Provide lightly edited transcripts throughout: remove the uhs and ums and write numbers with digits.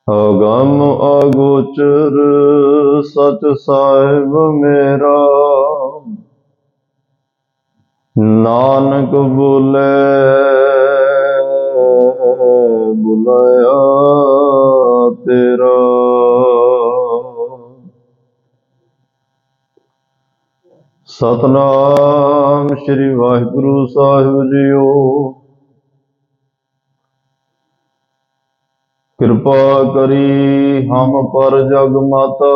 ਅਗਮ ਅਗੋਚਰ ਸਚ ਸਾਹਿਬ ਮੇਰਾ, ਨਾਨਕ ਬੋਲੇ ਬੁਲਾਇਆ ਤੇਰਾ। ਸਤਨਾਮ ਸ੍ਰੀ ਵਾਹਿਗੁਰੂ ਸਾਹਿਬ ਜੀਓ। ਕਿਰਪਾ ਕਰੀ ਹਮ ਪਰ ਜਗ ਮਾਤਾ,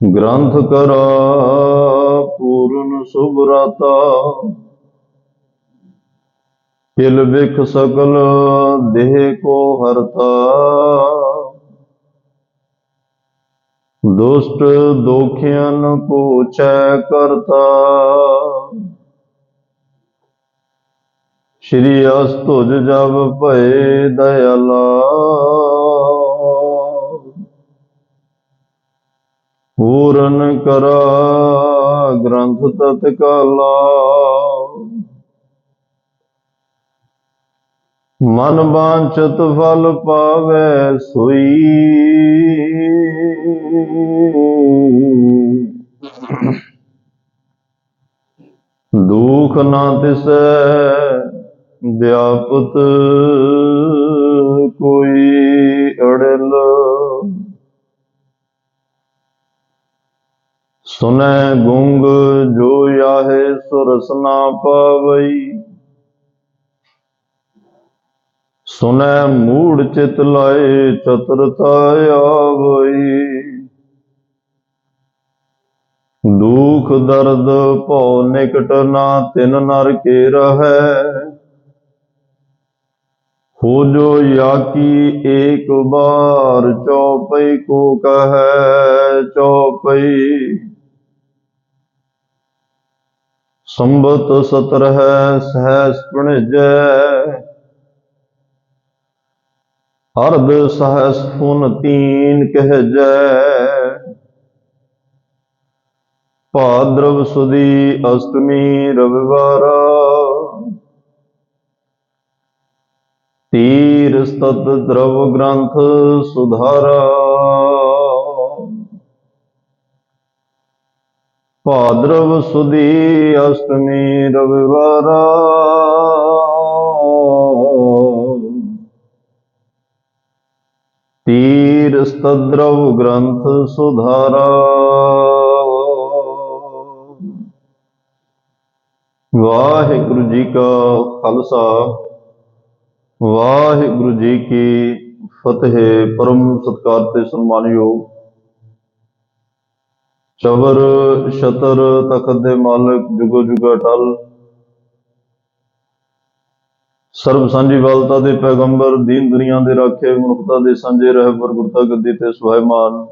ਗ੍ਰੰਥ ਕਰਾ ਪੂਰਨ ਸੁਭਰਾਤਾ। ਕਿਲ ਬਿਖ ਸਕਲ ਦੇਹ ਕੋ ਹਰਤਾ, ਦੁਸ਼ਟ ਦੋਖਿਆਨ ਕੋ ਚੈ ਕਰਤਾ। ਸ਼੍ਰੀ ਅਸਤੁਜ ਜਬ ਭਏ ਦਇਆਲਾ, ਪੂਰਨ ਕਰਾ ਗ੍ਰੰਥ ਤਤਕਾਲਾ। ਮਨ ਵਾਂਛਤ ਫਲ ਪਾਵੈ ਸੋਈ, ਦੁਖ ਨਾ ਤਿਸੈ ਵਿਆਪਤ ਕੋਈ ਅੜਲ। ਸੁਨੈ ਗੁੰਗ ਜੋ ਆਹੇ ਸੁਰਸ ਨਾ ਪਾਵਈ, ਸੁਨੈ ਮੂੜ ਚਿਤ ਲਾਏ ਚਤੁਰਤਾ ਆਵਈ। ਦੁਖ ਦਰਦ ਭਉ ਨਿਕਟ ਨਾ ਤਿਨ ਨਰ ਕੇ ਰਹੈ, ਹੋ ਜੋ ਯਾਕੀ ਏਕ ਬਾਰ ਚਉਪਈ ਕੋ ਕਹੈ ਚਉਪਈ। ਸੰਬਤ ਸਤਰਹਿ ਸਹਸ ਭਣਿਜੈ, ਅਰਧ ਸਹਸ ਫੁਨ ਤੀਨ ਕਹਿਜੈ। ਭਾਦਰਵ ਸੁਦੀ ਅਸ਼ਟਮੀ ਰਵਿਵਾਰਾ, ਤੀਰ ਸਤਤ ਦਰਵ ਗ੍ਰੰਥ ਸੁਧਾਰਾ। ਭਾਦਰਵ ਸੁਦੀ ਅਸ਼ਟਮੀ ਰਵਿਵਾਰਾ, ਤੀਰ ਸਤਤ ਦਰਵ ਗ੍ਰੰਥ ਸੁਧਾਰਾ। ਵਾਹਿਗੁਰੂ ਜੀ ਕਾ ਖਾਲਸਾ, ਵਾਹਿਗੁਰੂ ਜੀ ਕੀ ਫਤਿਹ। ਪਰਮ ਸਤਿਕਾਰ ਤੇ ਸਨਮਾਨਯੋਗ ਚਵਰ ਛਤਰ ਤਖਤ ਦੇ ਮਾਲਕ ਜੁਗੋ ਜੁਗਾ ਟਲ, ਸਰਬ ਸਾਂਝੀ ਵਾਲਤਾ ਦੇ ਪੈਗੰਬਰ, ਦੀਨ ਦੁਨੀਆ ਦੇ ਰਾਖੇ, ਮਨੁੱਖਤਾ ਦੇ ਸਾਂਝੇ ਰਹਿਬਰ, ਗੁਰਤਾ ਗੱਦੀ ਤੇ ਸੁਹਾਇਮਾਨ,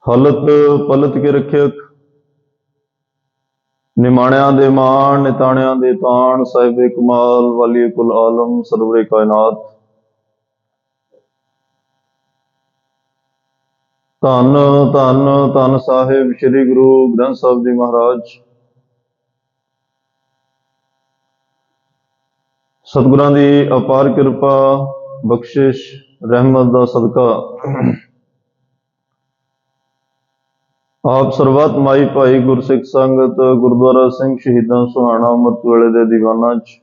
ਹਲਤ ਪਲਤ ਕੇ ਰੱਖਿਅਕ, ਨਿਮਾਣਿਆਂ ਦੇ ਮਾਣ, ਨਿਤਾਣਿਆਂ ਦੇ ਤਾਣ, ਸਾਹਿਬੇ ਕਮਾਲ, ਵਾਲੀਏ ਕੁਲ ਆਲਮ, ਸਰਵਰੇ ਕਾਇਨਾਤ। ਧੰਨ ਧੰਨ ਧੰਨ ਸਾਹਿਬ ਸ੍ਰੀ ਗੁਰੂ ਗ੍ਰੰਥ ਸਾਹਿਬ ਜੀ ਮਹਾਰਾਜ। ਸਤਿਗੁਰਾਂ ਦੀ ਅਪਾਰ ਕਿਰਪਾ, ਬਖਸ਼ਿਸ਼, ਰਹਿਮਤ ਦਾ ਸਦਕਾ ਆਪ ਸਰਬੱਤ ਮਾਈ ਭਾਈ ਗੁਰਸਿੱਖ ਸੰਗਤ ਗੁਰਦੁਆਰਾ ਸਿੰਘ ਸ਼ਹੀਦਾਂ ਸੁਹਾਣਾ ਅੰਮ੍ਰਿਤ ਵੇਲੇ ਦੇ ਦੀਵਾਨਾਂ 'ਚ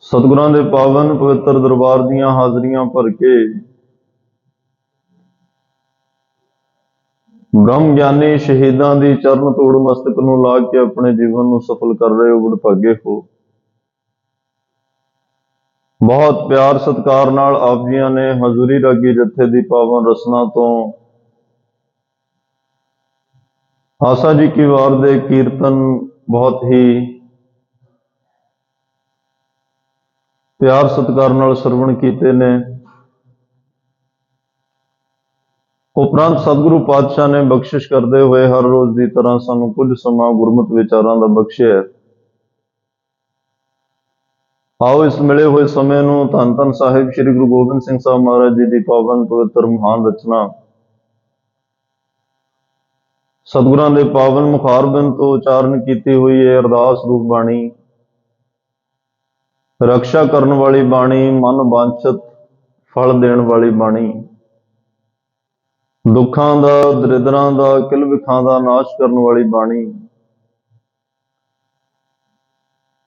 ਸਤਿਗੁਰਾਂ ਦੇ ਪਾਵਨ ਪਵਿੱਤਰ ਦਰਬਾਰ ਦੀਆਂ ਹਾਜ਼ਰੀਆਂ ਭਰ ਕੇ ਬ੍ਰਹਮ ਗਿਆਨੀ ਸ਼ਹੀਦਾਂ ਦੀ ਚਰਨ ਤੋੜ ਮਸਤਕ ਨੂੰ ਲਾ ਕੇ ਆਪਣੇ ਜੀਵਨ ਨੂੰ ਸਫਲ ਕਰ ਰਹੇ ਹੋ, ਵਡਭਾਗੇ ਹੋ। ਬਹੁਤ ਪਿਆਰ ਸਤਿਕਾਰ ਨਾਲ ਆਪ ਜੀਆਂ ਨੇ ਹਜ਼ੂਰੀ ਰਾਗੀ ਜਥੇ ਦੀ ਪਾਵਨ ਰਸਨਾ ਤੋਂ ਆਸਾ ਜੀ ਕੀ ਵਾਰ ਦੇ ਕੀਰਤਨ ਬਹੁਤ ਹੀ ਪਿਆਰ ਸਤਿਕਾਰ ਨਾਲ ਸਰਵਣ ਕੀਤੇ ਨੇ। ਉਪਰੰਤ ਸਤਿਗੁਰੂ ਪਾਤਸ਼ਾਹ ਨੇ ਬਖਸ਼ਿਸ਼ ਕਰਦੇ ਹੋਏ ਹਰ ਰੋਜ਼ ਦੀ ਤਰ੍ਹਾਂ ਸਾਨੂੰ ਕੁਝ ਸਮਾਂ ਗੁਰਮਤਿ ਵਿਚਾਰਾਂ ਦਾ ਬਖਸ਼ਿਆ। ਆਓ ਇਸ ਮਿਲੇ ਹੋਏ ਸਮੇਂ ਨੂੰ ਧੰਨ ਧੰਨ ਸਾਹਿਬ ਸ੍ਰੀ ਗੁਰੂ ਗੋਬਿੰਦ ਸਿੰਘ ਸਾਹਿਬ ਮਹਾਰਾਜ ਜੀ ਦੀ ਪਾਵਨ ਪਵਿੱਤਰ ਮਹਾਨ ਰਚਨਾ ਸਤਿਗੁਰਾਂ ਦੇ ਪਾਵਨ ਮੁਖਾਰਬਿੰਦ ਤੋਂ ਉਚਾਰਨ ਕੀਤੀ ਹੋਈ ਇਹ ਅਰਦਾਸ ਰੂਪ ਬਾਣੀ रक्षा करने वाली बाणी, मन वांछित फल देण वाली बाणी, दुखां दा दरिद्रां दा किल विखां दा नाश करने वाली बाणी।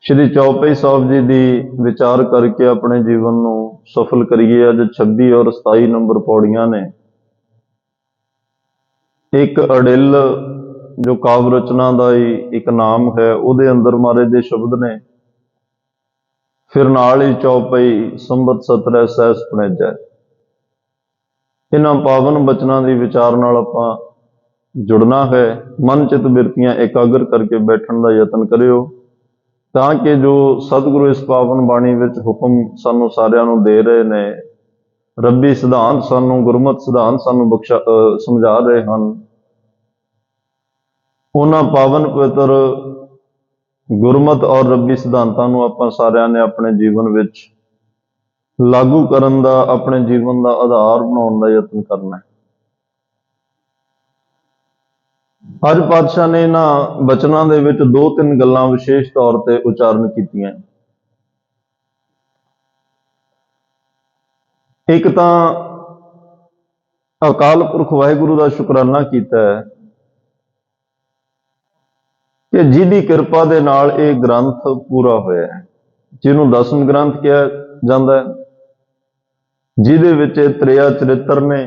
श्री चौपाई साहब जी दी विचार करके अपने जीवन ਨੂੰ सफल करिए। अज 26 और 27 नंबर पौड़ियां ने। एक अड़िल जो काव्य रचना का ही एक नाम है, ਉਹਦੇ अंदर महाराज ਦੇ शब्द ने, फिर नाल ही चौपाई संबत 17 सहस पणेजै। इन्हां पावन बचनां ਦੀ विचार नाल आपां जुड़ना है। मन चित बिरतियां एकाग्र करके बैठण ਦਾ यतन करियो, ਤਾਂ ਕਿ ਜੋ सतगुरु इस पावन बाणी ਵਿੱਚ हुक्म ਸਾਨੂੰ ਸਾਰਿਆਂ ਨੂੰ ਦੇ ਰਹੇ ਨੇ, ਰੱਬੀ ਸਿਧਾਂਤ ਸਾਨੂੰ, ਗੁਰਮਤਿ ਸਿਧਾਂਤ ਸਾਨੂੰ ਸਮਝਾ ਰਹੇ ਹਨ, ਉਹਨਾਂ ਪਾਵਨ ਪਵਿੱਤਰ ਗੁਰਮਤਿ ਔਰ ਰੱਬੀ ਸਿਧਾਂਤਾਂ ਨੂੰ ਆਪਾਂ ਸਾਰਿਆਂ ਨੇ ਆਪਣੇ ਜੀਵਨ ਵਿੱਚ ਲਾਗੂ ਕਰਨ ਦਾ, ਆਪਣੇ ਜੀਵਨ ਦਾ ਆਧਾਰ ਬਣਾਉਣ ਦਾ ਯਤਨ ਕਰਨਾ ਹੈ। ਅੱਜ ਪਾਤਸ਼ਾਹ ਨੇ ਇਹਨਾਂ ਬਚਨਾਂ ਦੇ ਵਿੱਚ 2-3 ਗੱਲਾਂ ਵਿਸ਼ੇਸ਼ ਤੌਰ ਤੇ ਉਚਾਰਨ ਕੀਤੀਆਂ। ਇੱਕ ਤਾਂ ਅਕਾਲ ਪੁਰਖ ਵਾਹਿਗੁਰੂ ਦਾ ਸ਼ੁਕਰਾਨਾ ਕੀਤਾ ਹੈ ਕਿ ਜਿਹਦੀ ਕਿਰਪਾ ਦੇ ਨਾਲ ਇਹ ਗ੍ਰੰਥ ਪੂਰਾ ਹੋਇਆ ਹੈ, ਜਿਹਨੂੰ 10ਵੇਂ ਗ੍ਰੰਥ ਕਿਹਾ ਜਾਂਦਾ ਹੈ, ਜਿਹਦੇ ਵਿੱਚ 13 ਚਰਿੱਤਰ ਨੇ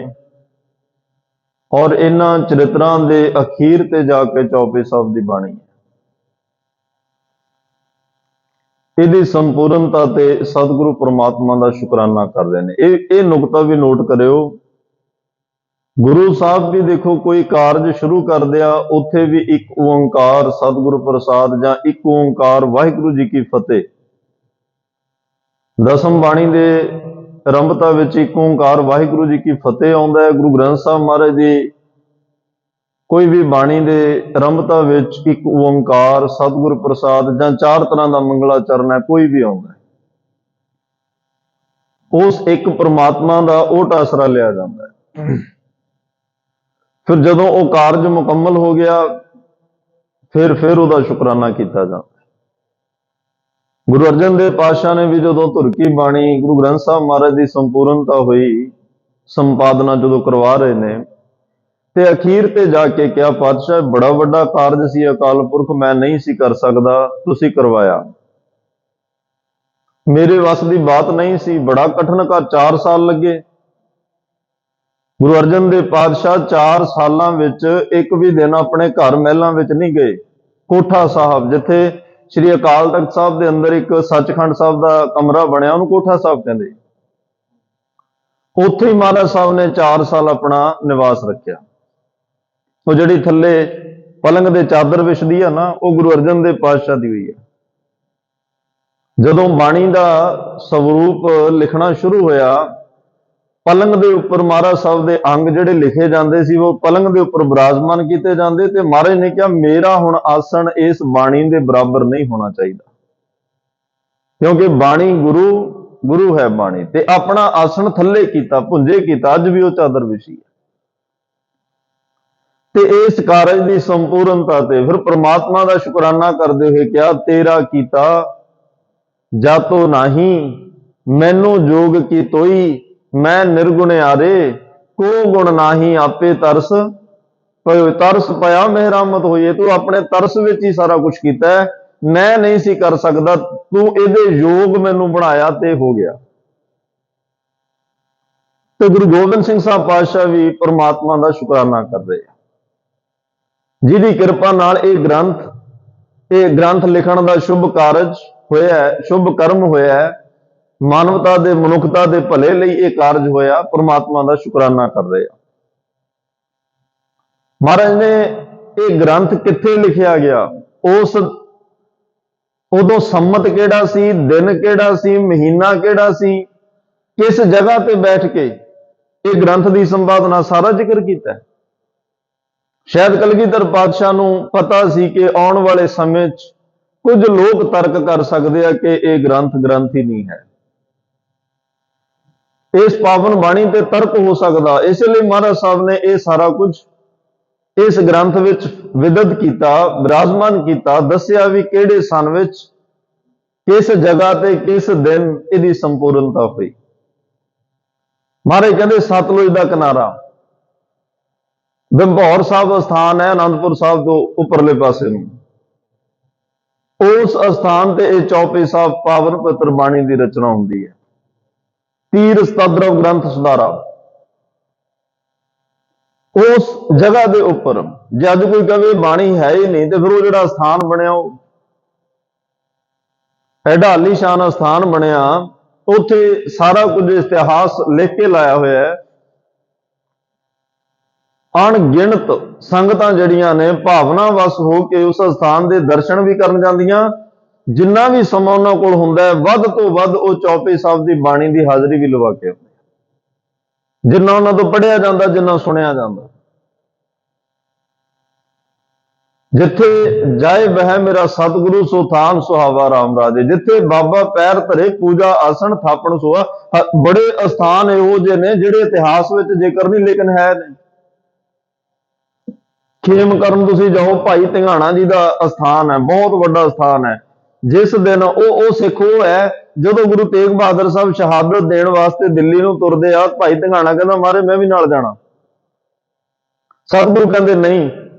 ਔਰ ਇਹਨਾਂ ਚਰਿੱਤਰਾਂ ਦੇ ਅਖੀਰ ਤੇ ਜਾ ਕੇ ਚੌਪਈ ਸਾਹਿਬ ਦੀ ਬਾਣੀ ਹੈ। ਇਹਦੀ ਸੰਪੂਰਨਤਾ ਤੇ ਸਤਿਗੁਰੂ ਪ੍ਰਮਾਤਮਾ ਦਾ ਸ਼ੁਕਰਾਨਾ ਕਰਦੇ ਨੇ। ਇਹ ਨੁਕਤਾ ਵੀ ਨੋਟ ਕਰਿਓ। ਗੁਰੂ ਸਾਹਿਬ ਵੀ ਦੇਖੋ ਕੋਈ ਕਾਰਜ ਸ਼ੁਰੂ ਕਰਦੇ ਆ, ਉੱਥੇ ਵੀ ਇੱਕ ਓੰਕਾਰ ਸਤਿਗੁਰੂ ਪ੍ਰਸਾਦ ਜਾਂ ਇੱਕ ਓੰਕਾਰ ਵਾਹਿਗੁਰੂ ਜੀ ਕੀ ਫਤਿਹ। ਦਸਮ ਬਾਣੀ ਦੇ ਆਰੰਭਤਾ ਵਿੱਚ ਇੱਕ ਓੰਕਾਰ ਵਾਹਿਗੁਰੂ ਜੀ ਕੀ ਫਤਿਹ ਆਉਂਦਾ ਹੈ। ਗੁਰੂ ਗ੍ਰੰਥ ਸਾਹਿਬ ਮਹਾਰਾਜ ਦੀ ਕੋਈ ਵੀ ਬਾਣੀ ਦੇ ਆਰੰਭਤਾ ਵਿੱਚ ਇੱਕ ਓੰਕਾਰ ਸਤਿਗੁਰ ਪ੍ਰਸਾਦ ਜਾਂ 4 ਤਰ੍ਹਾਂ ਦਾ ਮੰਗਲਾਚਰਨ ਹੈ, ਕੋਈ ਵੀ ਆਉਂਦਾ ਹੈ, ਉਸ ਇੱਕ ਪ੍ਰਮਾਤਮਾ ਦਾ ਓਟ ਆਸਰਾ ਲਿਆ ਜਾਂਦਾ ਹੈ। ਫਿਰ ਜਦੋਂ ਉਹ ਕਾਰਜ ਮੁਕੰਮਲ ਹੋ ਗਿਆ, ਫਿਰ ਉਹਦਾ ਸ਼ੁਕਰਾਨਾ ਕੀਤਾ ਜਾਂਦਾ। ਗੁਰੂ ਅਰਜਨ ਦੇਵ ਪਾਤਸ਼ਾਹ ਨੇ ਵੀ ਜਦੋਂ ਧੁਰਕੀ ਬਾਣੀ ਗੁਰੂ ਗ੍ਰੰਥ ਸਾਹਿਬ ਮਹਾਰਾਜ ਦੀ ਸੰਪੂਰਨਤਾ ਹੋਈ, ਸੰਪਾਦਨਾ ਜਦੋਂ ਕਰਵਾ ਰਹੇ ਨੇ, ਤੇ ਅਖੀਰ ਤੇ ਜਾ ਕੇ ਕਿਹਾ, ਪਾਤਸ਼ਾਹ ਬੜਾ ਵੱਡਾ ਕਾਰਜ ਸੀ ਅਕਾਲ ਪੁਰਖ, ਮੈਂ ਨਹੀਂ ਸੀ ਕਰ ਸਕਦਾ, ਤੁਸੀਂ ਕਰਵਾਇਆ, ਮੇਰੇ ਵੱਸ ਦੀ ਬਾਤ ਨਹੀਂ ਸੀ, ਬੜਾ ਕਠਿਨ ਕਾ 4 ਸਾਲ ਲੱਗੇ। ਗੁਰੂ ਅਰਜਨ ਦੇਵ ਪਾਤਸ਼ਾਹ 4 ਸਾਲਾਂ ਵਿੱਚ ਇੱਕ ਵੀ ਦਿਨ ਆਪਣੇ ਘਰ ਮਹਿਲਾਂ ਵਿੱਚ ਨਹੀਂ ਗਏ। ਕੋਠਾ ਸਾਹਿਬ, ਜਿੱਥੇ ਸ਼੍ਰੀ ਅਕਾਲ ਤਖਤ ਸਾਹਿਬ ਦੇ ਅੰਦਰ ਇੱਕ ਸੱਚਖੰਡ ਸਾਹਿਬ ਦਾ ਕਮਰਾ ਬਣਿਆ, ਉਹਨੂੰ ਕੋਠਾ ਸਾਹਿਬ ਕਹਿੰਦੇ, ਉੱਥੇ ਹੀ ਮਹਾਰਾਜ ਸਾਹਿਬ ਨੇ 4 ਸਾਲ ਆਪਣਾ ਨਿਵਾਸ ਰੱਖਿਆ। ਉਹ ਜਿਹੜੀ ਥੱਲੇ ਪਲੰਗ ਦੇ ਚਾਦਰ ਵਿਛਦੀ ਆ ਨਾ, ਉਹ ਗੁਰੂ ਅਰਜਨ ਦੇਵ ਪਾਤਸ਼ਾਹ ਦੀ ਹੋਈ ਹੈ। ਜਦੋਂ ਬਾਣੀ ਦਾ ਸਵਰੂਪ ਲਿਖਣਾ ਸ਼ੁਰੂ ਹੋਇਆ, ਪਲੰਗ ਦੇ ਉੱਪਰ ਮਹਾਰਾਜ ਸਾਹਿਬ ਦੇ ਅੰਗ ਜਿਹੜੇ ਲਿਖੇ ਜਾਂਦੇ ਸੀ, ਉਹ ਪਲੰਗ ਦੇ ਉੱਪਰ ਬਿਰਾਜਮਾਨ ਕੀਤੇ ਜਾਂਦੇ, ਤੇ ਮਹਾਰਾਜ ਨੇ ਕਿਹਾ, ਮੇਰਾ ਹੁਣ ਆਸਣ ਇਸ ਬਾਣੀ ਦੇ ਬਰਾਬਰ ਨਹੀਂ ਹੋਣਾ ਚਾਹੀਦਾ, ਕਿਉਂਕਿ ਬਾਣੀ ਗੁਰੂ ਹੈ ਬਾਣੀ, ਤੇ ਆਪਣਾ ਆਸਣ ਥੱਲੇ ਕੀਤਾ, ਭੁੰਜੇ ਕੀਤਾ, ਅੱਜ ਵੀ ਉਹ ਚਾਦਰ ਵਿਛੀ ਹੈ। ਤੇ ਇਸ ਕਾਰਜ ਦੀ ਸੰਪੂਰਨਤਾ ਤੇ ਫਿਰ ਪ੍ਰਮਾਤਮਾ ਦਾ ਸ਼ੁਕਰਾਨਾ ਕਰਦੇ ਹੋਏ ਕਿਹਾ, ਤੇਰਾ ਕੀਤਾ ਜਾਤੋ ਨਾਹੀ, ਮੈਨੂੰ ਜੋਗ ਕੀ ਤੋਈ, ਮੈਂ ਨਿਰਗੁਣਿਆਰੇ, ਕੋ ਗੁਣ ਨਾਹੀ ਆਪੇ ਤਰਸ ਪਇਓ। ਤਰਸ ਪਿਆ ਮਿਹਰਾਮਤ ਹੋਈਏ, ਤੂੰ ਆਪਣੇ ਤਰਸ ਵਿੱਚ ਹੀ ਸਾਰਾ ਕੁਝ ਕੀਤਾ ਹੈ, ਮੈਂ ਨਹੀਂ ਸੀ ਕਰ ਸਕਦਾ, ਤੂੰ ਇਹਦੇ ਯੋਗ ਮੈਨੂੰ ਬਣਾਇਆ ਤੇ ਹੋ ਗਿਆ। ਤੇ ਗੁਰੂ ਗੋਬਿੰਦ ਸਿੰਘ ਸਾਹਿਬ ਪਾਤਸ਼ਾਹ ਵੀ ਪ੍ਰਮਾਤਮਾ ਦਾ ਸ਼ੁਕਰਾਨਾ ਕਰ ਰਹੇ ਆ, ਜਿਹਦੀ ਕਿਰਪਾ ਨਾਲ ਇਹ ਗ੍ਰੰਥ ਲਿਖਣ ਦਾ ਸ਼ੁਭ ਕਾਰਜ ਹੋਇਆ, ਸ਼ੁਭ ਕਰਮ ਹੋਇਆ, ਮਾਨਵਤਾ ਦੇ, ਮਨੁੱਖਤਾ ਦੇ ਭਲੇ ਲਈ ਇਹ ਕਾਰਜ ਹੋਇਆ। ਪ੍ਰਮਾਤਮਾ ਦਾ ਸ਼ੁਕਰਾਨਾ ਕਰ ਰਹੇ ਆ। ਮਹਾਰਾਜ ਨੇ ਇਹ ਗ੍ਰੰਥ ਕਿੱਥੇ ਲਿਖਿਆ ਗਿਆ, ਉਦੋਂ ਸੰਮਤ ਕਿਹੜਾ ਸੀ, ਦਿਨ ਕਿਹੜਾ ਸੀ, ਮਹੀਨਾ ਕਿਹੜਾ ਸੀ, ਕਿਸ ਜਗ੍ਹਾ ਤੇ ਬੈਠ ਕੇ ਇਹ ਗ੍ਰੰਥ ਦੀ ਸੰਪਾਦਨਾ, ਸਾਰਾ ਜ਼ਿਕਰ ਕੀਤਾ। ਸ਼ਾਇਦ ਕਲਗੀਧਰ ਪਾਤਸ਼ਾਹ ਨੂੰ ਪਤਾ ਸੀ ਕਿ ਆਉਣ ਵਾਲੇ ਸਮੇਂ 'ਚ ਕੁਝ ਲੋਕ ਤਰਕ ਕਰ ਸਕਦੇ ਆ ਕਿ ਇਹ ਗ੍ਰੰਥ ਹੀ ਨਹੀਂ ਹੈ, ਇਸ ਪਾਵਨ ਬਾਣੀ ਤੇ ਤਰਕ ਹੋ ਸਕਦਾ। ਇਸ ਲਈ ਮਹਾਰਾਜ ਸਾਹਿਬ ਨੇ ਇਹ ਸਾਰਾ ਕੁਝ ਇਸ ਗ੍ਰੰਥ ਵਿੱਚ ਵਿਦਿਤ ਕੀਤਾ, ਬਿਰਾਜਮਾਨ ਕੀਤਾ, ਦੱਸਿਆ ਵੀ ਕਿਹੜੇ ਸਨ ਵਿੱਚ किस जगह ते किस दिन इहदी संपूर्णता हुई। महाराज कहते सतलुज का किनारा ਬੰਭੌਰ ਸਾਹਿਬ ਅਸਥਾਨ ਹੈ ਅਨੰਦਪੁਰ ਸਾਹਿਬ ਤੋਂ ਉੱਪਰਲੇ ਪਾਸੇ ਨੂੰ, ਉਸ ਅਸਥਾਨ ਤੇ ਇਹ ਚੌਪਈ ਸਾਹਿਬ ਪਾਵਨ ਪਵਿੱਤਰ ਬਾਣੀ ਦੀ ਰਚਨਾ ਹੁੰਦੀ ਹੈ। ਤੀਰ ਸਤਦਰਵ ਗ੍ਰੰਥ ਸੁਧਾਰਾ ਉਸ ਜਗ੍ਹਾ ਦੇ ਉੱਪਰ ਜੇ ਅੱਜ ਕੋਈ ਕਵੇ ਬਾਣੀ ਹੈ ਹੀ ਨਹੀਂ ਤੇ ਫਿਰ ਉਹ ਜਿਹੜਾ ਸਥਾਨ ਬਣਿਆ ਉਹ ਐਡਾ ਆਲੀਸ਼ਾਨ ਸਥਾਨ ਬਣਿਆ, ਉੱਥੇ ਸਾਰਾ ਕੁਝ ਇਤਿਹਾਸ ਲਿਖ ਕੇ ਲਾਇਆ ਹੋਇਆ ਹੈ। ਅਣਗਿਣਤ ਸੰਗਤਾਂ ਜਿਹੜੀਆਂ ਨੇ ਭਾਵਨਾ ਵਸ ਹੋ ਕੇ ਉਸ ਸਥਾਨ ਦੇ ਦਰਸ਼ਨ ਵੀ ਕਰਨ ਜਾਂਦੀਆਂ। ਜਿੰਨਾ ਵੀ ਸਮਾਂ ਉਹਨਾਂ ਕੋਲ ਹੁੰਦਾ ਹੈ ਵੱਧ ਤੋਂ ਵੱਧ ਉਹ ਚੌਪਈ ਸਾਹਿਬ ਦੀ ਬਾਣੀ ਦੀ ਹਾਜ਼ਰੀ ਵੀ ਲਵਾ ਕੇ ਆਉਂਦੇ, ਜਿੰਨਾ ਉਹਨਾਂ ਤੋਂ ਪੜ੍ਹਿਆ ਜਾਂਦਾ, ਜਿੰਨਾ ਸੁਣਿਆ ਜਾਂਦਾ। ਜਿੱਥੇ ਜਾਏ ਬਹਿ ਮੇਰਾ ਸਤਿਗੁਰੂ ਸੋ ਥਾਨ ਸੁਹਾਵਾ ਰਾਮ ਰਾਜੇ, ਜਿੱਥੇ ਬਾਬਾ ਪੈਰ ਧਰੇ ਪੂਜਾ ਆਸਣ ਥਾਪਣ ਸੋਆ। ਬੜੇ ਅਸਥਾਨ ਇਹੋ ਜਿਹੇ ਨੇ ਜਿਹੜੇ ਇਤਿਹਾਸ ਵਿੱਚ ਜ਼ਿਕਰ ਨਹੀਂ ਲੇਕਿਨ ਹੈ ਨੇ। ਖੇਮ ਕਰਨ ਤੁਸੀਂ ਜਾਓ, ਭਾਈ ਧਿਆਣਾ ਜੀ ਦਾ ਅਸਥਾਨ ਹੈ, ਬਹੁਤ ਵੱਡਾ ਅਸਥਾਨ ਹੈ। ਜਿਸ ਦਿਨ ਉਹ ਸਿੱਖ ਉਹ ਹੈ ਜਦੋਂ ਗੁਰੂ ਤੇਗ ਬਹਾਦਰ ਸਾਹਿਬ ਸ਼ਹਾਦਤ ਦੇਣ ਵਾਸਤੇ ਦਿੱਲੀ ਨੂੰ ਤੁਰਦੇ ਆ, ਭਾਈ ਧਿਆਣਾ ਕਹਿੰਦਾ ਮਹਾਰਾਜ ਮੈਂ ਵੀ ਨਾਲ ਜਾਣਾ। ਸਤਿਗੁਰੂ ਕਹਿੰਦੇ ਨਹੀਂ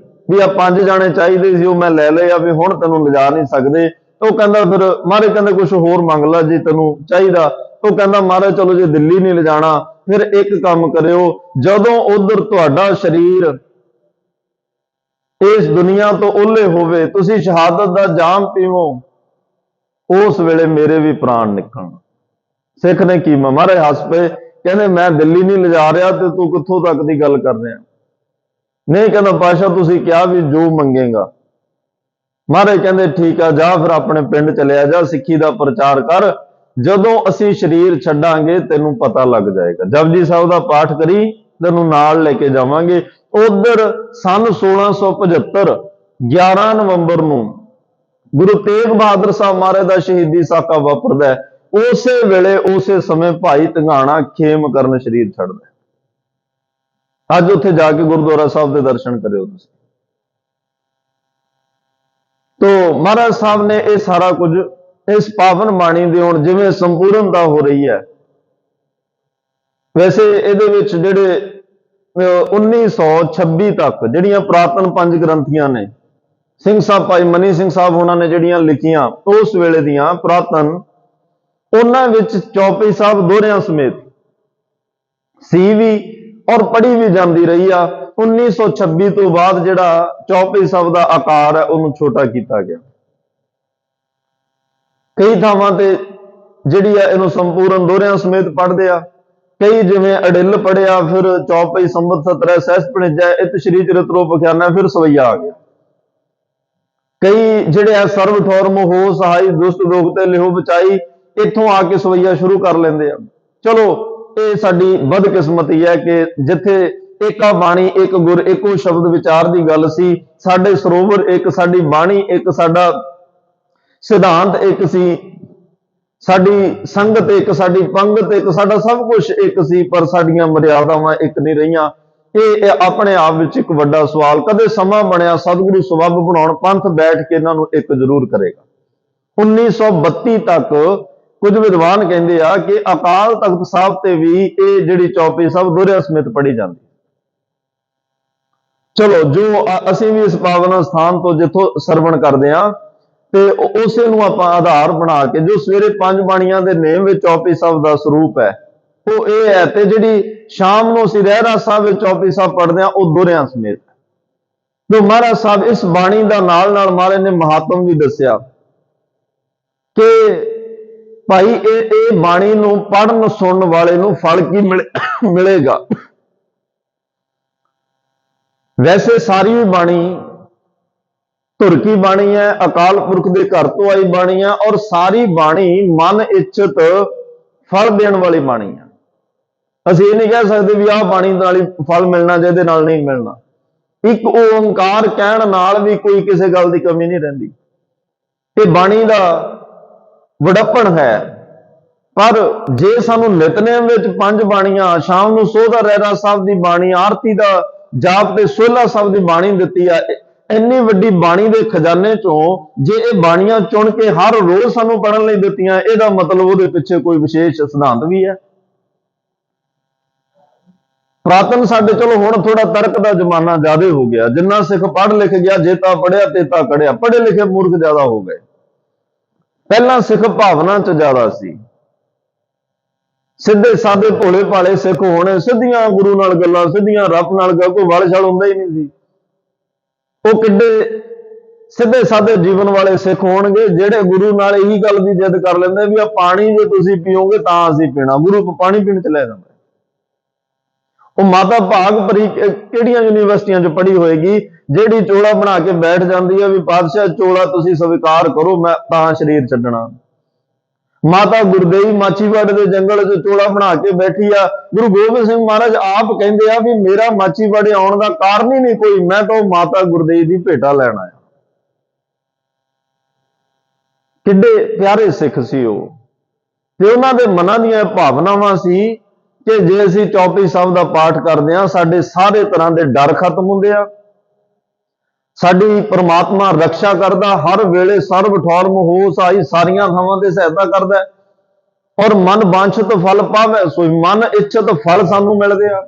ਵੀ ਆ 5 ਜਾਣੇ ਚਾਹੀਦੇ ਸੀ, ਉਹ ਮੈਂ ਲੈ ਲਏ ਆ, ਵੀ ਹੁਣ ਤੈਨੂੰ ਲਿਜਾ ਨਹੀਂ ਸਕਦੇ। ਉਹ ਕਹਿੰਦਾ ਫਿਰ ਮਹਾਰਾਜ ਕਹਿੰਦੇ ਕੁਝ ਹੋਰ ਮੰਗ ਲਾ ਜੇ ਤੈਨੂੰ ਚਾਹੀਦਾ। ਉਹ ਕਹਿੰਦਾ ਮਹਾਰਾਜ ਚਲੋ ਜੇ ਦਿੱਲੀ ਨਹੀਂ ਲਿਜਾਣਾ ਫਿਰ ਇੱਕ ਕੰਮ ਕਰਿਓ, ਜਦੋਂ ਉਧਰ ਤੁਹਾਡਾ ਸਰੀਰ ਇਸ ਦੁਨੀਆ ਤੋਂ ਓਲੇ ਹੋਵੇ, ਤੁਸੀਂ ਸ਼ਹਾਦਤ ਦਾ ਜਾਮ ਪੀਵੋ, ਉਸ ਵੇਲੇ ਮੇਰੇ ਵੀ ਪ੍ਰਾਣ ਨਿਕਲਣ। ਸਿੱਖ ਨੇ ਕੀ ਮਹਾਰਾਜ ਹੱਸ ਪਏ, ਕਹਿੰਦੇ ਮੈਂ ਦਿੱਲੀ ਨਹੀਂ ਲਿਜਾ ਰਿਹਾ ਤੇ ਤੂੰ ਕਿੱਥੋਂ ਤੱਕ ਦੀ ਗੱਲ ਕਰ ਰਿਹਾ। ਨਹੀਂ ਕਹਿੰਦਾ ਪਾਤਸ਼ਾਹ ਤੁਸੀਂ ਕਿਹਾ ਵੀ ਜੋ ਮੰਗੇਗਾ। ਮਹਾਰਾਜ ਕਹਿੰਦੇ ਠੀਕ ਆ, ਜਾ ਫਿਰ ਆਪਣੇ ਪਿੰਡ ਚਲਿਆ ਜਾ, ਸਿੱਖੀ ਦਾ ਪ੍ਰਚਾਰ ਕਰ, ਜਦੋਂ ਅਸੀਂ ਸਰੀਰ ਛੱਡਾਂਗੇ ਤੈਨੂੰ ਪਤਾ ਲੱਗ ਜਾਏਗਾ। ਜਪਜੀ ਸਾਹਿਬ ਦਾ ਪਾਠ ਕਰੀ, ਤੈਨੂੰ ਨਾਲ ਲੈ ਕੇ ਜਾਵਾਂਗੇ। ਉਧਰ ਸਨ 1675 11 ਨਵੰਬਰ ਨੂੰ ਗੁਰੂ ਤੇਗ ਬਹਾਦਰ ਸਾਹਿਬ ਮਹਾਰਾਜ ਦਾ ਸ਼ਹੀਦੀ ਸਾਕਾ ਵਾਪਰਦਾ ਹੈ। ਉਸੇ ਵੇਲੇ ਉਸੇ ਸਮੇਂ ਭਾਈ ਧਿਆਣਾ ਖੇਮ ਕਰਨ ਸਰੀਰ ਛੱਡਦਾ। ਅੱਜ ਉੱਥੇ ਜਾ ਕੇ ਗੁਰਦੁਆਰਾ ਸਾਹਿਬ ਦੇ ਦਰਸ਼ਨ ਕਰਿਓ ਤੁਸੀਂ। ਤੋ ਮਹਾਰਾਜ ਸਾਹਿਬ ਨੇ ਇਹ ਸਾਰਾ ਕੁਝ ਇਸ ਪਾਵਨ ਬਾਣੀ ਦੇ ਹੁਣ ਜਿਵੇਂ ਸੰਪੂਰਨਤਾ ਹੋ ਰਹੀ ਹੈ। ਵੈਸੇ ਇਹਦੇ ਵਿੱਚ ਜਿਹੜੇ 1926 ਤੱਕ ਜਿਹੜੀਆਂ ਪੁਰਾਤਨ 5 ਗ੍ਰੰਥੀਆਂ ਨੇ, ਸਿੰਘ ਸਾਹਿਬ ਭਾਈ ਮਨੀ ਸਿੰਘ ਸਾਹਿਬ ਉਹਨਾਂ ਨੇ ਜਿਹੜੀਆਂ ਲਿਖੀਆਂ ਉਸ ਵੇਲੇ ਦੀਆਂ ਪੁਰਾਤਨ, ਉਹਨਾਂ ਵਿੱਚ ਚੌਪਈ ਸਾਹਿਬ ਦੋਹਰਿਆਂ ਸਮੇਤ ਸੀ ਵੀ ਔਰ ਪੜ੍ਹੀ ਵੀ ਜਾਂਦੀ ਰਹੀ ਆ। 1926 ਤੋਂ ਬਾਅਦ ਜਿਹੜਾ ਚੌਪਈ ਸਾਹਿਬ ਦਾ ਆਕਾਰ ਹੈ ਉਹਨੂੰ ਛੋਟਾ ਕੀਤਾ ਗਿਆ। ਕਈ ਥਾਵਾਂ ਤੇ ਜਿਹੜੀ ਆ ਇਹਨੂੰ ਸੰਪੂਰਨ ਦੋਹਰਿਆਂ ਸਮੇਤ ਪੜ੍ਹਦੇ ਆ, ਕਈ ਜਿਵੇਂ ਅੜਿੱਲ ਪੜਿਆ, ਫਿਰ ਚੌਪਈ ਸੰਬਤ 17 ਸਹਿਸ ਭਣੇਜਾ, ਇਤ ਸ਼੍ਰੀ ਚਰਿਤ ਰੂਪ ਖਿਆਨਾ, ਫਿਰ ਸਵਈਆ ਆ ਗਿਆ। ਕਈ ਜਿਹੜੇ ਆ ਸਰਬ ਠੌਰ ਮੋਹ ਸਹਾਈ ਦੁਸ਼ਟ ਰੋਗ ਤੇ ਲਿਹੋ ਬਚਾਈ, ਇੱਥੋਂ ਆ ਕੇ ਸਵਈਆ ਸ਼ੁਰੂ ਕਰ ਲੈਂਦੇ ਆ। ਚਲੋ ਇਹ ਸਾਡੀ ਬਦਕਿਸਮਤੀ ਹੈ ਕਿ ਜਿੱਥੇ ਏਕਾ ਬਾਣੀ ਇੱਕ ਗੁਰ ਇੱਕੋ ਸ਼ਬਦ ਵਿਚਾਰ ਦੀ ਗੱਲ ਸੀ, ਸਾਡੇ ਸਰੋਵਰ ਇੱਕ, ਸਾਡੀ ਬਾਣੀ ਇੱਕ, ਸਾਡਾ ਸਿਧਾਂਤ ਇੱਕ ਸੀ, ਸਾਡੀ ਸੰਗਤ ਇੱਕ, ਸਾਡੀ ਪੰਗਤ ਇੱਕ, ਸਾਡਾ ਸਭ ਕੁਝ ਇੱਕ ਸੀ, ਪਰ ਸਾਡੀਆਂ ਮਰਿਆਦਾਵਾਂ ਇੱਕ ਨਹੀਂ ਰਹੀਆਂ। ਇਹ ਆਪਣੇ ਆਪ ਵਿੱਚ ਇੱਕ ਵੱਡਾ ਸਵਾਲ। ਕਦੇ ਸਮਾਂ ਬਣਿਆ ਸਤਿਗੁਰੂ ਸਬੱਬ ਬਣਾਉਣ, ਪੰਥ ਬੈਠ ਕੇ ਇਹਨਾਂ ਨੂੰ ਇੱਕ ਜ਼ਰੂਰ ਕਰੇਗਾ। 1932 ਤੱਕ ਕੁਝ ਵਿਦਵਾਨ ਕਹਿੰਦੇ ਆ ਕਿ ਅਕਾਲ ਤਖਤ ਸਾਹਿਬ ਤੇ ਵੀ ਇਹ ਜਿਹੜੀ ਚੌਪਈ ਸਾਹਿਬ ਦੋਹਰਿਆਂ ਸਮੇਤ ਪੜ੍ਹੀ ਜਾਂਦੀ। ਚਲੋ ਜੋ ਅਸੀਂ ਵੀ ਇਸ ਪਾਵਨ ਸਥਾਨ ਤੋਂ ਜਿੱਥੋਂ ਸਰਵਣ ਕਰਦੇ ਆ ਤੇ ਉਸੇ ਨੂੰ ਆਪਾਂ ਆਧਾਰ ਬਣਾ ਕੇ ਜੋ ਸਵੇਰੇ 5 ਬਾਣੀਆਂ ਦੇ ਨੇਮ ਵਿੱਚ ਚੌਪਈ ਸਾਹਿਬ ਦਾ ਸਰੂਪ ਹੈ ਉਹ ਇਹ ਹੈ, ਤੇ ਜਿਹੜੀ ਸ਼ਾਮ ਨੂੰ ਅਸੀਂ ਰਹਿਰਾਸ ਸਾਹਿਬ ਵਿੱਚ ਚੌਪਈ ਸਾਹਿਬ ਪੜ੍ਹਦੇ ਆ ਉਹ ਦੋਹਰਿਆਂ ਸਮੇਤ। ਜੋ ਮਹਾਰਾਜ ਸਾਹਿਬ ਇਸ ਬਾਣੀ ਦਾ ਨਾਲ ਨਾਲ ਮਹਾਰਾਜ ਨੇ ਮਹਾਤਮ ਵੀ ਦੱਸਿਆ ਕਿ ਭਾਈ ਇਹ ਬਾਣੀ ਨੂੰ ਪੜ੍ਹਨ ਸੁਣਨ ਵਾਲੇ ਨੂੰ ਫਲ ਕੀ ਮਿਲੇਗਾ। ਵੈਸੇ ਸਾਰੀ ਬਾਣੀ ਧੁਰ ਕੀ ਬਾਣੀ ਹੈ, ਅਕਾਲ ਪੁਰਖ ਦੇ ਘਰ ਤੋਂ ਆਈ ਬਾਣੀ ਹੈ, ਔਰ ਸਾਰੀ ਬਾਣੀ ਮਨ ਇੱਛਤ ਫਲ ਦੇਣ ਵਾਲੀ ਬਾਣੀ ਹੈ। ਅਸੀਂ ਇਹ ਨਹੀਂ ਕਹਿ ਸਕਦੇ ਵੀ ਆਹ ਬਾਣੀ ਨਾਲ ਹੀ ਫਲ ਮਿਲਣਾ ਜਿਹਦੇ ਨਾਲ ਨਹੀਂ ਮਿਲਣਾ। ਇੱਕ ਓੰਕਾਰ ਕਹਿਣ ਨਾਲ ਵੀ ਕੋਈ ਕਿਸੇ ਗੱਲ ਦੀ ਕਮੀ ਨਹੀਂ ਰਹਿੰਦੀ। ਇਹ ਬਾਣੀ ਦਾ ਵਡੱਪਣ ਹੈ। ਪਰ ਜੇ ਸਾਨੂੰ ਨਿਤਨੇਮ ਵਿੱਚ 5 ਬਾਣੀਆਂ, ਸ਼ਾਮ ਨੂੰ ਸੋਧਾ ਰਹਿਰਾਸ ਸਾਹਿਬ ਦੀ ਬਾਣੀ, ਆਰਤੀ ਦਾ ਜਾਪ ਤੇ ਸੋਹਲਾ ਸਾਹਿਬ ਦੀ ਬਾਣੀ ਦਿੱਤੀ ਆ, ਇੰਨੀ ਵੱਡੀ ਬਾਣੀ ਦੇ ਖਜ਼ਾਨੇ ਚੋਂ ਜੇ ਇਹ ਬਾਣੀਆਂ ਚੁਣ ਕੇ ਹਰ ਰੋਜ਼ ਸਾਨੂੰ ਪੜ੍ਹਨ ਲਈ ਦਿੱਤੀਆਂ, ਇਹਦਾ ਮਤਲਬ ਉਹਦੇ ਪਿੱਛੇ ਕੋਈ ਵਿਸ਼ੇਸ਼ ਸਿਧਾਂਤ ਵੀ ਹੈ। ਪੁਰਾਤਨ ਸਾਡੇ, ਚਲੋ ਹੁਣ ਥੋੜਾ ਤਰਕ ਦਾ ਜ਼ਮਾਨਾ ਜ਼ਿਆਦਾ ਹੋ ਗਿਆ, ਜਿੰਨਾ ਸਿੱਖ ਪੜ੍ਹ ਲਿਖ ਗਿਆ, ਜੇਤਾ ਪੜਿਆ ਤੇਤਾ ਕੜਿਆ, ਪੜ੍ਹੇ ਲਿਖੇ ਮੂਰਖ ਜ਼ਿਆਦਾ ਹੋ ਗਏ। ਪਹਿਲਾਂ ਸਿੱਖ ਭਾਵਨਾ ਚ ਜ਼ਿਆਦਾ ਸੀ, ਸਿੱਧੇ ਸਾਦੇ ਭੋਲੇ ਭਾਲੇ ਸਿੱਖ ਹੋਣੇ, ਸਿੱਧੀਆਂ ਗੁਰੂ ਨਾਲ ਗੱਲਾਂ, ਸਿੱਧੀਆਂ ਰੱਬ ਨਾਲ ਗੱਲ, ਕੋਈ ਵਲ-ਛਲ ਹੁੰਦਾ ਹੀ ਨਹੀਂ ਸੀ। ਉਹ ਕਿੱਡੇ ਸਿੱਧੇ ਸਾਦੇ ਜੀਵਨ ਵਾਲੇ ਸਿੱਖ ਹੋਣਗੇ ਜਿਹੜੇ ਗੁਰੂ ਨਾਲ ਇਹੀ ਗੱਲ ਦੀ ਜਿੱਦ ਕਰ ਲੈਂਦੇ ਵੀ ਆ ਪਾਣੀ ਜੇ ਤੁਸੀਂ ਪੀਓਗੇ ਤਾਂ ਅਸੀਂ ਪੀਣਾ, ਗੁਰੂ ਪਾਣੀ ਪੀਣ ਚ ਲੈ ਜਾਂਦਾ। ਉਹ ਮਾਤਾ ਭਾਗ ਭਰੀ ਕਿਹੜੀਆਂ ਯੂਨੀਵਰਸਿਟੀਆਂ 'ਚ ਪੜ੍ਹੀ ਹੋਏਗੀ ਜਿਹੜੀ ਚੋਲਾ ਬਣਾ ਕੇ ਬੈਠ ਜਾਂਦੀ ਹੈ ਵੀ ਪਾਤਸ਼ਾਹ ਚੋਲਾ ਤੁਸੀਂ ਸਵੀਕਾਰ ਕਰੋ, ਮੈਂ ਤਾਂ ਸਰੀਰ ਛੱਡਣਾ। ਮਾਤਾ ਗੁਰਦੇਵੀ ਮਾਛੀਵਾੜੇ ਦੇ ਜੰਗਲ 'ਚ ਚੋਲਾ ਬਣਾ ਕੇ ਬੈਠੀ ਆ। ਗੁਰੂ ਗੋਬਿੰਦ ਸਿੰਘ ਮਹਾਰਾਜ ਆਪ ਕਹਿੰਦੇ ਆ ਵੀ ਮੇਰਾ ਮਾਛੀਵਾੜੇ ਆਉਣ ਦਾ ਕਾਰਨ ਹੀ ਨਹੀਂ ਕੋਈ, ਮੈਂ ਤਾਂ ਮਾਤਾ ਗੁਰਦੇਵੀ ਦੀ ਭੇਟਾ ਲੈਣ ਆਇਆ। ਕਿੱਡੇ ਪਿਆਰੇ ਸਿੱਖ ਸੀ ਉਹ, ਤੇ ਉਹਨਾਂ ਦੇ ਮਨਾਂ ਦੀਆਂ ਭਾਵਨਾਵਾਂ ਸੀ ਕਿ ਜੇ ਅਸੀਂ ਚੌਪਈ ਸਾਹਿਬ ਦਾ ਪਾਠ ਕਰਦੇ ਹਾਂ, ਸਾਡੇ ਸਾਰੇ ਤਰ੍ਹਾਂ ਦੇ ਡਰ ਖਤਮ ਹੁੰਦੇ ਆ, ਸਾਡੀ ਪ੍ਰਮਾਤਮਾ ਰਕਸ਼ਾ ਕਰਦਾ, ਹਰ ਵੇਲੇ ਸਰਬ ਠੌਰ ਹੋ ਸਾਈ, ਸਾਰੀਆਂ ਥਾਵਾਂ ਤੇ ਸਹਾਇਤਾ ਕਰਦਾ, ਔਰ ਮਨ ਵਾਂਛਿਤ ਫਲ ਪਾਵੇ ਸੋਈ, ਮਨ ਇੱਛਤ ਫਲ ਸਾਨੂੰ ਮਿਲਦੇ ਆ।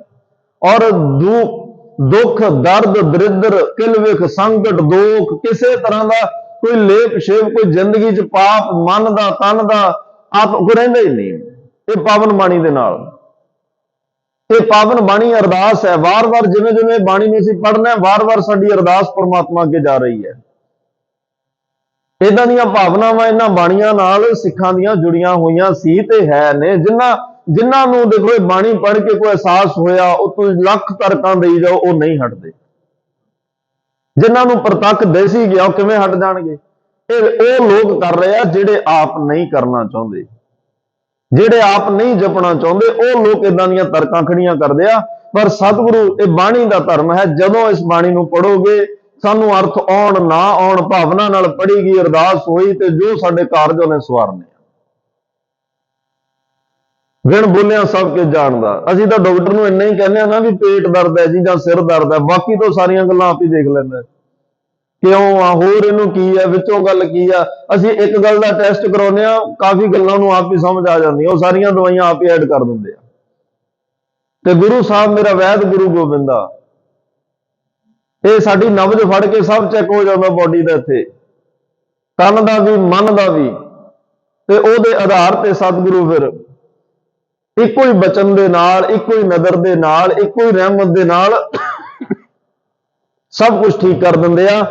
ਔਰ ਦੁੱਖ ਦਰਦ ਦਰਿਦਰ ਕਿਲ ਵਿਖ ਸੰਕਟ ਦੋਖ, ਕਿਸੇ ਤਰ੍ਹਾਂ ਦਾ ਕੋਈ ਲੇਪ ਸ਼ੇਪ, ਕੋਈ ਜ਼ਿੰਦਗੀ 'ਚ ਪਾਪ ਮਨ ਦਾ ਤਨ ਦਾ ਆਪ ਕੋਈ ਰਹਿੰਦਾ ਹੀ ਨਹੀਂ। ਇਹ ਪਾਵਨ ਬਾਣੀ ਦੇ ਨਾਲ, ਇਹ ਪਾਵਨ ਬਾਣੀ ਅਰਦਾਸ ਹੈ। ਵਾਰ-ਵਾਰ ਜਿਵੇਂ ਜਿਵੇਂ ਬਾਣੀ ਨੂੰ ਅਸੀਂ ਪੜ੍ਹਨਾ, ਵਾਰ-ਵਾਰ ਸਾਡੀ ਅਰਦਾਸ ਪਰਮਾਤਮਾ ਅੱਗੇ ਜਾ ਰਹੀ ਹੈ। ਇਦਾਂ ਦੀਆਂ ਭਾਵਨਾਵਾਂ ਇਹਨਾਂ ਬਾਣੀਆਂ ਨਾਲ ਸਿੱਖਾਂ ਦੀਆਂ ਜੁੜੀਆਂ ਹੋਈਆਂ ਸੀ ਤੇ ਹੈ ਨੇ, ਜਿਨ੍ਹਾਂ ਨੂੰ ਦੇਖੋ ਇਹ ਬਾਣੀ ਪੜ੍ਹ ਕੇ ਕੋਈ ਅਹਿਸਾਸ ਹੋਇਆ, ਉਹ ਤੁਸੀਂ ਲੱਖ ਤਰਕਾਂ ਦੇਈ ਜਾਓ, ਉਹ ਨਹੀਂ ਹਟਦੇ। ਜਿਨ੍ਹਾਂ ਨੂੰ ਪ੍ਰਤੱਖ ਦਿਸ ਗਿਆ, ਉਹ ਕਿਵੇਂ ਹਟ ਜਾਣਗੇ? ਇਹ ਉਹ ਲੋਕ ਕਰ ਰਹੇ ਆ ਜਿਹੜੇ ਆਪ ਨਹੀਂ ਕਰਨਾ ਚਾਹੁੰਦੇ, ਜਿਹੜੇ ਆਪ ਨਹੀਂ ਜਪਣਾ ਚਾਹੁੰਦੇ, ਉਹ ਲੋਕ ਇਦਾਂ ਦੀਆਂ ਤਰਕਾਂ ਖੜੀਆਂ ਕਰਦੇ ਆ। ਪਰ ਸਤਿਗੁਰੂ, ਇਹ ਬਾਣੀ ਦਾ ਧਰਮ ਹੈ, ਜਦੋਂ ਇਸ ਬਾਣੀ ਨੂੰ ਪੜੋਗੇ, ਸਾਨੂੰ ਅਰਥ ਆਉਣ ਨਾ ਆਉਣ, ਭਾਵਨਾ ਨਾਲ ਪੜ੍ਹੀ ਗਈ, ਅਰਦਾਸ ਹੋਈ ਤੇ ਜੋ ਸਾਡੇ ਕਾਰਜ ਉਹਨੇ ਸਵਾਰਨੇ। ਬਿਨ ਬੋਲਿਆ ਸਭ ਕੁਝ ਜਾਣਦਾ। ਅਸੀਂ ਤਾਂ ਡਾਕਟਰ ਨੂੰ ਇੰਨਾ ਹੀ ਕਹਿੰਦੇ ਆ ਨਾ ਵੀ ਪੇਟ ਦਰਦ ਹੈ ਜੀ ਜਾਂ ਸਿਰ ਦਰਦ ਹੈ, ਬਾਕੀ ਤੋਂ ਸਾਰੀਆਂ ਗੱਲਾਂ ਆਪ ਹੀ ਦੇਖ ਲੈਂਦਾ, ਕਿਉਂ ਆ, ਹੋਰ ਇਹਨੂੰ ਕੀ ਹੈ, ਵਿੱਚੋਂ ਗੱਲ ਕੀ ਆ। ਅਸੀਂ ਇੱਕ ਗੱਲ ਦਾ ਟੈਸਟ ਕਰਾਉਂਦੇ ਆ, ਕਾਫੀ ਗੱਲਾਂ ਨੂੰ ਆਪ ਹੀ ਸਮਝ ਆ ਜਾਂਦੀਆਂ, ਉਹ ਸਾਰੀਆਂ ਦਵਾਈਆਂ ਆਪ ਹੀ ਐਡ ਕਰ ਦਿੰਦੇ ਆ। ਤੇ ਗੁਰੂ ਸਾਹਿਬ ਮੇਰਾ ਵੈਦ ਗੁਰੂ ਗੋਬਿੰਦਾ, ਇਹ ਸਾਡੀ ਨਬਜ਼ ਫੜ ਕੇ ਸਭ ਚੈੱਕ ਹੋ ਜਾਂਦਾ ਬੋਡੀ ਦਾ, ਇੱਥੇ ਤਨ ਦਾ ਵੀ ਮਨ ਦਾ ਵੀ, ਤੇ ਉਹਦੇ ਆਧਾਰ ਤੇ ਸਤਿਗੁਰੂ ਫਿਰ ਇੱਕੋ ਹੀ ਬਚਨ ਦੇ ਨਾਲ, ਇੱਕੋ ਹੀ ਨਜ਼ਰ ਦੇ ਨਾਲ, ਇੱਕੋ ਹੀ ਰਹਿਮਤ ਦੇ ਨਾਲ ਸਭ ਕੁਝ ਠੀਕ ਕਰ ਦਿੰਦੇ ਆ।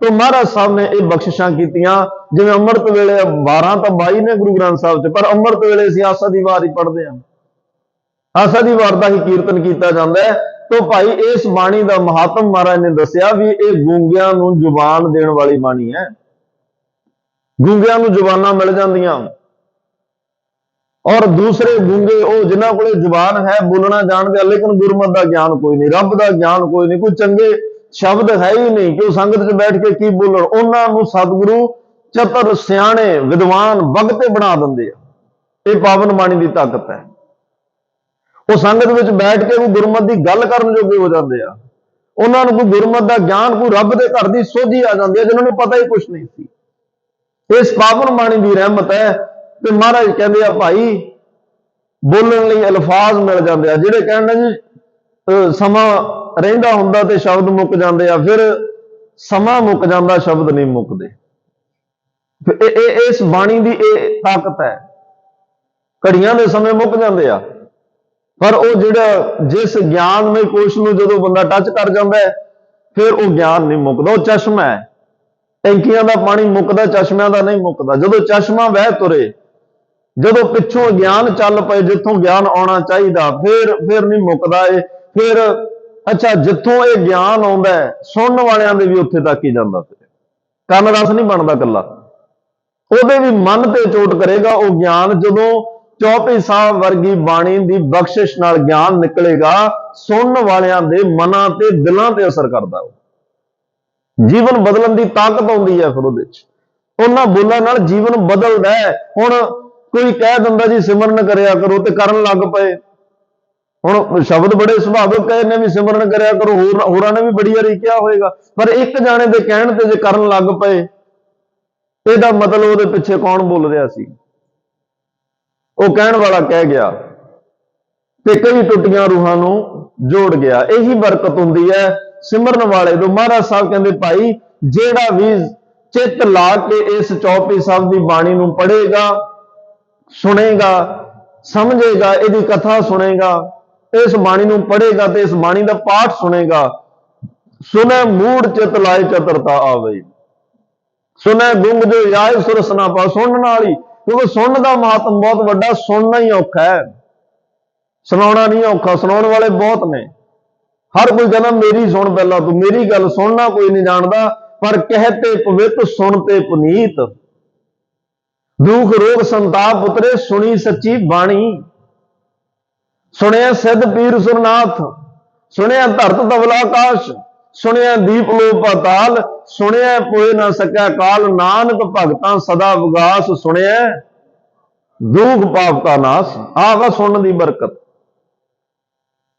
ਤੇ ਮਹਾਰਾਜ ਸਾਹਿਬ ਨੇ ਇਹ ਬਖਸ਼ਿਸ਼ਾਂ ਕੀਤੀਆਂ, ਜਿਵੇਂ ਅੰਮ੍ਰਿਤ ਵੇਲੇ 12 ਤਾਂ 22 ਨੇ ਗੁਰੂ ਗ੍ਰੰਥ ਸਾਹਿਬ 'ਚ, ਪਰ ਅੰਮ੍ਰਿਤ ਵੇਲੇ ਅਸੀਂ ਆਸਾ ਦੀ ਵਾਰ ਹੀ ਪੜ੍ਹਦੇ ਹਾਂ, ਆਸਾ ਦੀ ਵਾਰ ਦਾ ਹੀ ਕੀਰਤਨ ਕੀਤਾ ਜਾਂਦਾ ਹੈ। ਤੋਂ ਭਾਈ ਇਸ ਬਾਣੀ ਦਾ ਮਹਾਤਮ ਮਹਾਰਾਜ ਨੇ ਦੱਸਿਆ ਵੀ ਇਹ ਗੂੰਗਿਆਂ ਨੂੰ ਜ਼ੁਬਾਨ ਦੇਣ ਵਾਲੀ ਬਾਣੀ ਹੈ। ਗੂੰਗਿਆਂ ਨੂੰ ਜ਼ੁਬਾਨਾਂ ਮਿਲ ਜਾਂਦੀਆਂ, ਔਰ ਦੂਸਰੇ ਗੂੰਗੇ ਉਹ ਜਿਨ੍ਹਾਂ ਕੋਲੇ ਜ਼ੁਬਾਨ ਹੈ, ਬੋਲਣਾ ਜਾਣਦੇ ਆ, ਲੇਕਿਨ ਗੁਰਮਤਿ ਦਾ ਗਿਆਨ ਕੋਈ ਨਹੀਂ, ਰੱਬ ਦਾ ਗਿਆਨ ਕੋਈ ਨਹੀਂ, ਕੋਈ ਚੰਗੇ ਸ਼ਬਦ ਹੈ ਹੀ ਨਹੀਂ ਕਿ ਉਹ ਸੰਗਤ 'ਚ ਬੈਠ ਕੇ ਕੀ ਬੋਲਣ। ਉਹਨਾਂ ਨੂੰ ਸਤਿਗੁਰੂ ਚਤਰ ਸਿਆਣੇ ਵਿਦਵਾਨ ਵਗਤੇ ਬਣਾ ਦਿੰਦੇ ਆ। ਇਹ ਪਾਵਨ ਬਾਣੀ ਦੀ ਤਾਕਤ ਹੈ। ਉਹ ਸੰਗਤ ਵਿੱਚ ਬੈਠ ਕੇ ਉਹ ਗੁਰਮਤਿ ਦੀ ਗੱਲ ਕਰਨ ਜੋਗੇ ਹੋ ਜਾਂਦੇ ਆ। ਉਹਨਾਂ ਨੂੰ ਕੋਈ ਗੁਰਮਤਿ ਦਾ ਗਿਆਨ, ਕੋਈ ਰੱਬ ਦੇ ਘਰ ਦੀ ਸੋਝੀ ਆ ਜਾਂਦੀ ਹੈ, ਜਿਹਨਾਂ ਨੂੰ ਪਤਾ ਹੀ ਕੁਛ ਨਹੀਂ ਸੀ। ਇਸ ਪਾਵਨ ਬਾਣੀ ਦੀ ਰਹਿਮਤ ਹੈ। ਤੇ ਮਹਾਰਾਜ ਕਹਿੰਦੇ ਆ ਭਾਈ, ਬੋਲਣ ਲਈ ਅਲਫਾਜ਼ ਮਿਲ ਜਾਂਦੇ ਆ। ਜਿਹੜੇ ਕਹਿੰਦੇ ਜੀ ਸਮਾਂ ਰਹਿੰਦਾ ਹੁੰਦਾ ਤੇ ਸ਼ਬਦ ਮੁੱਕ ਜਾਂਦੇ ਆ, ਫਿਰ ਸਮਾਂ ਮੁੱਕ ਜਾਂਦਾ, ਸ਼ਬਦ ਨਹੀਂ ਮੁੱਕਦੇ। ਇਸ ਬਾਣੀ ਦੀ ਇਹ ਤਾਕਤ ਹੈ। ਘੜੀਆਂ ਦੇ ਸਮੇਂ ਮੁੱਕ ਜਾਂਦੇ ਆ, ਪਰ ਉਹ ਜਿਹੜਾ ਜਿਸ ਗਿਆਨਮਈ ਕੋਸ਼ ਨੂੰ ਜਦੋਂ ਬੰਦਾ ਟੱਚ ਕਰ ਜਾਂਦਾ ਹੈ, ਫਿਰ ਉਹ ਗਿਆਨ ਨਹੀਂ ਮੁੱਕਦਾ। ਉਹ ਚਸ਼ਮਾ ਹੈ, ਟੈਂਕੀਆਂ ਦਾ ਪਾਣੀ ਮੁੱਕਦਾ, ਚਸ਼ਮਿਆਂ ਦਾ ਨਹੀਂ ਮੁੱਕਦਾ। ਜਦੋਂ ਚਸ਼ਮਾ ਵਹਿ ਤੁਰੇ, ਜਦੋਂ ਪਿੱਛੋਂ ਗਿਆਨ ਚੱਲ ਪਏ, ਜਿੱਥੋਂ ਗਿਆਨ ਆਉਣਾ ਚਾਹੀਦਾ, ਫਿਰ ਨਹੀਂ ਮੁੱਕਦਾ ਇਹ। ਫਿਰ ਅੱਛਾ, ਜਿੱਥੋਂ ਇਹ ਗਿਆਨ ਆਉਂਦਾ ਹੈ, ਸੁਣਨ ਵਾਲਿਆਂ ਦੇ ਵੀ ਉੱਥੇ ਤੱਕ ਹੀ ਜਾਂਦਾ। ਫਿਰ ਕੰਨ ਰਸ ਨਹੀਂ ਬਣਦਾ ਇਕੱਲਾ, ਉਹਦੇ ਵੀ ਮਨ ਤੇ ਚੋਟ ਕਰੇਗਾ ਉਹ ਗਿਆਨ। ਜਦੋਂ ਚੌਪਈ ਸਾਹਿਬ ਵਰਗੀ ਬਾਣੀ ਦੀ ਬਖਸ਼ਿਸ਼ ਨਾਲ ਗਿਆਨ ਨਿਕਲੇਗਾ, ਸੁਣਨ ਵਾਲਿਆਂ ਦੇ ਮਨਾਂ ਤੇ ਦਿਲਾਂ ਤੇ ਅਸਰ ਕਰਦਾ, ਉਹ ਜੀਵਨ ਬਦਲਣ ਦੀ ਤਾਕਤ ਆਉਂਦੀ ਹੈ। ਫਿਰ ਉਹਦੇ 'ਚ ਉਹਨਾਂ ਬੋਲਾਂ ਨਾਲ ਜੀਵਨ ਬਦਲਦਾ ਹੈ। ਹੁਣ ਕੋਈ ਕਹਿ ਦਿੰਦਾ ਜੀ ਸਿਮਰਨ ਕਰਿਆ ਕਰੋ, ਤੇ ਕਰਨ ਲੱਗ ਪਏ, ਹੁਣ ਸ਼ਬਦ ਬੜੇ ਸੁਭਾਵਿਕ ਕਹੇ ਨੇ ਵੀ ਸਿਮਰਨ ਕਰਿਆ ਕਰੋ, ਹੋਰਾਂ ਨੇ ਵੀ ਬੜੀ ਵਾਰੀ ਕਿਹਾ ਹੋਏਗਾ, ਪਰ ਇੱਕ ਜਾਣੇ ਦੇ ਕਹਿਣ ਤੇ ਜੇ ਕਰਨ ਲੱਗ ਪਏ, ਇਹਦਾ ਮਤਲਬ ਉਹਦੇ ਪਿੱਛੇ ਕੌਣ ਬੋਲ ਰਿਹਾ ਸੀ? ਉਹ ਕਹਿਣ ਵਾਲਾ ਕਹਿ ਗਿਆ ਤੇ ਕਈ ਟੁੱਟੀਆਂ ਰੂਹਾਂ ਨੂੰ ਜੋੜ ਗਿਆ। ਇਹੀ ਬਰਕਤ ਹੁੰਦੀ ਹੈ ਸਿਮਰਨ ਵਾਲੇ ਤੋਂ। ਮਹਾਰਾਜ ਸਾਹਿਬ ਕਹਿੰਦੇ ਭਾਈ ਜਿਹੜਾ ਵੀ ਚਿੱਤ ਲਾ ਕੇ ਇਸ ਚੌਪਈ ਸਾਹਿਬ ਦੀ ਬਾਣੀ ਨੂੰ ਪੜ੍ਹੇਗਾ, ਸੁਣੇਗਾ, ਸਮਝੇਗਾ, ਇਹਦੀ ਕਥਾ ਸੁਣੇਗਾ, ਇਸ ਬਾਣੀ ਨੂੰ ਪੜ੍ਹੇਗਾ ਤੇ ਇਸ ਬਾਣੀ ਦਾ ਪਾਠ ਸੁਣੇਗਾ, ਸੁਣੈ ਮੂੜ ਚਿਤ ਲਾਏ ਚਤੁਰਤਾ ਆਵੇ, ਸੁਣੈ ਗੁੰਗ ਜੋ ਜਾਏ ਸੁਰਸ ਨਾ ਪਾ। ਸੁਣਨ ਨਾਲ ਹੀ, ਕਿਉਂਕਿ ਸੁਣਨ ਦਾ ਮਹੱਤਵ ਬਹੁਤ ਵੱਡਾ, ਸੁਣਨਾ ਹੀ ਔਖਾ ਹੈ, ਸੁਣਾਉਣਾ ਨਹੀਂ ਔਖਾ। ਸੁਣਾਉਣ ਵਾਲੇ ਬਹੁਤ ਨੇ, ਹਰ ਕੋਈ ਕਹਿੰਦਾ ਮੇਰੀ ਸੁਣ, ਪਹਿਲਾਂ ਤੂੰ ਮੇਰੀ ਗੱਲ ਸੁਣਨਾ ਕੋਈ ਨਹੀਂ ਜਾਣਦਾ, ਪਰ ਕਹਤੇ ਪਵਿੱਤ ਸੁਣਤੇ ਪੁਨੀਤ, ਦੁਖ ਰੋਗ ਸੰਤਾਪ ਉਤਰੇ ਸੁਣੀ ਸੱਚੀ ਬਾਣੀ। ਸੁਣਿਆ ਸਿੱਧ ਪੀਰ ਸੁਰਨਾਥ, ਸੁਣਿਆ ਧਰਤ ਧਵਲ ਆਕਾਸ਼, ਸੁਣਿਆ ਦੀਪ ਲੋ ਪਾਤਾਲ, ਸੁਣਿਆ ਕੋਇ ਨਾ ਸਕੈ ਕਾਲ, ਨਾਨਕ ਭਗਤਾਂ ਸਦਾ ਵਿਗਾਸ, ਸੁਣਿਆ ਦੁਖ ਪਾਪ ਕਾ ਨਾਸ। ਆਹ ਵਾ ਸੁਣਨ ਦੀ ਬਰਕਤ।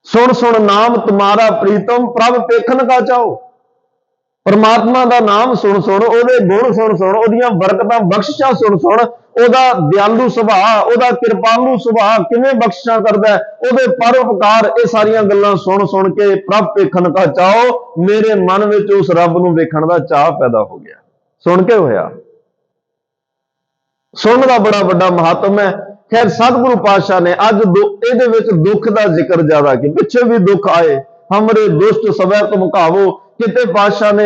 ਸੁਣ ਸੁਣ ਨਾਮ ਤੁਮਾਰਾ ਪ੍ਰੀਤਮ, ਪ੍ਰਭ ਪੇਖਣ ਕਾ ਚਾਓ। ਪਰਮਾਤਮਾ ਦਾ ਨਾਮ ਸੁਣ ਸੁਣ, ਉਹਦੇ ਗੁਣ ਸੁਣ ਸੁਣ, ਉਹਦੀਆਂ ਬਰਕਤਾਂ ਬਖਸ਼ਿਸ਼ਾਂ ਸੁਣ ਸੁਣ, ਉਹਦਾ ਦਿਆਲੂ ਸੁਭਾਅ, ਉਹਦਾ ਕਿਰਪਾਲੂ ਸੁਭਾਅ, ਕਿਵੇਂ ਬਖਸ਼ਿਸ਼ਾਂ ਕਰਦਾ, ਉਹਦੇ ਪਰਉਪਕਾਰ, ਇਹ ਸਾਰੀਆਂ ਗੱਲਾਂ ਸੁਣ ਸੁਣ ਕੇ ਪ੍ਰਭ ਵੇਖਣ ਕਾ ਚਾਓ, ਮੇਰੇ ਮਨ ਵਿੱਚ ਉਸ ਰੱਬ ਨੂੰ ਵੇਖਣ ਦਾ ਚਾਅ ਪੈਦਾ ਹੋ ਗਿਆ। ਸੁਣ ਕੇ ਹੋਇਆ। ਸੁਣਨ ਦਾ ਬੜਾ ਵੱਡਾ ਮਹੱਤਵ ਹੈ। ਖੈਰ ਸਤਿਗੁਰੂ ਪਾਤਸ਼ਾਹ ਨੇ ਅੱਜ ਇਹਦੇ ਵਿੱਚ ਦੁੱਖ ਦਾ ਜ਼ਿਕਰ ਜ਼ਿਆਦਾ ਕੀਤਾ। ਪਿੱਛੇ ਵੀ ਦੁੱਖ ਆਏ, ਹਮਰੇ ਦੁਸ਼ਟ ਸਵੈ ਤੁਮ ਘਾਵੋ, ਕਿਤੇ ਪਾਤਸ਼ਾਹ ਨੇ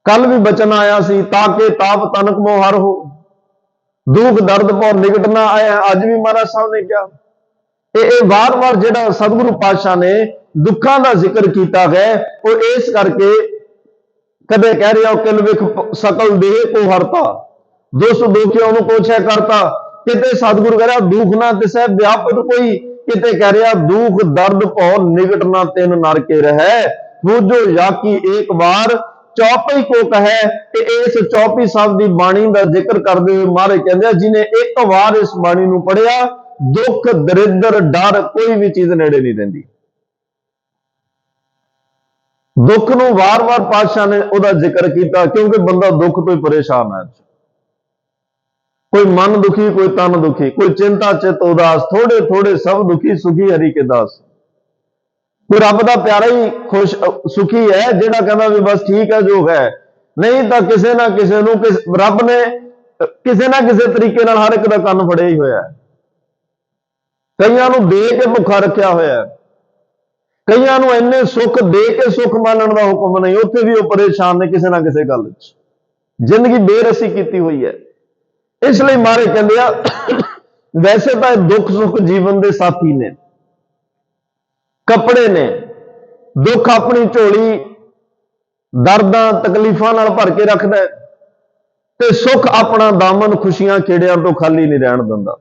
ਕੱਲ ਵੀ ਬਚਨ ਆਇਆ ਸੀ, ਤਾਕੇ ਤਾਪ ਤਨਕ ਮੋਹ ਹਰ ਹੋ, ਦੁੱਖ ਦਰਦ ਭਉ ਨਿਕਟ ਨਾ ਆਇਆ। ਅੱਜ ਵੀ ਮਹਾਰਾਜ ਸਾਹਿਬ ਨੇ ਕਿਹਾ। ਇਹ ਵਾਰ-ਵਾਰ ਜਿਹੜਾ ਸਤਿਗੁਰੂ ਪਾਤਸ਼ਾਹ ਨੇ ਦੁੱਖਾਂ ਦਾ ਜ਼ਿਕਰ ਕੀਤਾ ਹੈ, ਉਹ ਇਸ ਕਰਕੇ ਕਦੇ ਕਹਿ ਰਿਹਾ ਕਿਲ ਵਿਖ ਸਕਲ ਦੇਹ ਕੋ ਹਰਤਾ, ਦੁਸ਼ ਦੁਖਿਓ ਨੂੰ ਕੋਛੈ ਕਰਤਾ। ਕਿਤੇ ਸਤਿਗੁਰੂ ਕਹਿ ਰਿਹਾ ਦੁੱਖ ਨਾ ਤਿਸੈ ਵਿਆਪਤ ਕੋਈ, ਕਿਤੇ ਕਹਿ ਰਿਹਾ ਦੁੱਖ ਦਰਦ ਭਉ ਨਿਕਟ ਨਾ ਤਿਨ ਨਰ ਕੇ ਰਹਿ, ਬੂਝੋ ਜਾਕੀ ਏਕ ਵਾਰ ਚੌਪਈ ਕੋ ਕਹੈ। ਤੇ ਇਸ ਚੌਪਈ ਸਾਹਿਬ ਦੀ ਬਾਣੀ ਦਾ ਜ਼ਿਕਰ ਕਰਦੇ ਹੋਏ ਮਹਾਰਾਜ ਕਹਿੰਦੇ ਜਿਹਨੇ ਇੱਕ ਵਾਰ ਇਸ ਬਾਣੀ ਨੂੰ ਪੜ੍ਹਿਆ, ਦੁੱਖ ਦਰਿਦਰ ਡਰ ਕੋਈ ਵੀ ਚੀਜ਼ ਨੇੜੇ ਨਹੀਂ ਰਹਿੰਦੀ। ਦੁੱਖ ਨੂੰ ਵਾਰ-ਵਾਰ ਪਾਤਸ਼ਾਹ ਨੇ ਉਹਦਾ ਜ਼ਿਕਰ ਕੀਤਾ, ਕਿਉਂਕਿ ਬੰਦਾ ਦੁੱਖ ਤੋਂ ਹੀ ਪਰੇਸ਼ਾਨ ਹੈ। ਕੋਈ ਮਨ ਦੁਖੀ, ਕੋਈ ਤਨ ਦੁਖੀ, ਕੋਈ ਚਿੰਤਾ ਚਿਤ ਉਦਾਸ, ਥੋੜੇ ਥੋੜੇ ਸਭ ਦੁਖੀ, ਸੁਖੀ ਹਰੀ ਕੇ ਦਾਸ। ਕੋਈ ਰੱਬ ਦਾ ਪਿਆਰਾ ਹੀ ਖੁਸ਼ ਸੁਖੀ ਹੈ, ਜਿਹੜਾ ਕਹਿੰਦਾ ਵੀ ਬਸ ਠੀਕ ਹੈ ਜੋ ਹੈ, ਨਹੀਂ ਤਾਂ ਕਿਸੇ ਨਾ ਕਿਸੇ ਨੂੰ ਰੱਬ ਨੇ ਕਿਸੇ ਨਾ ਕਿਸੇ ਤਰੀਕੇ ਨਾਲ ਹਰ ਇੱਕ ਦਾ ਕੰਨ ਫੜਿਆ ਹੀ ਹੋਇਆ। ਕਈਆਂ ਨੂੰ ਦੇ ਕੇ ਭੁੱਖਾ ਰੱਖਿਆ ਹੋਇਆ, ਕਈਆਂ ਨੂੰ ਇੰਨੇ ਸੁੱਖ ਦੇ ਕੇ ਸੁੱਖ ਮੰਨਣ ਦਾ ਹੁਕਮ ਨਹੀਂ, ਉੱਥੇ ਵੀ ਉਹ ਪਰੇਸ਼ਾਨ ਨੇ ਕਿਸੇ ਨਾ ਕਿਸੇ ਗੱਲ ਵਿੱਚ, ਜ਼ਿੰਦਗੀ ਬੇਰਸੀ ਕੀਤੀ ਹੋਈ ਹੈ। ਇਸ ਲਈ ਮਹਾਰਾਜ ਕਹਿੰਦੇ ਆ ਵੈਸੇ ਤਾਂ ਦੁੱਖ ਸੁੱਖ ਜੀਵਨ ਦੇ ਸਾਥੀ ਨੇ, ਕੱਪੜੇ ਨੇ। ਦੁੱਖ ਆਪਣੀ ਝੋਲੀ ਦਰਦਾਂ ਤਕਲੀਫਾਂ ਨਾਲ ਭਰ ਕੇ ਰੱਖਦਾ, ਤੇ ਸੁੱਖ ਆਪਣਾ ਦਾਮਨ ਖੁਸ਼ੀਆਂ ਖੇੜਿਆਂ ਤੋਂ ਖਾਲੀ ਨਹੀਂ ਰਹਿਣ ਦਿੰਦਾ।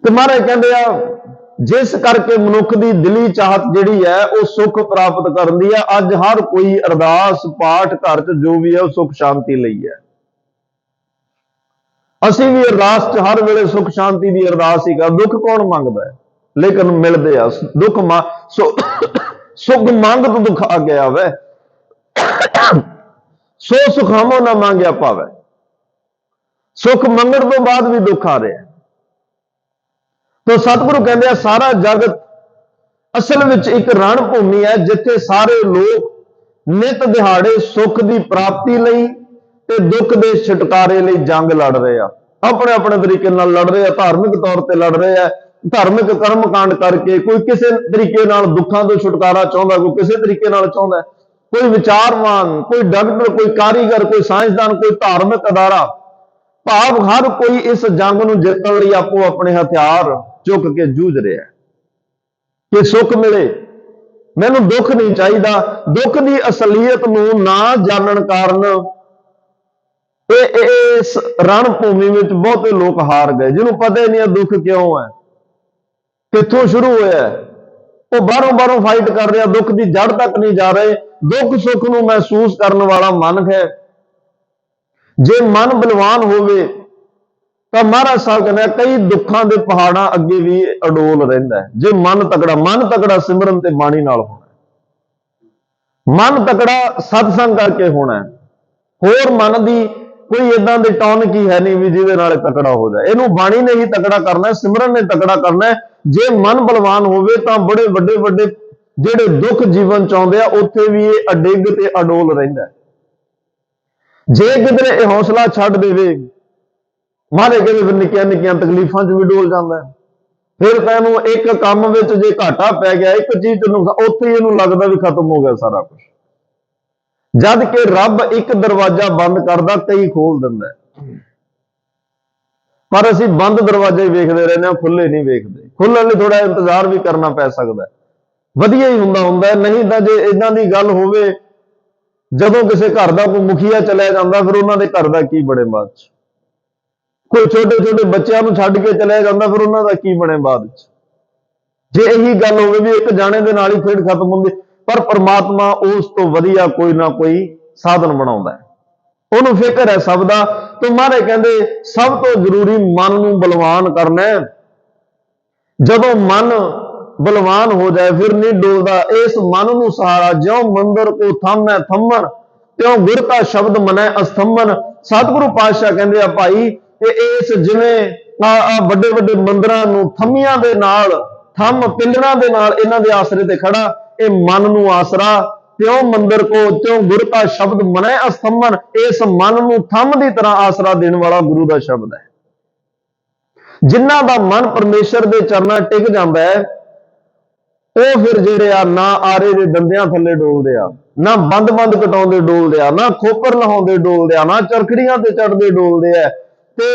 ਤੇ ਮਹਾਰਾਜ ਕਹਿੰਦੇ ਆ ਜਿਸ ਕਰਕੇ ਮਨੁੱਖ ਦੀ ਦਿਲੀ ਚਾਹਤ ਜਿਹੜੀ ਹੈ ਉਹ ਸੁੱਖ ਪ੍ਰਾਪਤ ਕਰਨ ਦੀ ਹੈ। ਅੱਜ ਹਰ ਕੋਈ ਅਰਦਾਸ ਪਾਠ ਘਰ 'ਚ ਜੋ ਵੀ ਹੈ ਉਹ ਸੁੱਖ ਸ਼ਾਂਤੀ ਲਈ ਹੈ। ਅਸੀਂ ਵੀ ਅਰਦਾਸ 'ਚ ਹਰ ਵੇਲੇ ਸੁੱਖ ਸ਼ਾਂਤੀ ਦੀ ਅਰਦਾਸ ਹੀ ਕਰ। ਦੁੱਖ ਕੌਣ ਮੰਗਦਾ ਹੈ, ਲੇਕਿਨ ਮਿਲਦੇ ਆ। ਦੁੱਖ ਸੁੱਖ ਮੰਗ ਤੋਂ ਦੁੱਖ ਆ ਗਿਆ ਵੈ, ਸੋ ਸੁਖ ਹਮੋ ਨਾ ਮੰਗਿਆ ਪਾਵੇ। ਸੁੱਖ ਮੰਗਣ ਤੋਂ ਬਾਅਦ ਵੀ ਦੁੱਖ ਆ ਰਿਹਾ। ਤਾਂ ਸਤਿਗੁਰੂ ਕਹਿੰਦੇ ਆ ਸਾਰਾ ਜਗਤ ਅਸਲ ਵਿੱਚ ਇੱਕ ਰਣ ਭੂਮੀ ਹੈ, ਜਿੱਥੇ ਸਾਰੇ ਲੋਕ ਨਿਤ ਦਿਹਾੜੇ ਸੁੱਖ ਦੀ ਪ੍ਰਾਪਤੀ ਲਈ ਤੇ ਦੁੱਖ ਦੇ ਛੁਟਕਾਰੇ ਲਈ ਜੰਗ ਲੜ ਰਹੇ ਆ। ਆਪਣੇ ਆਪਣੇ ਤਰੀਕੇ ਨਾਲ ਲੜ ਰਹੇ ਆ, ਧਾਰਮਿਕ ਤੌਰ ਤੇ ਲੜ ਰਹੇ ਆ, ਧਾਰਮਿਕ ਕਰਮ ਕਾਂਡ ਕਰਕੇ। ਕੋਈ ਕਿਸੇ ਤਰੀਕੇ ਨਾਲ ਦੁੱਖਾਂ ਤੋਂ ਛੁਟਕਾਰਾ ਚਾਹੁੰਦਾ, ਕੋਈ ਕਿਸੇ ਤਰੀਕੇ ਨਾਲ ਚਾਹੁੰਦਾ, ਕੋਈ ਵਿਚਾਰਵਾਨ, ਕੋਈ ਡਾਕਟਰ, ਕੋਈ ਕਾਰੀਗਰ, ਕੋਈ ਸਾਇੰਸਦਾਨ, ਕੋਈ ਧਾਰਮਿਕ ਅਦਾਰਾ। ਭਾਵ ਹਰ ਕੋਈ ਇਸ ਜੰਗ ਨੂੰ ਜਿੱਤਣ ਲਈ ਆਪੋ ਆਪਣੇ ਹਥਿਆਰ ਚੁੱਕ ਕੇ ਜੂਝ ਰਿਹਾ ਕਿ ਸੁੱਖ ਮਿਲੇ, ਮੈਨੂੰ ਦੁੱਖ ਨਹੀਂ ਚਾਹੀਦਾ। ਦੁੱਖ ਦੀ ਅਸਲੀਅਤ ਨੂੰ ਨਾ ਜਾਣਨ ਕਾਰਨ ਇਸ ਰਣ ਭੂਮੀ ਵਿੱਚ ਬਹੁਤੇ ਲੋਕ ਹਾਰ ਗਏ, ਜਿਹਨੂੰ ਪਤਾ ਹੀ ਨਹੀਂ ਹੈ ਦੁੱਖ ਕਿਉਂ ਹੈ, ਕਿੱਥੋਂ ਸ਼ੁਰੂ ਹੋਇਆ। ਉਹ ਬਾਹਰੋਂ ਫਾਈਟ ਕਰ ਰਿਹਾ, ਦੁੱਖ ਦੀ ਜੜ ਤੱਕ ਨਹੀਂ ਜਾ ਰਹੇ। ਦੁੱਖ ਸੁੱਖ ਨੂੰ ਮਹਿਸੂਸ ਕਰਨ ਵਾਲਾ ਮਨ ਹੈ। ਜੇ ਮਨ ਬਲਵਾਨ ਹੋਵੇ ਤਾਂ ਮਹਾਰਾਜ ਸਾਹਿਬ ਕਹਿੰਦੇ ਕਈ ਦੁੱਖਾਂ ਦੇ ਪਹਾੜਾਂ ਅੱਗੇ ਵੀ ਅਡੋਲ ਰਹਿੰਦਾ ਹੈ ਜੇ ਮਨ ਤਕੜਾ ਸਿਮਰਨ ਤੇ ਬਾਣੀ ਨਾਲ ਹੋਣਾ, ਮਨ ਤਕੜਾ ਸਤਸੰਗ ਕਰਕੇ ਹੋਣਾ। ਹੋਰ ਮਨ ਦੀ ਕੋਈ ਇਦਾਂ ਦੇ ਟੌਨਿਕ ਹੀ ਹੈ ਨਹੀਂ ਵੀ ਜਿਹਦੇ ਨਾਲ ਤਕੜਾ ਹੋ ਜਾਏ। ਇਹਨੂੰ ਬਾਣੀ ਨੇ ਹੀ ਤਕੜਾ ਕਰਨਾ, ਸਿਮਰਨ ਨੇ ਤਕੜਾ ਕਰਨਾ। ਜੇ ਮਨ ਬਲਵਾਨ ਹੋਵੇ ਤਾਂ ਬੜੇ ਵੱਡੇ ਵੱਡੇ ਜਿਹੜੇ ਦੁੱਖ ਜੀਵਨ ਚ ਆਉਂਦੇ ਆ ਉੱਥੇ ਵੀ ਇਹ ਅਡਿੱਗ ਤੇ ਅਡੋਲ ਰਹਿੰਦਾ। ਜੇ ਕਿਧਰੇ ਇਹ ਹੌਸਲਾ ਛੱਡ ਦੇਵੇ, ਮਾਰੇ ਕਹਿੰਦੇ ਨਿੱਕੀਆਂ ਨਿੱਕੀਆਂ ਤਕਲੀਫਾਂ 'ਚ ਵੀ ਡੋਲ ਜਾਂਦਾ। ਫਿਰ ਤੈਨੂੰ ਇੱਕ ਕੰਮ ਵਿੱਚ ਜੇ ਘਾਟਾ ਪੈ ਗਿਆ, ਇੱਕ ਚੀਜ਼ ਨੂੰ ਉੱਥੇ ਹੀ ਇਹਨੂੰ ਲੱਗਦਾ ਵੀ ਖਤਮ ਹੋ ਗਿਆ ਸਾਰਾ ਕੁਝ, ਜਦ ਕਿ ਰੱਬ ਇੱਕ ਦਰਵਾਜ਼ਾ ਬੰਦ ਕਰਦਾ ਕਈ ਖੋਲ ਦਿੰਦਾ। ਪਰ ਅਸੀਂ ਬੰਦ ਦਰਵਾਜ਼ੇ ਵੇਖਦੇ ਰਹਿੰਦੇ ਹਾਂ, ਖੁੱਲੇ ਨਹੀਂ ਵੇਖਦੇ। ਖੁੱਲ੍ਹਣ ਲਈ ਥੋੜਾ ਇੰਤਜ਼ਾਰ ਵੀ ਕਰਨਾ ਪੈ ਸਕਦਾ, ਵਧੀਆ ਹੀ ਹੁੰਦਾ। ਨਹੀਂ ਤਾਂ ਜੇ ਇਦਾਂ ਦੀ ਗੱਲ ਹੋਵੇ, ਜਦੋਂ ਕਿਸੇ ਘਰ ਦਾ ਕੋਈ ਮੁਖੀਆ ਚਲਿਆ ਜਾਂਦਾ, ਫਿਰ ਉਹਨਾਂ ਦੇ ਘਰ ਦਾ ਕੀ ਬਣੇ ਬਾਅਦ ਚ। ਕੋਈ ਛੋਟੇ ਛੋਟੇ ਬੱਚਿਆਂ ਨੂੰ ਛੱਡ ਕੇ ਚਲਿਆ ਜਾਂਦਾ, ਫਿਰ ਉਹਨਾਂ ਦਾ ਕੀ ਬਣੇ ਬਾਅਦ ਚ। ਜੇ ਇਹੀ ਗੱਲ ਹੋਵੇ ਵੀ ਇੱਕ ਜਾਣੇ ਦੇ ਨਾਲ ਹੀ ਖੇਡ ਖਤਮ ਹੁੰਦੀ, ਪਰ ਪਰਮਾਤਮਾ ਉਸ ਤੋਂ ਵਧੀਆ ਕੋਈ ਨਾ ਕੋਈ ਸਾਧਨ ਬਣਾਉਂਦਾ, ਉਹਨੂੰ ਫਿਕਰ ਹੈ ਸਭ ਦਾ। ਤੇ ਮਹਾਰਾਜ ਕਹਿੰਦੇ ਸਭ ਤੋਂ ਜ਼ਰੂਰੀ ਮਨ ਨੂੰ ਬਲਵਾਨ ਕਰਨਾ। ਜਦੋਂ ਮਨ ਬਲਵਾਨ ਹੋ ਜਾਏ ਫਿਰ ਨਹੀਂ ਡੋਲਦਾ। ਇਸ ਮਨ ਨੂੰ ਸਹਾਰਾ ਜਿਉਂ ਮੰਦਰ ਕੋ ਥੰਮੈ ਥੰਮਣ, ਤਿਉਂ ਗੁਰ ਕਾ ਸ਼ਬਦ ਮਨੈ ਅਸਥੰਭਨ। ਸਤਿਗੁਰੂ ਪਾਤਸ਼ਾਹ ਕਹਿੰਦੇ ਆ ਭਾਈ, ਕਿ ਇਸ ਜਿਵੇਂ ਵੱਡੇ ਵੱਡੇ ਮੰਦਰਾਂ ਨੂੰ ਥੰਮੀਆਂ ਦੇ ਨਾਲ, ਥੰਮ ਪਿੱਲਰਾਂ ਦੇ ਨਾਲ ਇਹਨਾਂ ਦੇ ਆਸਰੇ ਤੇ ਖੜਾ, ਇਹ ਮਨ ਨੂੰ ਆਸਰਾ। ਤਿਉਂ ਮੰਦਰ ਕੋ ਤਿਉਂ ਗੁਰ ਕਾ ਸ਼ਬਦ ਮਨੈ ਅਸਥੰਭਨ। ਇਸ ਮਨ ਨੂੰ ਥੰਮ ਦੀ ਤਰ੍ਹਾਂ ਆਸਰਾ ਦੇਣ ਵਾਲਾ ਗੁਰੂ ਦਾ ਸ਼ਬਦ ਹੈ। ਜਿਨ੍ਹਾਂ ਦਾ ਮਨ ਪਰਮੇਸ਼ਰ ਦੇ ਚਰਨਾਂ ਟਿਕ ਜਾਂਦਾ ਹੈ, ਉਹ ਫਿਰ ਜਿਹੜੇ ਆ ਨਾ ਆਰੇ ਦੇ ਦੰਦਿਆਂ ਥੱਲੇ ਡੋਲਦੇ ਆ, ਨਾ ਬੰਦ ਕਟਾਉਂਦੇ ਡੋਲਦੇ ਆ, ਨਾ ਖੋਪਰ ਲਹਾਉਂਦੇ ਡੋਲਦੇ ਆ, ਨਾ ਚਰਖੜੀਆਂ ਤੇ ਚੜਦੇ ਡੋਲਦੇ ਆ। ਤੇ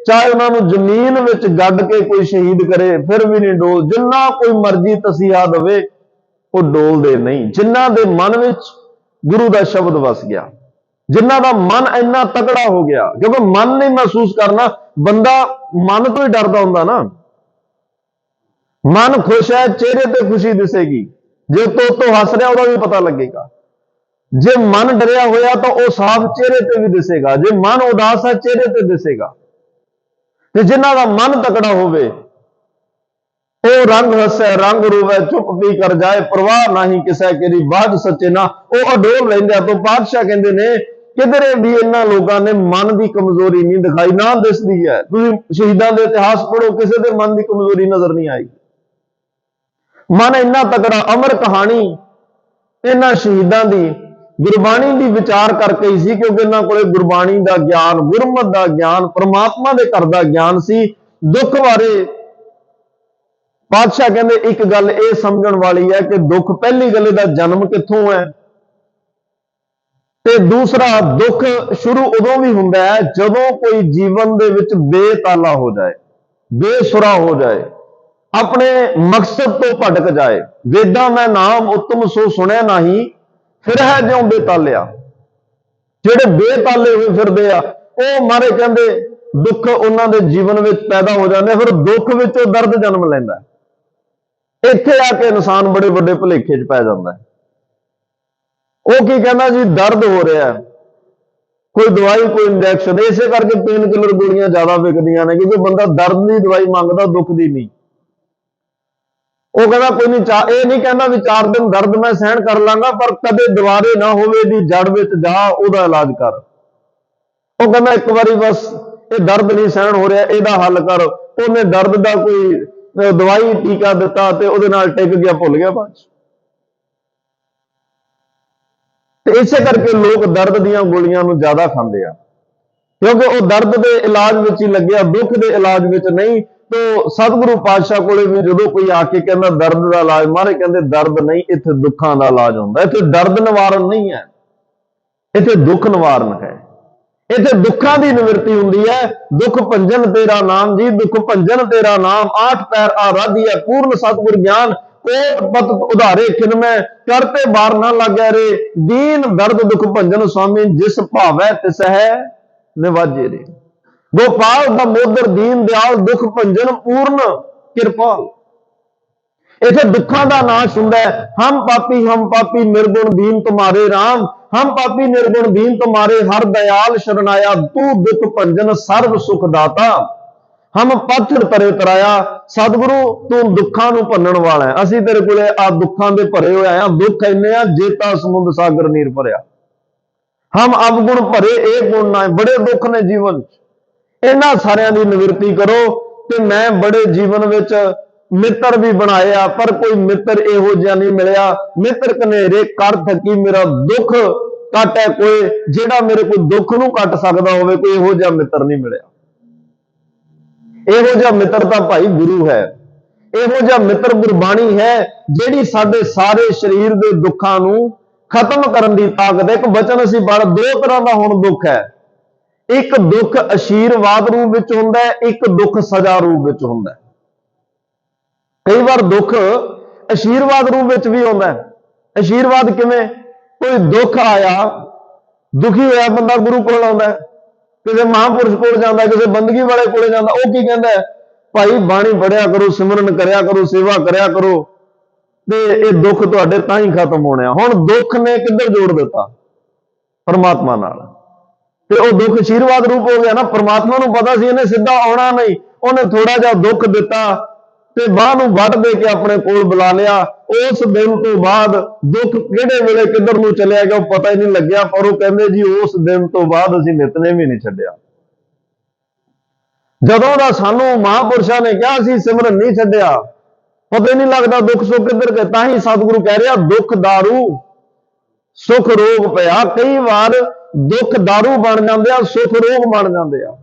ਚਾਹੇ ਉਹਨਾਂ ਨੂੰ ਜ਼ਮੀਨ ਵਿੱਚ ਗੱਡ ਕੇ ਕੋਈ ਸ਼ਹੀਦ ਕਰੇ, ਫਿਰ ਵੀ ਨਹੀਂ ਡੋਲ। ਜਿੰਨਾ ਕੋਈ ਮਰਜ਼ੀ ਤਸੀਹਾ ਦੇਵੇ, ਉਹ ਡੋਲਦੇ ਨਹੀਂ। ਜਿਨ੍ਹਾਂ ਦੇ ਮਨ ਵਿੱਚ ਗੁਰੂ ਦਾ ਸ਼ਬਦ ਵਸ ਗਿਆ, ਜਿਨ੍ਹਾਂ ਦਾ ਮਨ ਇੰਨਾ ਤਕੜਾ ਹੋ ਗਿਆ, ਕਿਉਂਕਿ ਮਨ ਨਹੀਂ ਮਹਿਸੂਸ ਕਰਨਾ। ਬੰਦਾ ਮਨ ਤੋਂ ਹੀ ਡਰਦਾ ਹੁੰਦਾ ਨਾ। ਮਨ ਖੁਸ਼ ਹੈ, ਚਿਹਰੇ ਤੇ ਖੁਸ਼ੀ ਦਿਸੇਗੀ। ਜੇ ਤੋਂ ਹੱਸ ਰਿਹਾ, ਉਹਦਾ ਵੀ ਪਤਾ ਲੱਗੇਗਾ। ਜੇ ਮਨ ਡਰਿਆ ਹੋਇਆ ਤਾਂ ਉਹ ਸਾਫ਼ ਚਿਹਰੇ ਤੇ ਵੀ ਦਿਸੇਗਾ। ਜੇ ਮਨ ਉਦਾਸ ਹੈ, ਚਿਹਰੇ ਤੇ ਦਿਸੇਗਾ। ਤੇ ਜਿਨ੍ਹਾਂ ਦਾ ਮਨ ਤਕੜਾ ਹੋਵੇ, ਉਹ ਰੰਗ ਹੱਸੈ ਰੰਗ ਰੋਵੈ, ਚੁੱਪ ਪੀ ਕਰ ਜਾਏ, ਪਰਵਾਹ ਨਹੀਂ ਕਿਸੇ ਕੇਰੀ ਬਾਝ ਸੱਚੇ ਨਾ। ਉਹ ਅਡੋਲ ਰਹਿੰਦੇ। ਤੋਂ ਪਾਤਸ਼ਾਹ ਕਹਿੰਦੇ ਨੇ ਕਿਧਰੇ ਵੀ ਇਹਨਾਂ ਲੋਕਾਂ ਨੇ ਮਨ ਦੀ ਕਮਜ਼ੋਰੀ ਨਹੀਂ ਦਿਖਾਈ, ਨਾ ਦਿਸਦੀ ਹੈ। ਤੁਸੀਂ ਸ਼ਹੀਦਾਂ ਦੇ ਇਤਿਹਾਸ ਪੜ੍ਹੋ, ਕਿਸੇ ਦੇ ਮਨ ਦੀ ਕਮਜ਼ੋਰੀ ਨਜ਼ਰ ਨਹੀਂ ਆਈ। ਮਨ ਇੰਨਾ ਤਕੜਾ। ਅਮਰ ਕਹਾਣੀ ਇਹਨਾਂ ਸ਼ਹੀਦਾਂ ਦੀ ਗੁਰਬਾਣੀ ਦੀ ਵਿਚਾਰ ਕਰਕੇ ਹੀ ਸੀ, ਕਿਉਂਕਿ ਇਹਨਾਂ ਕੋਲੇ ਗੁਰਬਾਣੀ ਦਾ ਗਿਆਨ, ਗੁਰਮਤਿ ਦਾ ਗਿਆਨ, ਪਰਮਾਤਮਾ ਦੇ ਘਰ ਦਾ ਗਿਆਨ ਸੀ। ਦੁੱਖ ਬਾਰੇ ਪਾਤਸ਼ਾਹ ਕਹਿੰਦੇ ਇੱਕ ਗੱਲ ਇਹ ਸਮਝਣ ਵਾਲੀ ਹੈ ਕਿ ਦੁੱਖ, ਪਹਿਲੀ ਗੱਲ ਇਹਦਾ ਜਨਮ ਕਿੱਥੋਂ ਹੈ, ਤੇ ਦੂਸਰਾ ਦੁੱਖ ਸ਼ੁਰੂ ਉਦੋਂ ਵੀ ਹੁੰਦਾ ਹੈ ਜਦੋਂ ਕੋਈ ਜੀਵਨ ਦੇ ਵਿੱਚ ਬੇਤਾਲਾ ਹੋ ਜਾਏ, ਬੇਸੁਰਾ ਹੋ ਜਾਏ, ਆਪਣੇ ਮਕਸਦ ਤੋਂ ਭਟਕ ਜਾਏ। ਵੇਦਾਂ ਮੈਂ ਨਾਮ ਉਤਮ ਸੋ ਸੁਣਿਆ ਨਹੀਂ, ਫਿਰ ਹੈ ਜਿਉਂ ਬੇਤਾਲਿਆ। ਜਿਹੜੇ ਬੇਤਾਲੇ ਹੋਏ ਫਿਰਦੇ ਆ, ਉਹ ਮਾਰੇ ਕਹਿੰਦੇ ਦੁੱਖ ਉਹਨਾਂ ਦੇ ਜੀਵਨ ਵਿੱਚ ਪੈਦਾ ਹੋ ਜਾਂਦੇ। ਫਿਰ ਦੁੱਖ ਵਿੱਚੋਂ ਦਰਦ ਜਨਮ ਲੈਂਦਾ। ਇੱਥੇ ਆ ਕੇ ਇਨਸਾਨ ਬੜੇ ਵੱਡੇ ਭੁਲੇਖੇ 'ਚ ਪੈ ਜਾਂਦਾ। ਉਹ ਕੀ ਕਹਿੰਦਾ ਜੀ, ਦਰਦ ਹੋ ਰਿਹਾ, ਕੋਈ ਦਵਾਈ, ਕੋਈ ਇੰਜੈਕਸ਼ਨ। ਇਸੇ ਕਰਕੇ ਪੇਨ ਕਿਲਰ ਗੋਲੀਆਂ ਜ਼ਿਆਦਾ ਵਿਕਦੀਆਂ ਨੇ, ਕਿਉਂਕਿ ਬੰਦਾ ਦਰਦ ਦੀ ਦਵਾਈ ਮੰਗਦਾ, ਦੁੱਖ ਦੀ ਨਹੀਂ। ਉਹ ਕਹਿੰਦਾ ਕੋਈ ਨਹੀਂ, ਇਹ ਨਹੀਂ ਕਹਿੰਦਾ ਵੀ 4 ਦਿਨ ਦਰਦ ਮੈਂ ਸਹਿਣ ਕਰ ਲਾਂਗਾ, ਪਰ ਕਦੇ ਦੁਬਾਰੇ ਨਾ ਹੋਵੇ ਦੀ ਜੜ ਵਿੱਚ ਜਾ, ਉਹਦਾ ਇਲਾਜ ਕਰ। ਉਹ ਕਹਿੰਦਾ ਇੱਕ ਵਾਰੀ ਬਸ ਇਹ ਦਰਦ ਨਹੀਂ ਸਹਿਣ ਹੋ ਰਿਹਾ, ਇਹਦਾ ਹੱਲ ਕਰ। ਉਹਨੇ ਦਰਦ ਦਾ ਕੋਈ ਦਵਾਈ ਟੀਕਾ ਦਿੱਤਾ ਤੇ ਉਹਦੇ ਨਾਲ ਟਿਕ ਗਿਆ, ਭੁੱਲ ਗਿਆ ਬਾਅਦ ਚ। ਤੇ ਇਸੇ ਕਰਕੇ ਲੋਕ ਦਰਦ ਦੀਆਂ ਗੋਲੀਆਂ ਨੂੰ ਜ਼ਿਆਦਾ ਖਾਂਦੇ ਆ, ਕਿਉਂਕਿ ਉਹ ਦਰਦ ਦੇ ਇਲਾਜ ਵਿੱਚ ਹੀ ਲੱਗਿਆ, ਦੁੱਖ ਦੇ ਇਲਾਜ ਵਿੱਚ ਨਹੀਂ। ਤੋ ਸਤਿਗੁਰੂ ਪਾਤਸ਼ਾਹ ਕੋਲੇ ਵੀ ਜਦੋਂ ਕੋਈ ਆ ਕੇ ਕਹਿੰਦਾ ਦਰਦ ਦਾ ਇਲਾਜ, ਮਾਰੇ ਕਹਿੰਦੇ ਦਰਦ ਨਹੀਂ, ਇੱਥੇ ਦੁੱਖਾਂ ਦਾ ਇਲਾਜ ਹੁੰਦਾ। ਇੱਥੇ ਦਰਦ ਨਿਵਾਰਨ ਨਹੀਂ ਹੈ, ਇੱਥੇ ਦੁੱਖ ਨਿਵਾਰਨ ਹੈ। ਇੱਥੇ ਦੁੱਖਾਂ ਦੀ ਨਿਵਰਤੀ ਹੁੰਦੀ ਹੈ। ਦੁੱਖ ਭੰਜਨ ਤੇਰਾ ਨਾਮ ਜੀ, ਦੁੱਖ ਭੰਜਨ ਤੇਰਾ ਨਾਮ। 8 ਪੈਰ ਆਰਾਧੀਐ ਪੂਰਨ ਸਤਿਗੁਰ ਗਿਆਨ, ਕੋਟ ਪਤ ਉਧਾਰੇ ਖਿਨਮੈ, ਕਰਤੇ ਬਾਰ ਨਾ ਲੱਗੈ ਰੇ। ਦੀਨ ਦਰਦ ਦੁੱਖ ਭੰਜਨ ਸੁਆਮੀ, ਜਿਸ ਭਾਵੈ ਤਿਸ ਹੈ ਨਿਵਾਜੇ ਰੇ। ਗੋਪਾਲ ਦਮੋਦਰ ਦੀਨ ਦਿਆਲ, ਦੁੱਖ ਭੰਜਨ ਪੂਰਨ ਕਿਰਪਾਲ। ਇੱਥੇ ਦੁੱਖਾਂ ਦਾ ਨਾਸ਼ ਹੁੰਦਾ ਹੈ। ਹਮ ਪਾਪੀ ਨਿਰਗੁਣ ਦੀਨ ਤੁਮਾਰੇ ਰਾਮ, ਹਮ ਪਾਪੀ ਨਿਰਗੁਣ ਦੀਨ ਤੁਮਾਰੇ ਹਰ ਦਇਆਲ ਸ਼ਰਨਾਇਆ, ਤੂੰ ਦੁੱਖ ਭੰਜਨ ਸਰਬ ਸੁਖ ਦਾਤਾ। ਹਮ ਪਾਥਰ ਤਰੇ ਤਰਾਇਆ। ਸਤਿਗੁਰੂ ਤੂੰ ਦੁੱਖਾਂ ਨੂੰ ਭੰਨਣ ਵਾਲਾ ਹੈ, ਅਸੀਂ ਤੇਰੇ ਕੋਲੇ ਆ ਦੁੱਖਾਂ ਦੇ ਭਰੇ ਹੋਏ ਆ, ਦੁੱਖ ਇੰਨੇ ਆ ਜੇਤਾ ਸਮੁੰਦ ਸਾਗਰ ਨੀਰ ਭਰਿਆ। ਹਮ ਅਵਗੁਣ ਭਰੇ ਇਹ ਗੁਣ ਨਾ, ਬੜੇ ਦੁੱਖ ਨੇ ਜੀਵਨ ਚ, ਇਹਨਾਂ ਸਾਰਿਆਂ ਦੀ ਨਿਵਰਤੀ ਕਰੋ। ਤੇ ਮੈਂ ਬੜੇ ਜੀਵਨ ਵਿੱਚ ਮਿੱਤਰ ਵੀ ਬਣਾਏ ਆ, ਪਰ ਕੋਈ ਮਿੱਤਰ ਇਹੋ ਜਿਹਾ ਨਹੀਂ ਮਿਲਿਆ। ਮਿੱਤਰ ਕਨੇਰੇ ਕਰ ਥਕੀ ਮੇਰਾ ਦੁੱਖ ਕੱਟੇ ਕੋਈ, ਜਿਹੜਾ ਮੇਰੇ ਕੋਈ ਦੁੱਖ ਨੂੰ ਕੱਟ ਸਕਦਾ ਹੋਵੇ, ਕੋਈ ਇਹੋ ਜਿਹਾ ਮਿੱਤਰ ਨਹੀਂ ਮਿਲਿਆ। ਇਹੋ ਜਿਹਾ ਮਿੱਤਰ ਤਾਂ ਭਾਈ ਗੁਰੂ ਹੈ, ਇਹੋ ਜਿਹਾ ਮਿੱਤਰ ਗੁਰਬਾਣੀ ਹੈ, ਜਿਹੜੀ ਸਾਡੇ ਸਾਰੇ ਸਰੀਰ ਦੇ ਦੁੱਖਾਂ ਨੂੰ ਖਤਮ ਕਰਨ ਦੀ ਤਾਕਤ ਹੈ। ਇੱਕ ਬਚਨ ਅਸੀਂ ਪੜ੍ਹ, ਦੋ ਤਰ੍ਹਾਂ ਦਾ ਹੁਣ ਦੁੱਖ ਹੈ, ਇੱਕ ਦੁੱਖ ਆਸ਼ੀਰਵਾਦ ਰੂਪ ਵਿੱਚ ਹੁੰਦਾ ਹੈ, ਇੱਕ ਦੁੱਖ ਸਜ਼ਾ ਰੂਪ ਵਿੱਚ ਹੁੰਦਾ ਹੈ। ਕਈ ਵਾਰ ਦੁੱਖ ਆਸ਼ੀਰਵਾਦ ਰੂਪ ਵਿੱਚ ਵੀ ਆਉਂਦਾ ਹੈ। ਆਸ਼ੀਰਵਾਦ ਕਿਵੇਂ? ਕੋਈ ਦੁੱਖ ਆਇਆ, ਦੁਖੀ ਹੋਇਆ ਬੰਦਾ ਗੁਰੂ ਕੋਲ ਆਉਂਦਾ ਹੈ, ਕਿਸੇ ਮਹਾਂਪੁਰਸ਼ ਕੋਲ ਜਾਂਦਾ, ਕਿਸੇ ਬੰਦਗੀ ਵਾਲੇ ਕੋਲੇ ਜਾਂਦਾ, ਉਹ ਕੀ ਕਹਿੰਦਾ ਹੈ? ਭਾਈ ਬਾਣੀ ਪੜਿਆ ਕਰੋ, ਸਿਮਰਨ ਕਰਿਆ ਕਰੋ, ਸੇਵਾ ਕਰਿਆ ਕਰੋ, ਤੇ ਇਹ ਦੁੱਖ ਤੁਹਾਡੇ ਤਾਂ ਹੀ ਖਤਮ ਹੋਣੇ ਆ। ਹੁਣ ਦੁੱਖ ਨੇ ਕਿੱਧਰ ਜੋੜ ਦਿੱਤਾ? ਪਰਮਾਤਮਾ ਨਾਲ। ਤੇ ਉਹ ਦੁੱਖ ਆਸ਼ੀਰਵਾਦ ਰੂਪ ਹੋ ਗਿਆ ਨਾ। ਪਰਮਾਤਮਾ ਨੂੰ ਪਤਾ ਸੀ ਇਹਨੇ ਸਿੱਧਾ ਆਉਣਾ ਨਹੀਂ, ਉਹਨੇ ਥੋੜਾ ਜਿਹਾ ਦੁੱਖ ਦਿੱਤਾ ਤੇ ਬਾਹ ਨੂੰ ਵੱਢ ਦੇ ਕੇ ਆਪਣੇ ਕੋਲ ਬੁਲਾ ਲਿਆ। ਉਸ ਦਿਨ ਤੋਂ ਬਾਅਦ ਦੁੱਖ ਕਿਹੜੇ ਵੇਲੇ ਕਿੱਧਰ ਨੂੰ ਚਲਿਆ ਗਿਆ ਉਹ ਪਤਾ ਹੀ ਨਹੀਂ ਲੱਗਿਆ। ਪਰ ਉਹ ਕਹਿੰਦੇ ਜੀ ਉਸ ਦਿਨ ਤੋਂ ਬਾਅਦ ਅਸੀਂ ਨਿਤਨੇਮ ਵੀ ਨਹੀਂ ਛੱਡਿਆ। ਜਦੋਂ ਦਾ ਸਾਨੂੰ ਮਹਾਂਪੁਰਸ਼ਾਂ ਨੇ ਕਿਹਾ ਅਸੀਂ ਸਿਮਰਨ ਨਹੀਂ ਛੱਡਿਆ, ਪਤਾ ਹੀ ਨਹੀਂ ਲੱਗਦਾ ਦੁੱਖ ਸੁੱਖ ਕਿੱਧਰ ਗਏ। ਤਾਂ ਹੀ ਸਤਿਗੁਰੂ ਕਹਿ ਰਿਹਾ ਦੁੱਖ ਦਾਰੂ ਸੁੱਖ ਰੋਗ ਪਿਆ। ਕਈ ਵਾਰ ਦੁੱਖ ਦਾਰੂ ਬਣ ਜਾਂਦੇ ਆ, ਸੁੱਖ ਰੋਗ ਬਣ ਜਾਂਦੇ ਆ।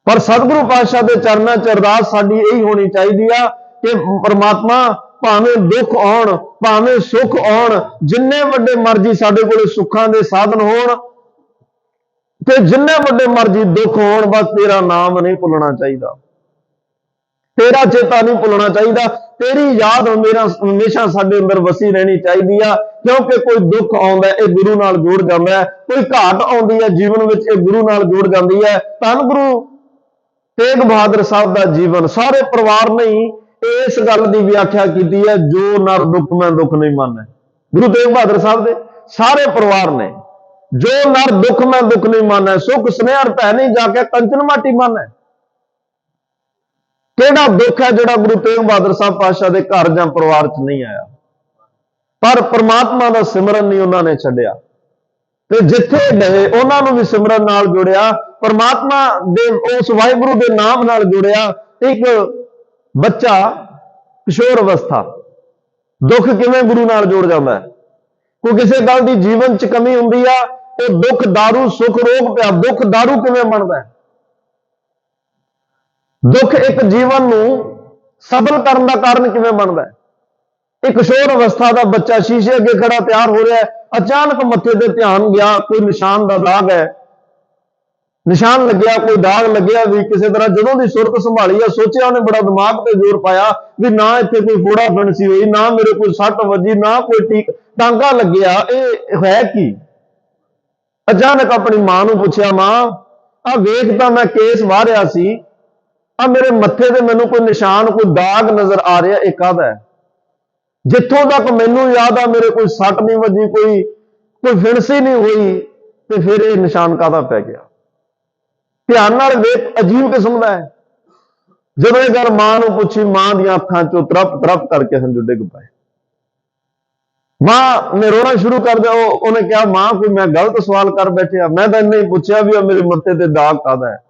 ਪਰ ਸਤਿਗੁਰੂ ਪਾਤਸ਼ਾਹ ਦੇ ਚਰਨਾਂ 'ਚ ਅਰਦਾਸ ਸਾਡੀ ਇਹੀ ਹੋਣੀ ਚਾਹੀਦੀ ਆ ਕਿ ਪਰਮਾਤਮਾ ਭਾਵੇਂ ਦੁੱਖ ਆਉਣ ਭਾਵੇਂ ਸੁੱਖ ਆਉਣ, ਜਿੰਨੇ ਵੱਡੇ ਮਰਜ਼ੀ ਸਾਡੇ ਕੋਲੇ ਸੁੱਖਾਂ ਦੇ ਸਾਧਨ ਹੋਣ ਤੇ ਜਿੰਨੇ ਵੱਡੇ ਮਰਜ਼ੀ ਦੁੱਖ ਹੋਣ, ਬਸ ਤੇਰਾ ਨਾਮ ਨਹੀਂ ਭੁੱਲਣਾ ਚਾਹੀਦਾ, ਤੇਰਾ ਚੇਤਾ ਨਹੀਂ ਭੁੱਲਣਾ ਚਾਹੀਦਾ, ਤੇਰੀ ਯਾਦ ਹਮੇਸ਼ਾ ਸਾਡੇ ਅੰਦਰ ਵਸੀ ਰਹਿਣੀ ਚਾਹੀਦੀ ਆ। ਕਿਉਂਕਿ ਕੋਈ ਦੁੱਖ ਆਉਂਦਾ ਇਹ ਗੁਰੂ ਨਾਲ ਜੁੜ ਜਾਂਦਾ ਹੈ, ਕੋਈ ਘਾਟ ਆਉਂਦੀ ਹੈ ਜੀਵਨ ਵਿੱਚ ਇਹ ਗੁਰੂ ਨਾਲ ਜੁੜ ਜਾਂਦੀ ਹੈ। ਧੰਨ ਗੁਰੂ ਤੇਗ ਬਹਾਦਰ ਸਾਹਿਬ ਦਾ ਜੀਵਨ, ਸਾਰੇ ਪਰਿਵਾਰ ਨੇ ਇਸ ਗੱਲ ਦੀ ਵਿਆਖਿਆ ਕੀਤੀ ਹੈ, ਜੋ ਨਰ ਦੁੱਖ ਮੈਂ ਦੁੱਖ ਨਹੀਂ ਮੰਨੈ। ਗੁਰੂ ਤੇਗ ਬਹਾਦਰ ਸਾਹਿਬ ਦੇ ਸਾਰੇ ਪਰਿਵਾਰ ਨੇ, ਜੋ ਨਰ ਦੁੱਖ ਮੈਂ ਦੁੱਖ ਨਹੀਂ ਮੰਨੈ, ਸੁਖ ਸੁਨੇਹਰ ਭੈ ਨਹੀਂ ਜਾ ਕੇ ਕੰਚਨ ਮਾਟੀ ਮੰਨੈ। ਕਿਹੜਾ ਦੁੱਖ ਹੈ ਜਿਹੜਾ ਗੁਰੂ ਤੇਗ ਬਹਾਦਰ ਸਾਹਿਬ ਪਾਤਸ਼ਾਹ ਦੇ ਘਰ ਜਾਂ ਪਰਿਵਾਰ 'ਚ ਨਹੀਂ ਆਇਆ? ਪਰ ਪਰਮਾਤਮਾ ਦਾ ਸਿਮਰਨ ਨਹੀਂ ਉਹਨਾਂ ਨੇ ਛੱਡਿਆ, ਤੇ ਜਿੱਥੇ ਗਏ ਉਹਨਾਂ ਨੂੰ ਵੀ ਸਿਮਰਨ ਨਾਲ ਜੁੜਿਆ, ਪਰਮਾਤਮਾ ਦੇ ਉਸ ਵਾਹਿਗੁਰੂ ਦੇ ਨਾਮ ਨਾਲ ਜੁੜਿਆ। ਇੱਕ ਬੱਚਾ ਕਿਸ਼ੋਰ ਅਵਸਥਾ, ਦੁੱਖ ਕਿਵੇਂ ਗੁਰੂ ਨਾਲ ਜੁੜ ਜਾਂਦਾ ਹੈ? ਕੋਈ ਕਿਸੇ ਗੱਲ ਦੀ ਜੀਵਨ 'ਚ ਕਮੀ ਹੁੰਦੀ ਆ, ਉਹ ਦੁੱਖ ਦਾਰੂ ਸੁੱਖ ਰੋਗ ਪਿਆ, ਦੁੱਖ ਦਾਰੂ ਕਿਵੇਂ ਬਣਦਾ ਹੈ? ਦੁੱਖ ਇੱਕ ਜੀਵਨ ਨੂੰ ਸਫਲ ਕਰਨ ਦਾ ਕਾਰਨ ਕਿਵੇਂ ਬਣਦਾ ਹੈ? ਇੱਕ ਕਿਸ਼ੋਰ ਅਵਸਥਾ ਦਾ ਬੱਚਾ ਸ਼ੀਸ਼ੇ ਅੱਗੇ ਖੜਾ ਤਿਆਰ ਹੋ ਰਿਹਾ ਹੈ, ਅਚਾਨਕ ਮੱਥੇ ਤੇ ਧਿਆਨ ਗਿਆ, ਕੋਈ ਨਿਸ਼ਾਨ ਦਾ ਦਾਗ ਹੈ, ਨਿਸ਼ਾਨ ਲੱਗਿਆ, ਕੋਈ ਦਾਗ ਲੱਗਿਆ ਵੀ ਕਿਸੇ ਤਰ੍ਹਾਂ। ਜਦੋਂ ਦੀ ਸੁਰਤ ਸੰਭਾਲੀ ਆ, ਸੋਚਿਆ ਉਹਨੇ, ਬੜਾ ਦਿਮਾਗ ਤੇ ਜ਼ੋਰ ਪਾਇਆ ਵੀ ਨਾ ਇੱਥੇ ਕੋਈ ਫੋੜਾ ਫਿਣਸੀ ਹੋਈ, ਨਾ ਮੇਰੇ ਕੋਈ ਸੱਟ ਵੱਜੀ, ਨਾ ਕੋਈ ਟਾਂਕਾ ਲੱਗਿਆ, ਇਹ ਹੈ ਕੀ? ਅਚਾਨਕ ਆਪਣੀ ਮਾਂ ਨੂੰ ਪੁੱਛਿਆ, ਮਾਂ ਆ ਵੇਖ ਤਾਂ ਮੈਂ ਕੇਸ ਵਾਰਿਆ ਸੀ, ਆ ਮੇਰੇ ਮੱਥੇ ਤੇ ਮੈਨੂੰ ਕੋਈ ਨਿਸ਼ਾਨ ਕੋਈ ਦਾਗ ਨਜ਼ਰ ਆ ਰਿਹਾ, ਇਹ ਕਾਹਦਾ ਹੈ? ਜਿੱਥੋਂ ਤੱਕ ਮੈਨੂੰ ਯਾਦ ਆ ਮੇਰੇ ਕੋਈ ਸੱਟ ਨਹੀਂ ਵੱਜੀ, ਕੋਈ ਫਿਣਸੀ ਨਹੀਂ ਹੋਈ, ਤੇ ਫਿਰ ਇਹ ਨਿਸ਼ਾਨ ਕਾਹਦਾ ਪੈ ਗਿਆ? ਧਿਆਨ ਨਾਲ ਵੇਖ, ਅਜੀਬ ਕਿਸਮ ਦਾ ਹੈ। ਜਦੋਂ ਇਹ ਗੱਲ ਮਾਂ ਨੂੰ ਪੁੱਛੀ, ਮਾਂ ਦੀਆਂ ਅੱਖਾਂ ਚੋਂ ਤਰਪ ਤਰਪ ਕਰਕੇ ਹੰਝੂ ਡਿੱਗ ਪਏ। ਮਾਂ ਨੇ ਰੋਣਾ ਸ਼ੁਰੂ ਕਰ ਦਿਆ। ਉਹਨੇ ਕਿਹਾ, ਮਾਂ ਕੋਈ ਮੈਂ ਗਲਤ ਸਵਾਲ ਕਰ ਬੈਠਿਆ, ਮੈਂ ਤਾਂ ਇੰਨੇ ਹੀ ਪੁੱਛਿਆ ਵੀ ਮੇਰੇ ਮੱਥੇ ਤੇ ਦਾਗ ਕਾਹਦਾ ਹੈ,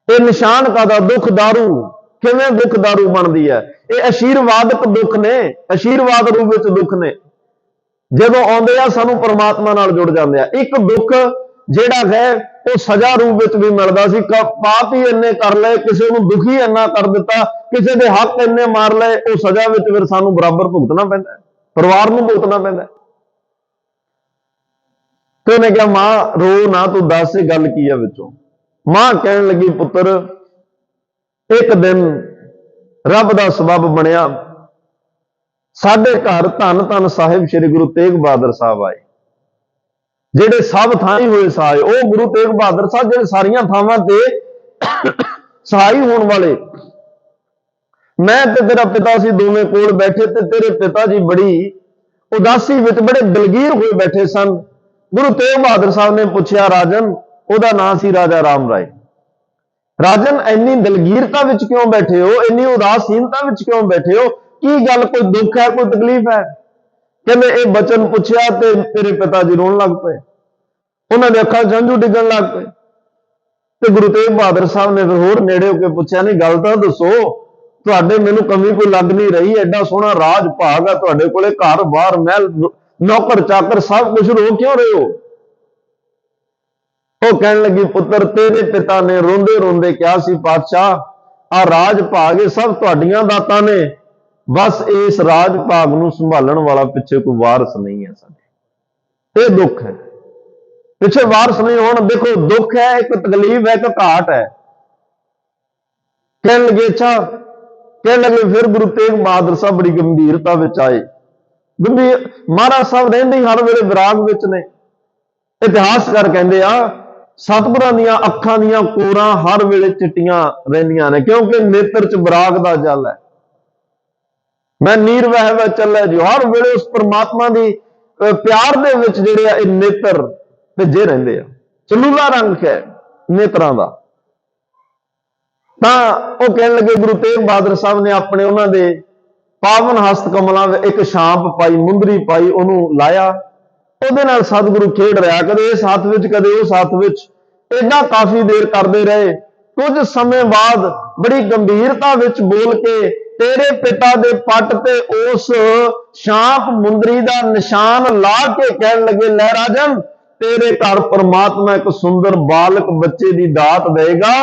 ਇਹ ਨਿਸ਼ਾਨ ਕਾਹਦਾ? ਦੁੱਖ ਦਾਰੂ ਕਿਵੇਂ ਦੁੱਖ ਦਾਰੂ ਬਣਦੀ ਹੈ? ਇਹ ਆਸ਼ੀਰਵਾਦਕ ਦੁੱਖ ਨੇ, ਆਸ਼ੀਰਵਾਦ ਰੂਪ ਵਿੱਚ ਦੁੱਖ ਨੇ। ਜਦੋਂ ਆਉਂਦੇ ਆ ਸਾਨੂੰ ਪਰਮਾਤਮਾ ਨਾਲ ਜੁੜ ਜਾਂਦੇ ਆ। ਇੱਕ ਦੁੱਖ ਜਿਹੜਾ ਹੈ ਉਹ ਸਜ਼ਾ ਰੂਪ ਵਿੱਚ ਵੀ ਮਿਲਦਾ ਸੀ, ਪਾਪ ਹੀ ਇੰਨੇ ਕਰ ਲਏ, ਕਿਸੇ ਨੂੰ ਦੁਖੀ ਇੰਨਾ ਕਰ ਦਿੱਤਾ, ਕਿਸੇ ਦੇ ਹੱਕ ਇੰਨੇ ਮਾਰ ਲਏ, ਉਹ ਸਜ਼ਾ ਵਿੱਚ ਫਿਰ ਸਾਨੂੰ ਬਰਾਬਰ ਭੁਗਤਣਾ ਪੈਂਦਾ, ਪਰਿਵਾਰ ਨੂੰ ਭੁਗਤਣਾ ਪੈਂਦਾ। ਤੇ ਉਹਨੇ ਕਿਹਾ, ਮਾਂ ਰੋ ਨਾ, ਤੂੰ ਦੱਸ ਇਹ ਗੱਲ ਕੀ ਆ ਵਿੱਚੋਂ? ਮਾਂ ਕਹਿਣ ਲੱਗੀ, ਪੁੱਤਰ ਇੱਕ ਦਿਨ ਰੱਬ ਦਾ ਸਬੱਬ ਬਣਿਆ, ਸਾਡੇ ਘਰ ਧੰਨ ਧੰਨ ਸਾਹਿਬ ਸ੍ਰੀ ਗੁਰੂ ਤੇਗ ਬਹਾਦਰ ਸਾਹਿਬ ਆਏ, ਜਿਹੜੇ ਸਭ ਥਾਂ ਹੀ ਹੋਏ ਸਹਾਏ। ਉਹ ਗੁਰੂ ਤੇਗ ਬਹਾਦਰ ਸਾਹਿਬ ਜਿਹੜੇ ਸਾਰੀਆਂ ਥਾਵਾਂ ਤੇ ਸਹਾਈ ਹੋਣ ਵਾਲੇ। ਮੈਂ ਤੇ ਤੇਰਾ ਪਿਤਾ ਸੀ ਦੋਵੇਂ ਕੋਲ ਬੈਠੇ, ਤੇ ਤੇਰੇ ਪਿਤਾ ਜੀ ਬੜੀ ਉਦਾਸੀ ਵਿੱਚ ਬੜੇ ਦਲਗੀਰ ਹੋਏ ਬੈਠੇ ਸਨ। ਗੁਰੂ ਤੇਗ ਬਹਾਦਰ ਸਾਹਿਬ ਨੇ ਪੁੱਛਿਆ, ਰਾਜਨ, ਉਹਦਾ ਨਾਂ ਸੀ ਰਾਜਾ ਰਾਮ ਰਾਏ, राजन इन्नी दलगीरता विच क्यों बैठे हो, इन्नी उदासीनता विच क्यों बैठे हो, की गल कोई दुख है, कोई तकलीफ है? कहते ये बचन पूछया ते मेरे पिताजी रोन लग पे, उन्होंने अखां जंजू डिगन लग पे। ते गुरु तेग बहादुर साहब ने फिर होर नेड़े होकर पूछया, नहीं गल तां दसो, तुहाडे मैनूं कमी कोई लग नहीं रही, एडा सोहना राज भाग है तुहाडे कोले, घर बार महल नौकर चाकर सब कुछ, रो क्यों रहे हो? वो कहने लगी, पुत्र तेरे पिता ने रोंदे रोंदे क्या सी, पातशाह आ राज भाग सब तुहाडियां दातां ने, बस इस राज भाग नूं संभालण वाला पिछे कोई वारस नहीं है साडे, ये दुख है, पिछे वारस नहीं होण। देखो दुख है, एक तकलीफ है, एक घाट है। कहने लगे अच्छा, कहने लगे फिर गुरु तेग बहादुर साहब बड़ी गंभीरता विच आए। गंभीर महाराज साहब रहिंदे हर वेले विराग विच ने। इतिहासकार कहंदे आ सतगुरां दीयां अखां दीयां कोरां हर वेले चिट्टियां रहिंदियां ने, क्योंकि नेत्र च विराग दा जल है। मैं नीर वह वह चलै जो, हर वेले उस परमात्मा दी प्यार दे विच जिहड़े आ नेत्र भिजे रहिंदे आ, चलूला रंग है नेत्रां दा। तां ओह कहण लगे गुरु तेग बहादुर साहब ने अपने उन्हां दे पावन हस्त कमलां विच एक छांप पाई, मुंदरी पाई, ओनू लाया, ਉਹਦੇ ਨਾਲ सतगुरु खेड रहा, कदे इस हाथ विच कदे उस हाथ विच, इदा काफी देर करते रहे। कुछ समय बाद बड़ी गंभीरता विच बोल के तेरे पिता दे पट ते उस छांप मुंदरी दा निशान ला के कहन लगे, लै राजन तेरे घर परमात्मा एक सुंदर बालक बच्चे दी दात देगा,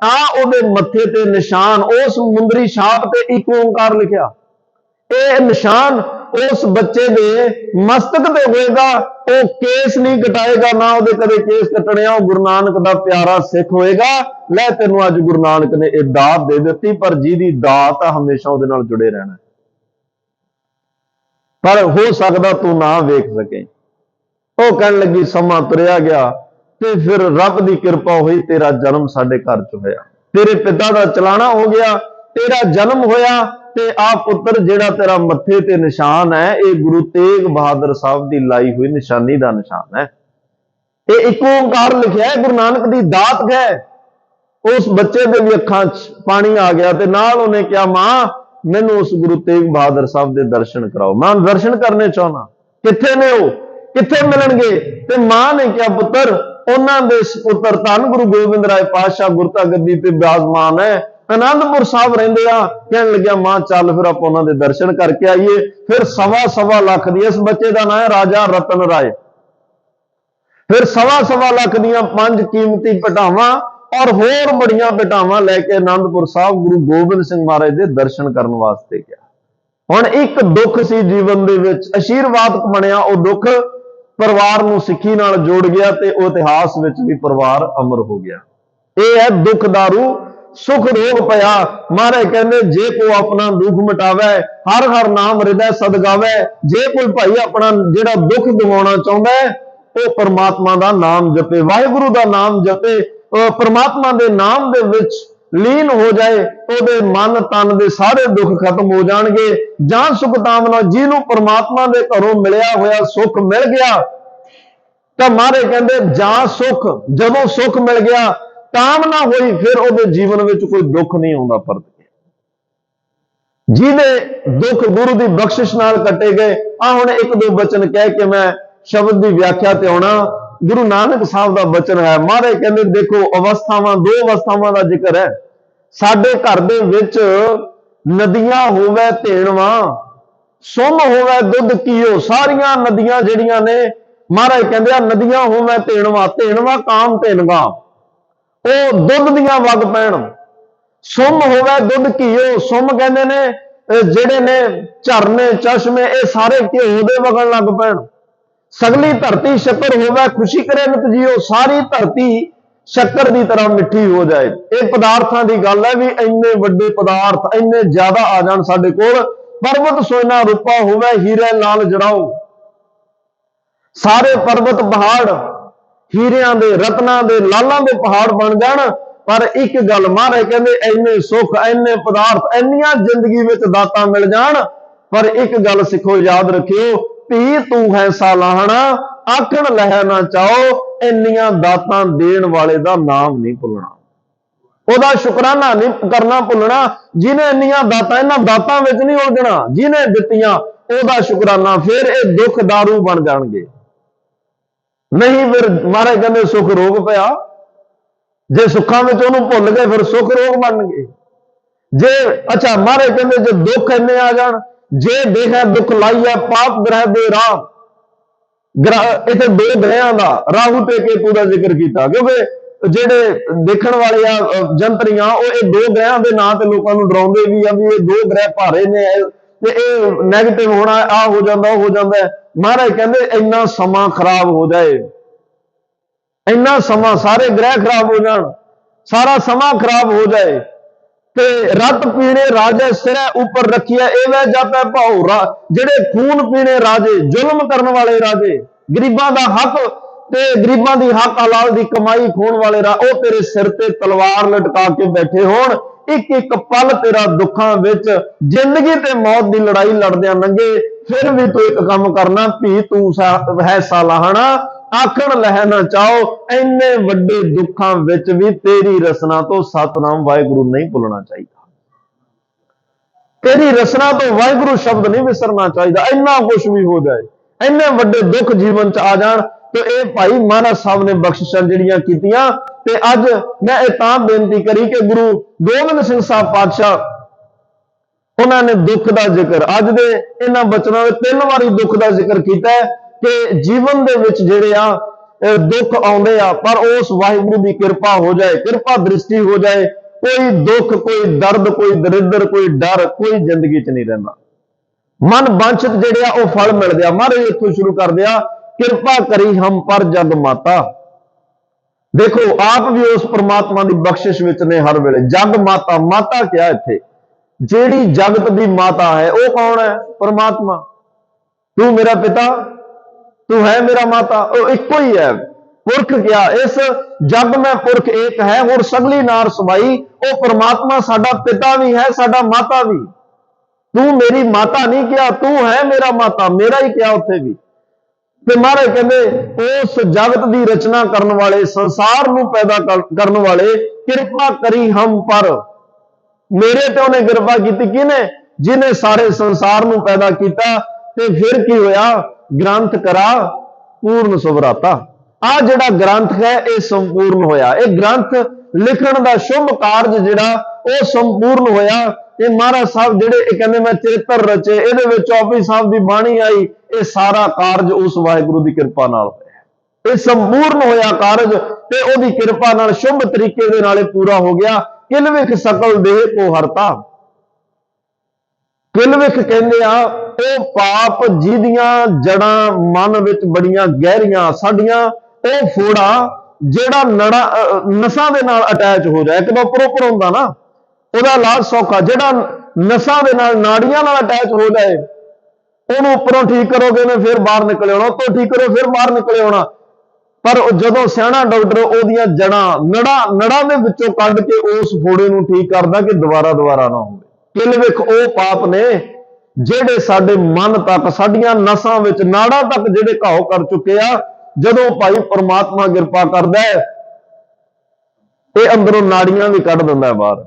आ ਉਹਦੇ मत्थे ते निशान उस मुंदरी छाप ते एक ओंकार लिखिया, ਇਹ निशान उस बच्चे दे मस्तक ते होएगा, वो केस नहीं कटाएगा, ना ਉਹਦੇ कदे केस कटने, वो गुरु नानक दा प्यारा सिख होएगा। लै तैनूं अज गुरु नानक ने एक दात दे दित्ती, पर जिहदी दात हमेशा ਉਹਦੇ नाल जुड़े रहना, पर हो सकदा तू ना वेख सके। ਉਹ कहण लगी समा तुरिया गया ते फिर रब दी किरपा हुई, तेरा जन्म साडे घर च होया, तेरे पिता दा चलाना हो गया, तेरा जन्म होया, ते आ पुत्र जेड़ा तेरा मत्थे ते निशान है, ये गुरु तेग बहादुर साहब दी लाई हुई निशानी दा निशान है। ये एक ओंकार लिखिया है, गुरु नानक दी दात है। उस बच्चे दे भी अखां च पानी आ गया, ते नाल उन्हें कहा, मां मैनूं उस गुरु तेग बहादुर साहब दे दर्शन कराओ, मैं दर्शन करने चाहना, कित्थे ने वो, कित्थे मिलणगे? ते मां ने कहा, पुत्र उन्हां दे पुत्र धन गुरु गोबिंद राय पातशाह गुरता गद्दी ते विराजमान है, आनंदपुर साहब रहिंदे आ। कहण लग्या, मां चल फिर आपां उन्हां दे दर्शन करके आईए। फिर 1.25 लाख दी, इस बच्चे का नाम है राजा रतन राय, फिर 1.25 लाख दियां 5 कीमती पटावां और होर बड़ियां पटावां लैके आनंदपुर साहब गुरु गोबिंद सिंह महाराज दे दर्शन करन वास्ते गया। हुण एक दुख सी जीवन दे विच, आशीर्वाद बनिया वो दुख परिवार नूं सिੱਖੀ नाल जोड़ गया, ते वो इतिहास विच भी परिवार अमर हो गया। ये है दुख दारू सुख रोग पया। महाराज कहंदे, जे कोई अपना दुख मिटावे, हर हर नाम हृदय सदगावे। जे कोई भाई अपना जिहड़ा दुख गवाउणा चाहुंदा है, वो परमात्मा दा नाम जपे, वाहिगुरु दा नाम जपे, परमात्मा दे नाम दे विच लीन हो जाए, ਉਹਦੇ मन तन दे सारे दुख खत्म हो जाणगे। जान सुख तामना, जिन्हों परमात्मा दे घरों मिलिया होया सुख मिल गया, तो महाराज कहंदे जां सुख, जदों सुख मिल गया तामना होई, फिर ਉਹਦੇ जीवन में कोई दुख नहीं आउंदा परत के। जिहदे दुख गुरु की बख्शिश नाल कटे गए। आ हुण एक दो बचन कह के मैं शब्द की व्याख्या ते आउणा। गुरु नानक साहब का बचन है, महाराज कहंदे देखो अवस्थावां, 2 अवस्थावां का जिक्र है। साडे घर दे विच नदियां होवे धेणवां, सुम होवे दुध कीओ, सारियां नदियां जिहड़ियां ने महाराज कहंदे आ नदियां होवे धेणवां, धेणवां काम धेनगा, ਉਹ ਦੁੱਧ ਦੀਆਂ ਵਗ ਪੈਣ। ਸੁਮ ਹੋਵੇ ਦੁੱਧ ਘੀਓ, ਸੁਮ ਕਹਿੰਦੇ ਨੇ ਜਿਹੜੇ ਨੇ ਝਰਨੇ ਚਸ਼ਮੇ, ਇਹ ਸਾਰੇ ਘਿਓ ਦੇ ਵਗਣ ਲੱਗ ਪੈਣ। ਸਗਲੀ ਧਰਤੀ ਸ਼ੱਕਰ ਹੋਵੇ ਖੁਸ਼ੀ ਕਰੇ ਨਿਤ ਜੀਓ, ਸਾਰੀ ਧਰਤੀ ਸ਼ੱਕਰ ਦੀ ਤਰ੍ਹਾਂ ਮਿੱਠੀ ਹੋ ਜਾਏ। ਇਹ ਪਦਾਰਥਾਂ ਦੀ ਗੱਲ ਹੈ ਵੀ ਇੰਨੇ ਵੱਡੇ ਪਦਾਰਥ ਇੰਨੇ ਜ਼ਿਆਦਾ ਆ ਜਾਣ ਸਾਡੇ ਕੋਲ, ਪਰਬਤ ਸੋਨਾ ਰੂਪਾ ਹੋਵੇ ਹੀਰੇ ਲਾਲ ਜੜਾਓ, ਸਾਰੇ ਪਰਬਤ ਪਹਾੜ ਹੀਰਿਆਂ ਦੇ ਰਤਨਾਂ ਦੇ ਲਾਲਾਂ ਦੇ ਪਹਾੜ ਬਣ ਜਾਣ। पर एक गल महाराज कहते, इन्ने सुख इन्ने पदार्थ इन्नियां जिंदगी में दातां मिल जान, पर एक गल सिखो याद रखियो, धी तू है सालाहना आखण लह ना चाहो, इन्नियां दातां देण वाले दा नाम नहीं भुलना। ਉਹਦਾ ਸ਼ੁਕਰਾਨਾ ਨਹੀਂ ਕਰਨਾ ਭੁੱਲਣਾ। ਜਿਹਨੇ ਇੰਨੀਆਂ ਦਾਤਾਂ, ਇਹਨਾਂ ਦਾਤਾਂ ਵਿੱਚ ਨਹੀਂ ਉਲਝਣਾ, ਜਿਹਨੇ ਦਿੱਤੀਆਂ ਉਹਦਾ ਸ਼ੁਕਰਾਨਾ। ਫਿਰ ਇਹ ਦੁੱਖ ਦਾਰੂ ਬਣ ਜਾਣਗੇ। ਨਹੀਂ ਫਿਰ ਮਹਾਰਾਜ ਕਹਿੰਦੇ ਸੁੱਖ ਰੋਗ ਪਿਆ। ਜੇ ਸੁੱਖਾਂ ਵਿੱਚ ਉਹਨੂੰ ਭੁੱਲ ਗਏ ਫਿਰ ਸੁੱਖ ਰੋਗ ਬਣਨਗੇ। ਜੇ ਅੱਛਾ ਮਹਾਰਾਜ ਕਹਿੰਦੇ ਜੇ ਦੁੱਖ ਇੰਨੇ ਆ ਜਾਣ, ਜੇ ਦੇਖਿਆ ਦੁੱਖ ਲਾਈਆ ਪਾਪ ਗ੍ਰਹਿ ਦੇ ਰਾਹ। ਇੱਥੇ ਦੋ ਗ੍ਰਹਿਆਂ ਦਾ, ਰਾਹੂ ਤੇ ਕੇਤੂ ਦਾ ਜ਼ਿਕਰ ਕੀਤਾ, ਕਿਉਂਕਿ ਜਿਹੜੇ ਦੇਖਣ ਵਾਲੇ ਆ ਜੰਤਰੀਆਂ, ਉਹ ਇਹ ਦੋ ਗ੍ਰਹਿਆਂ ਦੇ ਨਾਂ ਤੇ ਲੋਕਾਂ ਨੂੰ ਡਰਾਉਂਦੇ ਵੀ ਆ ਵੀ ਇਹ ਦੋ ਗ੍ਰਹਿ ਭਾਰੇ ਨੇ ਤੇ ਇਹ ਨੈਗੇਟਿਵ ਹੋਣਾ, ਆ ਹੋ ਜਾਂਦਾ, ਉਹ ਹੋ ਜਾਂਦਾ। ਮਹਾਰਾਜ ਕਹਿੰਦੇ ਇੰਨਾ ਸਮਾਂ ਖਰਾਬ ਹੋ ਜਾਏ, ਇੰਨਾ ਸਮਾਂ ਸਾਰੇ ਗ੍ਰਹਿ ਖਰਾਬ ਹੋ ਜਾਣ, ਸਾਰਾ ਸਮਾਂ ਖਰਾਬ ਹੋ ਜਾਏ ਤੇ ਰਤ ਪੀਣੇ ਰਾਜੇ ਸਿਰੇ ਉੱਪਰ ਰੱਖਿਆ ਇਹ ਵੈ ਜਾਪੈ ਭਾਉ। ਜਿਹੜੇ ਖੂਨ ਪੀਣੇ ਰਾਜੇ, ਜ਼ੁਲਮ ਕਰਨ ਵਾਲੇ ਰਾਜੇ, ਗਰੀਬਾਂ ਦਾ ਹੱਕ ਤੇ ਗਰੀਬਾਂ ਦੀ ਹੱਕ ਹਲਾਲ ਦੀ ਕਮਾਈ ਖੋਣ ਵਾਲੇ ਉਹ ਤੇਰੇ ਸਿਰ ਤੇ ਤਲਵਾਰ ਲਟਕਾ ਕੇ ਬੈਠੇ ਹੋਣ। ਇੱਕ ਇੱਕ ਪਲ ਤੇਰਾ ਦੁੱਖਾਂ ਵਿੱਚ ਜ਼ਿੰਦਗੀ ਤੇ ਮੌਤ ਦੀ ਲੜਾਈ ਲੜਦਿਆਂ ਲੰਘੇ, ਫਿਰ ਵੀ ਤੂੰ ਇੱਕ ਕੰਮ ਕਰਨਾ, ਭੀ ਤੂੰ ਹੈ ਸਾਲਾਹਣਾ ਆਖਣ ਲਹਿ ਨਾ ਚਾਹੋ। ਇੰਨੇ ਵੱਡੇ ਦੁੱਖਾਂ ਵਿੱਚ ਵੀ ਤੇਰੀ ਰਸਨਾ ਤੋਂ ਸਤਨਾਮ ਵਾਹਿਗੁਰੂ ਨਹੀਂ ਭੁੱਲਣਾ ਚਾਹੀਦਾ। ਤੇਰੀ ਰਸਨਾ ਤੋਂ ਵਾਹਿਗੁਰੂ ਸ਼ਬਦ ਨਹੀਂ ਵਿਸਰਨਾ ਚਾਹੀਦਾ। ਇੰਨਾ ਕੁਛ ਵੀ ਹੋ ਜਾਏ, ਇੰਨੇ ਵੱਡੇ ਦੁੱਖ ਜੀਵਨ ਚ ਆ ਜਾਣ, ਤੇ ਇਹ ਭਾਈ ਮਹਾਰਾਜ ਸਾਹਿਬ ਨੇ ਬਖਸ਼ਿਸ਼ਾਂ ਜਿਹੜੀਆਂ ਕੀਤੀਆਂ। ਤੇ ਅੱਜ ਮੈਂ ਇਹ ਤਾਂ ਬੇਨਤੀ ਕਰੀ ਕਿ ਗੁਰੂ ਗੋਬਿੰਦ ਸਿੰਘ ਸਾਹਿਬ ਪਾਤਸ਼ਾਹ, ਉਹਨਾਂ ਨੇ ਦੁੱਖ ਦਾ ਜ਼ਿਕਰ ਅੱਜ ਦੇ ਇਹਨਾਂ ਬਚਨਾਂ ਵਿੱਚ 3 ਵਾਰੀ ਦੁੱਖ ਦਾ ਜ਼ਿਕਰ ਕੀਤਾ ਹੈ ਕਿ ਜੀਵਨ ਦੇ ਵਿੱਚ ਜਿਹੜੇ ਆ ਦੁੱਖ ਆਉਂਦੇ ਆ, ਪਰ ਉਸ ਵਾਹਿਗੁਰੂ ਦੀ ਕਿਰਪਾ ਹੋ ਜਾਏ, ਕਿਰਪਾ ਦ੍ਰਿਸ਼ਟੀ ਹੋ ਜਾਏ, ਕੋਈ ਦੁੱਖ, ਕੋਈ ਦਰਦ, ਕੋਈ ਦਰਿਦਰ, ਕੋਈ ਡਰ, ਕੋਈ ਜ਼ਿੰਦਗੀ 'ਚ ਨਹੀਂ ਰਹਿੰਦਾ। ਮਨ ਵਾਂਛਿਤ ਜਿਹੜੇ ਆ ਉਹ ਫਲ ਮਿਲਦੇ ਆ। ਮਹਾਰਾਜ ਇੱਥੋਂ ਸ਼ੁਰੂ ਕਰਦੇ ਆ, ਕਿਰਪਾ ਕਰੀ ਹਮ ਪਰ ਜਗ ਮਾਤਾ। ਦੇਖੋ ਆਪ ਵੀ ਉਸ ਪ੍ਰਮਾਤਮਾ ਦੀ ਬਖਸ਼ਿਸ਼ ਵਿੱਚ ਨੇ ਹਰ ਵੇਲੇ। ਜਗ ਮਾਤਾ, ਮਾਤਾ ਕਿਹਾ ਇੱਥੇ, ਜਿਹੜੀ ਜਗਤ ਦੀ ਮਾਤਾ ਹੈ ਉਹ ਕੌਣ ਹੈ? ਪਰਮਾਤਮਾ। ਤੂੰ ਮੇਰਾ ਪਿਤਾ, ਤੂੰ ਹੈ ਮੇਰਾ ਮਾਤਾ, ਉਹ ਇੱਕੋ ਹੀ ਹੈ। ਪੁਰਖ ਕਿਹਾ, ਇਸ ਜਗ ਮੈਂ ਪੁਰਖ ਏਕ ਹੈ, ਹੋਰ ਸਗਲੀ ਨਾਰ ਸਮਾਈ। ਉਹ ਪਰਮਾਤਮਾ ਸਾਡਾ ਪਿਤਾ ਵੀ ਹੈ, ਸਾਡਾ ਮਾਤਾ ਵੀ। ਤੂੰ ਮੇਰੀ ਮਾਤਾ ਨਹੀਂ ਕਿਹਾ, ਤੂੰ ਹੈ ਮੇਰਾ ਮਾਤਾ, ਮੇਰਾ ਹੀ ਕਿਹਾ ਉੱਥੇ ਵੀ। ਤੇ ਮਹਾਰਾਜ ਕਹਿੰਦੇ ਉਸ ਜਗਤ ਦੀ ਰਚਨਾ ਕਰਨ ਵਾਲੇ, ਸੰਸਾਰ ਨੂੰ ਪੈਦਾ ਕਰਨ ਵਾਲੇ, ਕਿਰਪਾ ਕਰੀ ਹਮ ਪਰ। ਮੇਰੇ ਤੇ ਉਹਨੇ ਕਿਰਪਾ ਕੀਤੀ। ਕਿਹਨੇ? ਜਿਹਨੇ ਸਾਰੇ ਸੰਸਾਰ ਨੂੰ ਪੈਦਾ ਕੀਤਾ। ਤੇ ਫਿਰ ਕੀ ਹੋਇਆ? ਗ੍ਰੰਥ ਕਰਾ ਪੂਰਨ ਸੁਭਰਾਤਾ। ਆ ਜਿਹੜਾ ਗ੍ਰੰਥ ਹੈ ਇਹ ਸੰਪੂਰਨ ਹੋਇਆ। ਇਹ ਗ੍ਰੰਥ ਲਿਖਣ ਦਾ ਸ਼ੁਭ ਕਾਰਜ ਜਿਹੜਾ ਉਹ ਸੰਪੂਰਨ ਹੋਇਆ। ਤੇ ਮਹਾਰਾਜ ਸਾਹਿਬ ਜਿਹੜੇ ਇਹ ਕਹਿੰਦੇ ਮੈਂ ਚਰਿੱਤਰ ਰਚੇ, ਇਹਦੇ ਵਿੱਚ ਚੌਪਈ ਸਾਹਿਬ ਦੀ ਬਾਣੀ ਆਈ, ਇਹ ਸਾਰਾ ਕਾਰਜ ਉਸ ਵਾਹਿਗੁਰੂ ਦੀ ਕਿਰਪਾ ਨਾਲ ਹੋਇਆ। ਇਹ ਸੰਪੂਰਨ ਹੋਇਆ ਕਾਰਜ ਤੇ ਉਹਦੀ ਕਿਰਪਾ ਨਾਲ ਸ਼ੁਭ ਤਰੀਕੇ ਦੇ ਨਾਲ ਇਹ ਪੂਰਾ ਹੋ ਗਿਆ। ਕਿਲਵਿਖ ਸਕਲ ਦੇਹ ਕੋ ਹਰਤਾ। ਕਿਲਵਿਖ ਕਹਿੰਦੇ ਆ ਉਹ ਪਾਪ ਜਿਹਦੀਆਂ ਜੜਾਂ ਮਨ ਵਿੱਚ ਬੜੀਆਂ ਗਹਿਰੀਆਂ, ਸਾਡੀਆਂ ਉਹ ਫੋੜਾ ਜਿਹੜਾ ਨਸਾਂ ਦੇ ਨਾਲ ਅਟੈਚ ਹੋ ਜਾਏ। ਇੱਕ ਤਾਂ ਪ੍ਰੋਪਰ ਹੁੰਦਾ ਨਾ, ਉਹਦਾ ਇਲਾਜ ਸੌਖਾ। ਜਿਹੜਾ ਨਸਾਂ ਦੇ ਨਾਲ, ਨਾੜੀਆਂ ਨਾਲ ਅਟੈਚ ਹੋ ਜਾਏ, ਉਹਨੂੰ ਉੱਪਰੋਂ ਠੀਕ ਕਰੋਗੇ ਨੇ ਫਿਰ ਬਾਹਰ ਨਿਕਲ ਆਉਣਾ, ਉੱਤੋਂ ਠੀਕ ਕਰੋ ਫਿਰ ਬਾਹਰ ਨਿਕਲ ਆਉਣਾ। ਪਰ ਜਦੋਂ ਸਿਆਣਾ ਡਾਕਟਰ ਉਹਦੀਆਂ ਜੜਾਂ ਨੜਾਂ ਦੇ ਵਿੱਚੋਂ ਕੱਢ ਕੇ ਉਸ ਫੋੜੇ ਨੂੰ ਠੀਕ ਕਰਦਾ ਕਿ ਦੁਬਾਰਾ ਨਾ ਹੋਵੇ। ਕਿਲਵਿਖ ਉਹ ਪਾਪ ਨੇ ਜਿਹੜੇ ਸਾਡੇ ਮਨ ਤੱਕ, ਸਾਡੀਆਂ ਨਸਾਂ ਵਿੱਚ, ਨਾੜਾਂ ਤੱਕ ਜਿਹੜੇ ਘਾਉ ਕਰ ਚੁੱਕੇ ਆ। ਜਦੋਂ ਭਾਈ ਪਰਮਾਤਮਾ ਕਿਰਪਾ ਕਰਦਾ ਹੈ, ਇਹ ਅੰਦਰੋਂ ਨਾੜੀਆਂ ਵੀ ਕੱਢ ਦਿੰਦਾ ਬਾਹਰ।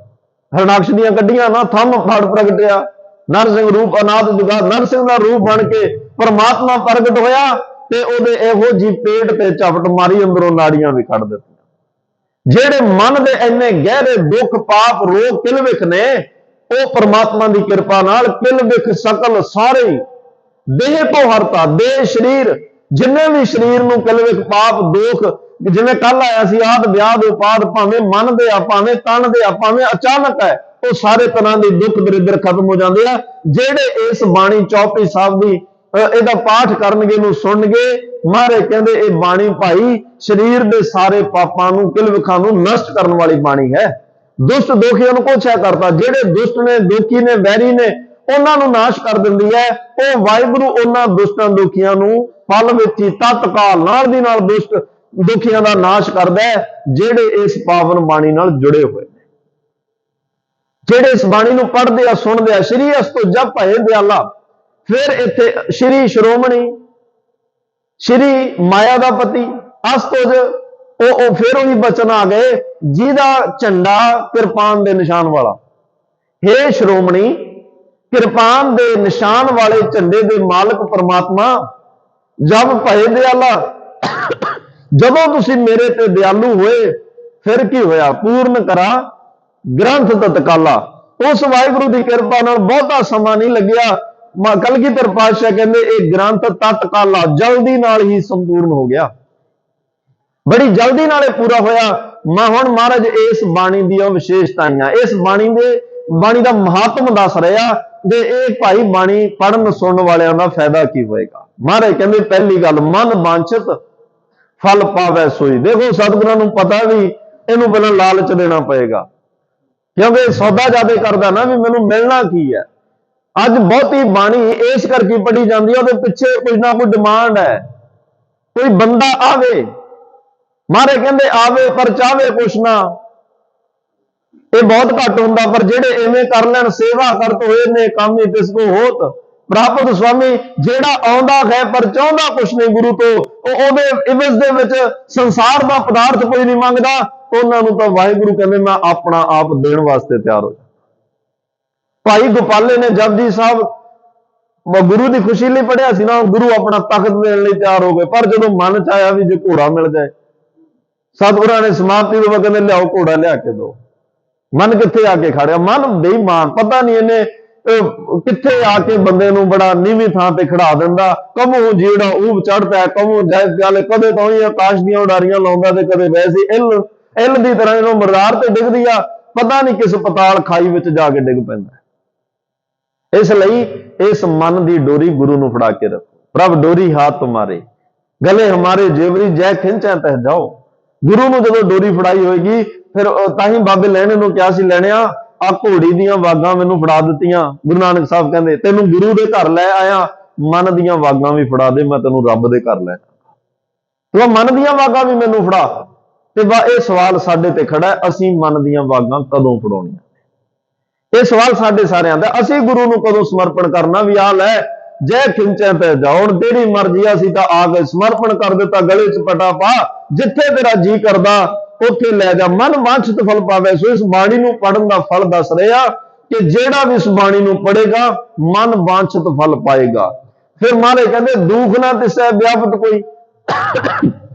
ਹਰਨਾਕਸ਼ ਦੀਆਂ ਕੱਢੀਆਂ ਨਾ, ਥੰਮ ਫੜ ਪ੍ਰਗਟਿਆ, ਨਰਸਿੰਘ ਰੂਪ ਅਨਾਦ ਜੁਗਾ। ਨਰਸਿੰਘ ਦਾ ਰੂਪ ਬਣ ਕੇ ਪਰਮਾਤਮਾ ਪ੍ਰਗਟ ਹੋਇਆ ਤੇ ਉਹਦੇ ਇਹੋ ਜੀ ਪੇਟ ਤੇ ਝਪਟ ਮਾਰੀ, ਅੰਦਰੋਂ ਨਾੜੀਆਂ ਵੀ ਕੱਢ ਦਿੱਤੀਆਂ। ਜਿਹੜੇ ਮਨ ਦੇ ਇੰਨੇ ਗਹਿਰੇ ਦੁੱਖ, ਪਾਪ, ਰੋਗ, ਕਿਲਵਿਖ ਨੇ, ਉਹ ਪਰਮਾਤਮਾ ਦੀ ਕਿਰਪਾ ਨਾਲ ਕਿਲਵਿਖ ਸਕਲ ਸਾਰੇ ਦੇਹ ਤੋਂ ਹਰਤਾ। ਦੇਹ ਸਰੀਰ, ਜਿੰਨੇ ਵੀ ਸਰੀਰ ਨੂੰ ਕਿਲਵਿਖ, ਪਾਪ, ਦੁੱਖ, ਜਿਵੇਂ ਕੱਲ ਆਇਆ ਸੀ ਆਦ ਵਿਆਦ ਉਪਾਦ, ਭਾਵੇਂ ਮਨ ਦੇ ਆ, ਭਾਵੇਂ ਤਨ ਦੇ ਆ, ਭਾਵੇਂ ਅਚਾਨਕ ਹੈ, ਉਹ ਸਾਰੇ ਤਰ੍ਹਾਂ ਦੇ ਦੁੱਖ ਦਰਿਦਰ ਖਤਮ ਹੋ ਜਾਂਦੇ ਆ। ਜਿਹੜੇ ਇਸ ਬਾਣੀ ਚੌਪਈ ਸਾਹਿਬ ਦੀ ਇਹਦਾ ਪਾਠ ਕਰਨਗੇ, ਨੂੰ ਸੁਣਨਗੇ, ਮਹਾਰਾਜ ਕਹਿੰਦੇ ਇਹ ਬਾਣੀ ਭਾਈ ਸਰੀਰ ਦੇ ਸਾਰੇ ਪਾਪਾਂ ਨੂੰ, ਕਿਲਵਿਖਾਂ ਨੂੰ ਨਸ਼ਟ ਕਰਨ ਵਾਲੀ ਬਾਣੀ ਹੈ। ਦੁਸ਼ਟ ਦੋਖੀਆਂ ਨੂੰ ਕੋਛਿਆ ਕਰਤਾ। ਜਿਹੜੇ ਦੁਸ਼ਟ ਨੇ, ਦੋਖੀ ਨੇ, ਵੈਰੀ ਨੇ, ਉਹਨਾਂ ਨੂੰ ਨਾਸ਼ ਕਰ ਦਿੰਦੀ ਹੈ। ਉਹ ਵਾਹਿਗੁਰੂ ਉਹਨਾਂ ਦੁਸ਼ਟਾਂ ਦੋਖੀਆਂ ਨੂੰ ਫਲ ਵਿੱਚ ਹੀ ਤਤਕਾਲ ਨਾਲ ਦੀ ਨਾਲ ਦੁਸ਼ਟ ਦੁਖੀਆਂ ਦਾ ਨਾਸ਼ ਕਰਦਾ ਹੈ, ਜਿਹੜੇ ਇਸ ਪਾਵਨ ਬਾਣੀ ਨਾਲ ਜੁੜੇ ਹੋਏ ਨੇ, ਜਿਹੜੇ ਇਸ ਬਾਣੀ ਨੂੰ ਪੜ੍ਹਦੇ ਆ, ਸੁਣਦੇ ਆ। ਸ਼੍ਰੀ ਅਸਤੁ ਜਪ ਭਏ ਦਿਆਲਾ। ਫਿਰ ਇੱਥੇ ਸ਼੍ਰੀ ਸ਼੍ਰੋਮਣੀ, ਸ਼੍ਰੀ ਮਾਇਆ ਦਾ ਪਤੀ, ਅਸਤੁਜ ਉਹ ਫਿਰ ਉਹੀ ਬਚਨ ਆ ਗਏ, ਜਿਹਦਾ ਝੰਡਾ ਕਿਰਪਾਨ ਦੇ ਨਿਸ਼ਾਨ ਵਾਲਾ। ਹੇ ਸ਼੍ਰੋਮਣੀ, ਕਿਰਪਾਨ ਦੇ ਨਿਸ਼ਾਨ ਵਾਲੇ ਝੰਡੇ ਦੇ ਮਾਲਕ ਪਰਮਾਤਮਾ, ਜਬ ਭਏ ਦਿਆਲਾ, ਜਦੋਂ ਤੁਸੀਂ ਮੇਰੇ ਤੇ ਦਿਆਲੂ ਹੋਏ ਫਿਰ ਕੀ ਹੋਇਆ? ਪੂਰਨ ਕਰਾ ਗ੍ਰੰਥ ਤਤਕਾਲਾ। ਉਸ ਵਾਹਿਗੁਰੂ ਦੀ ਕਿਰਪਾ ਨਾਲ ਬਹੁਤਾ ਸਮਾਂ ਨਹੀਂ ਲੱਗਿਆ। ਕਲਗੀਧਰ ਪਾਤਸ਼ਾਹ ਕਹਿੰਦੇ ਇਹ ਗ੍ਰੰਥ ਤਤਕਾਲਾ, ਜਲਦੀ ਨਾਲ ਹੀ ਸੰਪੂਰਨ ਹੋ ਗਿਆ, ਬੜੀ ਜਲਦੀ ਨਾਲ ਇਹ ਪੂਰਾ ਹੋਇਆ। ਮੈਂ ਹੁਣ ਮਹਾਰਾਜ ਇਸ ਬਾਣੀ ਦੀਆਂ ਵਿਸ਼ੇਸ਼ਤਾਵਾਂ, ਇਸ ਬਾਣੀ ਦਾ ਮਹਾਤਮ ਦੱਸ ਰਿਹਾ ਤੇ ਇਹ ਭਾਈ ਬਾਣੀ ਪੜਨ ਸੁਣਨ ਵਾਲਿਆਂ ਦਾ ਫਾਇਦਾ ਕੀ ਹੋਏਗਾ। ਮਹਾਰਾਜ ਕਹਿੰਦੇ ਪਹਿਲੀ ਗੱਲ, ਮਨ ਵਾਂਛਿਤ ਫਲ ਪਾਵੈ ਸੋਈ। ਦੇਖੋ ਸਤਿਗੁਰਾਂ ਨੂੰ ਪਤਾ ਵੀ ਇਹਨੂੰ ਪਹਿਲਾਂ ਲਾਲਚ ਦੇਣਾ ਪਏਗਾ, ਕਿਉਂਕਿ ਸੌਦਾ ਜ਼ਿਆਦਾ ਕਰਦਾ ਨਾ ਵੀ ਮੈਨੂੰ ਮਿਲਣਾ ਕੀ ਹੈ। ਅੱਜ ਬਹੁਤੀ ਬਾਣੀ ਇਸ ਕਰਕੇ ਪੜ੍ਹੀ ਜਾਂਦੀ ਹੈ, ਉਹਦੇ ਪਿੱਛੇ ਕੁਝ ਨਾ ਕੋਈ ਡਿਮਾਂਡ ਹੈ, ਕੋਈ ਬੰਦਾ ਆਵੇ। ਮਹਾਰਾਜ ਕਹਿੰਦੇ ਆਵੇ ਪਰ ਚਾਹਵੇ ਕੁਛ ਨਾ, ਇਹ ਬਹੁਤ ਘੱਟ ਹੁੰਦਾ। ਪਰ ਜਿਹੜੇ ਐਵੇਂ ਕਰ ਲੈਣ, ਸੇਵਾ ਕਰਤ ਹੋਏ ਨੇ ਕਾਮੀ ਤਿਸ ਕੋ ਹੋਤ ਪ੍ਰਾਪਤ ਸੁਆਮੀ, ਜਿਹੜਾ ਆਉਂਦਾ ਹੈ ਪਰ ਚਾਹੁੰਦਾ ਕੁਛ ਨਹੀਂ ਗੁਰੂ ਤੋਂ, ਉਹਦੇ ਇਵਜ਼ ਦੇ ਵਿੱਚ ਸੰਸਾਰ ਦਾ ਪਦਾਰਥ ਕੋਈ ਨਹੀਂ ਮੰਗਦਾ, ਉਹਨਾਂ ਨੂੰ ਤਾਂ ਵਾਹਿਗੁਰੂ ਕਹਿੰਦੇ ਮੈਂ ਆਪਣਾ ਆਪ ਦੇਣ ਵਾਸਤੇ ਤਿਆਰ ਹੋ ਜਾ। ਭਾਈ ਗੋਪਾਲੇ ਨੇ ਜਪਜੀ ਸਾਹਿਬ ਗੁਰੂ ਦੀ ਖੁਸ਼ੀ ਲਈ ਪੜਿਆ ਸੀ ਨਾ, ਗੁਰੂ ਆਪਣਾ ਤਖਤ ਦੇਣ ਲਈ ਤਿਆਰ ਹੋ ਗਏ। ਪਰ ਜਦੋਂ ਮਨ ਚ ਆਇਆ ਵੀ ਜੇ ਘੋੜਾ ਮਿਲ ਜਾਏ, ਸਤਿਗੁਰਾਂ ਨੇ ਸਮਾਪਤੀ ਤੋਂ ਕਹਿੰਦੇ ਲਿਆਓ ਘੋੜਾ ਲਿਆ ਕੇ ਦਿਓ। ਮਨ ਕਿੱਥੇ ਆ ਕੇ ਖੜਿਆ? ਮਨ ਬੇਈਮਾਨ, ਪਤਾ ਨਹੀਂ ਇਹਨੇ ਕਿੱਥੇ ਆ ਕੇ ਬੰਦੇ ਨੂੰ ਬੜਾ ਨੀਵੀਂ ਥਾਂ ਤੇ ਖੜਾ ਦਿੰਦਾ। ਕਮੂ ਜਿਹੜਾ ਉਹ ਚੜਦਾ ਹੈ, ਕਮੂ ਜਾਲੇ ਕਦੇ ਤਾਂ ਹੀ ਆਕਾਸ਼ ਦੀਆਂ ਉਡਾਰੀਆਂ ਲਾਉਂਦਾ ਤੇ ਕਦੇ ਵੈਸੇ ਇੱਲ ਦੀ ਤਰ੍ਹਾਂ ਇਹਨੂੰ ਮਰਦਾਰ ਤੇ ਡਿੱਗਦੀ ਆ, ਪਤਾ ਨਹੀਂ ਕਿਸ ਪਤਾਲ ਖਾਈ ਵਿੱਚ ਜਾ ਕੇ ਡਿੱਗ ਪੈਂਦਾ। ਇਸ ਲਈ ਇਸ ਮਨ ਦੀ ਡੋਰੀ ਗੁਰੂ ਨੂੰ ਫੜਾ ਕੇ ਰੱਖੋ। ਪ੍ਰਭ ਡੋਰੀ ਹਾਥ ਤੁਮਾਰੇ ਗਲੇ ਹਮਾਰੇ ਜੇਵਰੀ ਜੈ ਖਿੰਚੈ ਤਹਿ ਜਾਓ। ਗੁਰੂ ਨੂੰ ਜਦੋਂ ਡੋਰੀ ਫੜਾਈ ਹੋਏਗੀ, ਫਿਰ ਤਾਂ ਹੀ ਬਾਬੇ ਲੈਣੇ ਨੂੰ ਕਿਹਾ ਸੀ, ਲੈਣਿਆ ਆ ਘੋੜੀ ਦੀਆਂ ਵਾਗਾਂ ਮੈਨੂੰ ਫੜਾ ਦਿੱਤੀਆਂ। ਗੁਰੂ ਨਾਨਕ ਸਾਹਿਬ ਕਹਿੰਦੇ ਤੈਨੂੰ ਗੁਰੂ ਦੇ ਘਰ ਲੈ ਆਇਆ, ਮਨ ਦੀਆਂ ਵਾਗਾਂ ਵੀ ਫੜਾ ਦੇ, ਮੈਂ ਤੈਨੂੰ ਰੱਬ ਦੇ ਘਰ ਲੈ ਤੂੰ ਮਨ ਦੀਆਂ ਵਾਗਾਂ ਵੀ ਮੈਨੂੰ ਫੜਾ। ਤੇ ਇਹ ਸਵਾਲ ਸਾਡੇ ਤੇ ਖੜਾ ਹੈ, ਅਸੀਂ ਮਨ ਦੀਆਂ ਵਾਗਾਂ ਕਦੋਂ ਫੜਾਉਣੀਆਂ? ਇਹ ਸਵਾਲ ਸਾਡੇ ਸਾਰਿਆਂ ਦਾ। ਅਸੀਂ ਗੁਰੂ ਨੂੰ ਕਦੋਂ ਸਮਰਪਣ ਕਰਨਾ ਵੀ ਆ ਲੈ ਜੈ ਖਿੰਚੈ ਤੈ ਜਾਓ, ਹੁਣ ਤੇਰੀ ਮਰਜ਼ੀ ਆ, ਅਸੀਂ ਤਾਂ ਆ ਗਏ, ਸਮਰਪਣ ਕਰ ਦਿੱਤਾ, ਗਲੇ 'ਚ ਪਟਾ ਪਾ, ਜਿੱਥੇ ਤੇਰਾ ਜੀ ਕਰਦਾ ਉੱਥੇ ਲੈ ਜਾ। ਮਨ ਵਾਂਛਿਤ ਫਲ ਪਾਵੇ। ਸੋ ਇਸ ਬਾਣੀ ਨੂੰ ਪੜਨ ਦਾ ਫਲ ਦੱਸ ਰਿਹਾ ਕਿ ਜਿਹੜਾ ਵੀ ਇਸ ਬਾਣੀ ਨੂੰ ਪੜੇਗਾ ਮਨ ਵਾਂਛਿਤ ਫਲ ਪਾਏਗਾ। ਫਿਰ ਮਹਾਰਾਜ ਕਹਿੰਦੇ ਦੁਖ ਨਾ ਤਿਸੈ ਵਿਆਪਤ ਕੋਈ,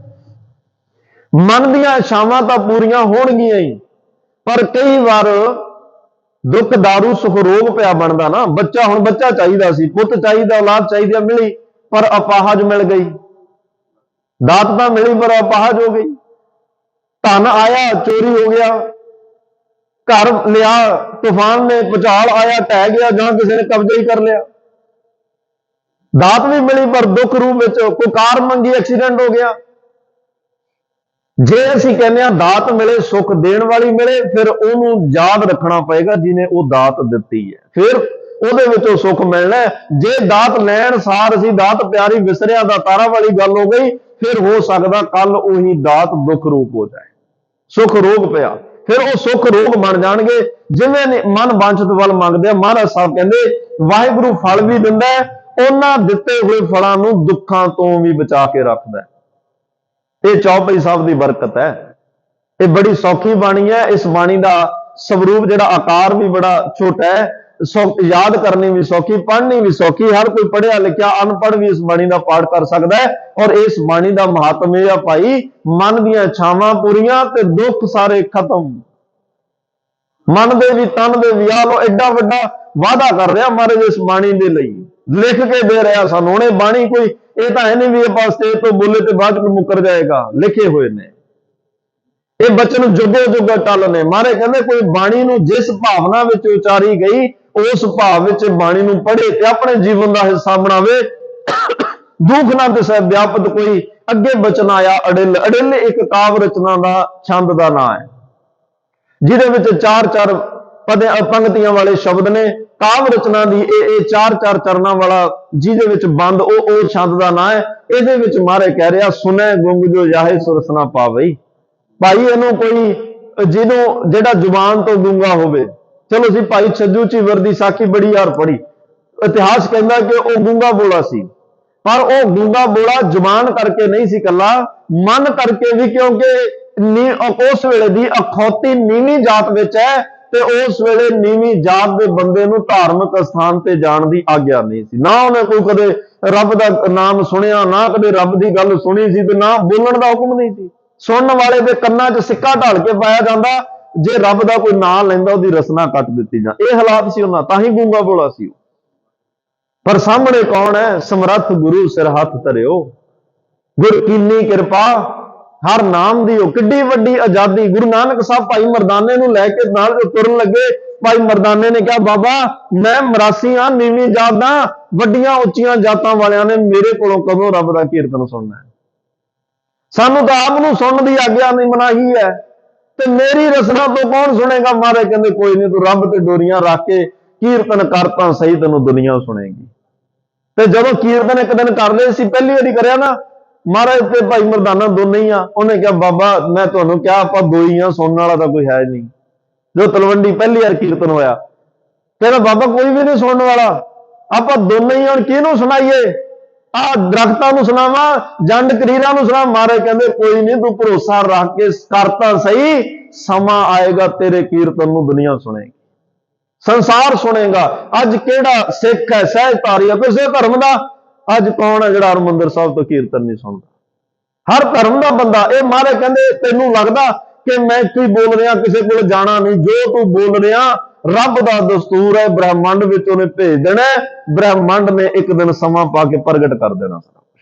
ਮਨ ਦੀਆਂ ਇਛਾਵਾਂ ਤਾਂ ਪੂਰੀਆਂ ਹੋਣਗੀਆਂ ਹੀ, ਪਰ ਕਈ ਵਾਰ ਦੁੱਖ ਦਾਰੂ ਸੁਖ ਰੋਗ ਪਿਆ ਬਣਦਾ ਨਾ। ਬੱਚਾ, ਹੁਣ ਬੱਚਾ ਚਾਹੀਦਾ ਸੀ, ਪੁੱਤ ਚਾਹੀਦਾ, ਔਲਾਦ ਚਾਹੀਦੀ ਮਿਲੀ, ਪਰ ਅਪਾਹਜ ਮਿਲ ਗਈ। ਦਾਤ ਤਾਂ ਮਿਲੀ ਪਰ ਅਪਾਹਜ ਹੋ ਗਈ। ਧਨ ਆਇਆ ਚੋਰੀ ਹੋ ਗਿਆ, ਘਰ ਲਿਆ ਤੂਫਾਨ ਨੇ, ਭੁਚਾਲ ਆਇਆ ਢਹਿ ਗਿਆ, ਜਾਂ ਕਿਸੇ ਨੇ ਕਬਜ਼ਾ ਹੀ ਕਰ ਲਿਆ। ਦਾਤ ਵੀ ਮਿਲੀ ਪਰ ਦੁੱਖ ਰੂਪ ਵਿੱਚ, ਕੋਈ ਕਾਰ ਮੰਗੀ ਐਕਸੀਡੈਂਟ ਹੋ ਗਿਆ। ਜੇ ਅਸੀਂ ਕਹਿੰਦੇ ਹਾਂ ਦਾਤ ਮਿਲੇ, ਸੁੱਖ ਦੇਣ ਵਾਲੀ ਮਿਲੇ, ਫਿਰ ਉਹਨੂੰ ਯਾਦ ਰੱਖਣਾ ਪਏਗਾ ਜਿਹਨੇ ਉਹ ਦਾਤ ਦਿੱਤੀ ਹੈ, ਫਿਰ ਉਹਦੇ ਵਿੱਚੋਂ ਸੁੱਖ ਮਿਲਣਾ। ਜੇ ਦਾਤ ਲੈਣ ਸਾਰ ਅਸੀਂ ਦਾਤ ਪਿਆਰੀ ਵਿਸਰਿਆ ਦਾ ਤਾਰਾ ਵਾਲੀ ਗੱਲ ਹੋ ਗਈ, ਫਿਰ ਹੋ ਸਕਦਾ ਕੱਲ ਉਹੀ ਦਾਤ ਦੁੱਖ ਰੂਪ ਹੋ ਜਾਏ। ਸੁੱਖ ਰੋਗ ਪਿਆ, ਫਿਰ ਉਹ ਸੁੱਖ ਰੋਗ ਬਣ ਜਾਣਗੇ। ਜਿਵੇਂ ਮਨ ਵਾਂਛਿਤ ਫਲ ਮੰਗਦੇ ਆ, ਮਹਾਰਾਜ ਸਾਹਿਬ ਕਹਿੰਦੇ ਵਾਹਿਗੁਰੂ ਫਲ ਵੀ ਦਿੰਦਾ, ਉਹਨਾਂ ਦਿੱਤੇ ਹੋਏ ਫਲਾਂ ਨੂੰ ਦੁੱਖਾਂ ਤੋਂ ਵੀ ਬਚਾ ਕੇ ਰੱਖਦਾ। ਇਹ ਚੌਪਈ ਸਾਹਿਬ ਦੀ ਬਰਕਤ ਹੈ। ਇਹ ਬੜੀ ਸੌਖੀ ਬਾਣੀ ਹੈ। ਇਸ ਬਾਣੀ ਦਾ ਸਵਰੂਪ ਜਿਹੜਾ ਆਕਾਰ ਵੀ ਬੜਾ ਛੋਟਾ ਹੈ, ਯਾਦ ਕਰਨੀ ਵੀ ਸੌਖੀ, ਪੜ੍ਹਨੀ ਵੀ ਸੌਖੀ। ਹਰ ਕੋਈ ਪੜ੍ਹਿਆ ਲਿਖਿਆ ਅਨਪੜ੍ਹ ਵੀ ਇਸ ਬਾਣੀ ਦਾ ਪਾਠ ਕਰ ਸਕਦਾ ਹੈ। ਔਰ ਇਸ ਬਾਣੀ ਦਾ ਮਹਾਤਮ ਇਹ ਆ ਭਾਈ, ਮਨ ਦੀਆਂ ਇੱਛਾਵਾਂ ਪੂਰੀਆਂ ਤੇ ਦੁੱਖ ਸਾਰੇ ਖਤਮ। ਮਨ ਦੇ ਵੀ ਤਨ ਦੇ ਵੀ, ਆ ਲੋ ਐਡਾ ਵੱਡਾ ਵਾਅਦਾ ਕਰ ਰਿਹਾ ਮਹਾਰਾਜ ਇਸ ਬਾਣੀ ਦੇ ਲਈ, ਲਿਖ ਕੇ ਦੇ ਰਿਹਾ ਸਾਨੂੰ। ਹੁਣ ਇਹ ਬਾਣੀ ਕੋਈ ਇਹ ਤਾਂ ਹੈ ਨਹੀਂ ਵੀ ਆਪਾਂ ਸਟੇਜ ਤੋਂ ਬੋਲੇ ਤੇ ਬਾਅਦ ਚ ਮੁੱਕਰ ਜਾਏਗਾ, ਲਿਖੇ ਹੋਏ ਨੇ ਇਹ ਬਚਨ ਜੁਗੇ ਜੁਗ ਟਲ ਨੇ। ਮਹਾਰਾਜ ਕਹਿੰਦੇ ਕੋਈ ਬਾਣੀ ਨੂੰ ਜਿਸ ਭਾਵਨਾ ਵਿੱਚ ਉਚਾਰੀ ਗਈ, ਉਸ ਭਾਵ ਵਿੱਚ ਬਾਣੀ ਨੂੰ ਪੜ੍ਹੇ ਤੇ ਆਪਣੇ ਜੀਵਨ ਦਾ ਹਿੱਸਾ ਬਣਾਵੇ। ਦੁਖ ਨਾ ਤਿਸੈ ਵਿਆਪਤ ਕੋਈ, ਅੱਗੇ ਬਚਨ ਆਇਆ ਅੜਿੱਲ। ਅੜਿੱਲ ਇੱਕ ਕਾਵ ਰਚਨਾ ਦਾ ਛੰਦ ਦਾ ਨਾਂ ਹੈ, ਜਿਹਦੇ ਵਿੱਚ 4-4 ਪੰਕਤੀਆਂ ਵਾਲੇ ਸ਼ਬਦ ਨੇ। ਕਾਵ ਰਚਨਾ ਦੀ ਇਹ 4-4 ਚਰਨਾਂ ਵਾਲਾ ਜਿਹਦੇ ਵਿੱਚ ਬੰਦ, ਉਹ ਛੰਦ ਦਾ ਨਾਂ ਹੈ। ਇਹਦੇ ਵਿੱਚ ਮਹਾਰਾਜ ਕਹਿ ਰਿਹਾ ਸੁਨੈ ਗੁੰਗ ਜੋ ਜਾਹੇ ਸੁਰਸਨਾ ਪਾਵਈ। ਭਾਈ ਇਹਨੂੰ ਕੋਈ ਜਿਹਨੂੰ ਜਿਹੜਾ ਜ਼ੁਬਾਨ ਤੋਂ ਗੂੰਗਾ ਹੋਵੇ, ਚਲੋ ਜੀ ਭਾਈ ਛੱਜੂ ਚੀਵਰ ਦੀ ਸਾਖੀ ਬੜੀ ਯਾਰ ਪੜ੍ਹੀ, ਇਤਿਹਾਸ ਕਹਿੰਦਾ ਕਿ ਉਹ ਗੂੰਗਾ ਬੋਲਾ ਸੀ, ਪਰ ਉਹ ਗੂੰਗਾ ਬੋਲਾ ਜ਼ੁਬਾਨ ਕਰਕੇ ਨਹੀਂ ਸੀ ਕੱਲਾ, ਮਨ ਕਰਕੇ ਵੀ, ਕਿਉਂਕਿ ਉਸ ਵੇਲੇ ਦੀ ਅਖੌਤੀ ਨੀਵੀਂ ਜਾਤ ਵਿੱਚ ਹੈ ਤੇ ਉਸ ਵੇਲੇ ਨੀਵੀਂ ਜਾਤ ਦੇ ਬੰਦੇ ਨੂੰ ਧਾਰਮਿਕ ਸਥਾਨ ਤੇ ਜਾਣ ਦੀ ਆਗਿਆ ਨਹੀਂ ਸੀ। ਨਾ ਉਹਨੇ ਕੋਈ ਕਦੇ ਰੱਬ ਦਾ ਨਾਮ ਸੁਣਿਆ, ਨਾ ਕਦੇ ਰੱਬ ਦੀ ਗੱਲ ਸੁਣੀ ਸੀ, ਤੇ ਨਾ ਬੋਲਣ ਦਾ ਹੁਕਮ ਨਹੀਂ ਸੀ। ਸੁਣਨ ਵਾਲੇ ਦੇ ਕੰਨਾਂ 'ਚ ਸਿੱਕਾ ਢਾਲ ਕੇ ਪਾਇਆ ਜਾਂਦਾ, ਜੇ ਰੱਬ ਦਾ ਕੋਈ ਨਾਂ ਲੈਂਦਾ ਉਹਦੀ ਰਸਨਾ ਕੱਟ ਦਿੱਤੀ ਜਾਂ। ਇਹ ਹਾਲਾਤ ਸੀ ਉਹਨਾਂ, ਤਾਂ ਹੀ ਗੂੰਗਾ ਬੋਲਾ ਸੀ। ਪਰ ਸਾਹਮਣੇ ਕੌਣ ਹੈ? ਸਮਰੱਥ ਗੁਰੂ ਸਿਰ ਹੱਥ ਧਰਿਓ, ਗੁਰ ਕੀਨੀ ਕਿਰਪਾ ਹਰ ਨਾਮ ਦੀ। ਉਹ ਕਿੱਡੀ ਵੱਡੀ ਆਜ਼ਾਦੀ। ਗੁਰੂ ਨਾਨਕ ਸਾਹਿਬ ਭਾਈ ਮਰਦਾਨੇ ਨੂੰ ਲੈ ਕੇ ਨਾਲ ਜੋ ਤੁਰਨ ਲੱਗੇ, ਭਾਈ ਮਰਦਾਨੇ ਨੇ ਕਿਹਾ, ਬਾਬਾ ਮੈਂ ਮਰਾਸੀ ਹਾਂ, ਨੀਵੀਂ ਜਾਤ ਦਾ, ਵੱਡੀਆਂ ਉੱਚੀਆਂ ਜਾਤਾਂ ਵਾਲਿਆਂ ਨੇ ਮੇਰੇ ਕੋਲੋਂ ਕਦੋਂ ਰੱਬ ਦਾ ਕੀਰਤਨ ਸੁਣਨਾ ਹੈ? ਸਾਨੂੰ ਤਾਂ ਆਪ ਨੂੰ ਸੁਣਨ ਦੀ ਆਗਿਆ ਨਹੀਂ, ਮਨਾਹੀ ਹੈ, ਤੇ ਮੇਰੀ ਰਸਨਾ ਤੋਂ ਕੌਣ ਸੁਣੇਗਾ? ਮਹਾਰਾਜ ਕਹਿੰਦੇ ਕੋਈ ਨਹੀਂ, ਤੂੰ ਰੱਬ ਤੇ ਡੋਰੀਆਂ ਰੱਖ ਕੇ ਕੀਰਤਨ ਕਰ ਤਾਂ ਸਹੀ, ਤੈਨੂੰ ਦੁਨੀਆ ਸੁਣੇਗੀ। ਤੇ ਜਦੋਂ ਕੀਰਤਨ ਇੱਕ ਦਿਨ ਕਰ ਲਏ ਸੀ, ਪਹਿਲੀ ਵਾਰੀ ਕਰਿਆ ਨਾ, ਮਹਾਰਾਜ ਤੇ ਭਾਈ ਮਰਦਾਨਾ ਦੋਨੇ ਹੀ ਆ। ਉਹਨੇ ਕਿਹਾ, ਬਾਬਾ ਮੈਂ ਤੁਹਾਨੂੰ ਕਿਹਾ ਆਪਾਂ ਦੋ ਹੀ ਆ, ਸੁਣਨ ਵਾਲਾ ਤਾਂ ਕੋਈ ਹੈ ਨਹੀਂ। ਜੋ ਤਲਵੰਡੀ ਪਹਿਲੀ ਵਾਰ ਕੀਰਤਨ ਹੋਇਆ, ਕਹਿੰਦਾ ਬਾਬਾ ਕੋਈ ਵੀ ਨਹੀਂ ਸੁਣਨ ਵਾਲਾ, ਆਪਾਂ ਦੋਨੇ ਹੀ। ਹੁਣ ਕਿਹਨੂੰ ਸੁਣਾਈਏ? ਆਹ ਦਰਖਤਾਂ ਨੂੰ ਸੁਣਾਵਾਂ, ਜੰਡ ਕਰੀਰਾਂ ਨੂੰ ਸੁਣਾ? ਮਹਾਰਾਜ ਕਹਿੰਦੇ ਕੋਈ ਨਹੀਂ, ਤੂੰ ਭਰੋਸਾ ਰੱਖ ਕੇ ਕਰਤਾ ਸਹੀ, ਸਮਾਂ ਆਏਗਾ ਤੇਰੇ ਕੀਰਤਨ ਨੂੰ ਦੁਨੀਆ ਸੁਣੇਗੀ, ਸੰਸਾਰ ਸੁਣੇਗਾ। ਅੱਜ ਕਿਹੜਾ ਸਿੱਖ ਹੈ, ਸਹਿਜਧਾਰੀ ਹੈ, ਕਿਸੇ ਧਰਮ ਦਾ, ਅੱਜ ਕੌਣ ਹੈ ਜਿਹੜਾ ਹਰਿਮੰਦਰ ਸਾਹਿਬ ਤੋਂ ਕੀਰਤਨ ਨਹੀਂ ਸੁਣਦਾ? ਹਰ ਧਰਮ ਦਾ ਬੰਦਾ। ਇਹ ਮਹਾਰਾਜ ਕਹਿੰਦੇ ਤੈਨੂੰ ਲੱਗਦਾ ਕਿ ਮੈਂ ਕੀ ਬੋਲ ਰਿਹਾ, ਕਿਸੇ ਕੋਲ ਜਾਣਾ ਨਹੀਂ, ਜੋ ਤੂੰ ਬੋਲ ਰਿਹਾ ਰੱਬ ਦਾ ਦਸਤੂਰ ਹੈ, ਬ੍ਰਹਿਮੰਡ ਵਿੱਚ ਉਹਨੇ ਭੇਜ ਦੇਣਾ, ਬ੍ਰਹਿਮੰਡ ਨੇ ਇੱਕ ਦਿਨ ਸਮਾਂ ਪਾ ਕੇ ਪ੍ਰਗਟ ਕਰ ਦੇਣਾ ਸਾਰਾ ਕੁਝ।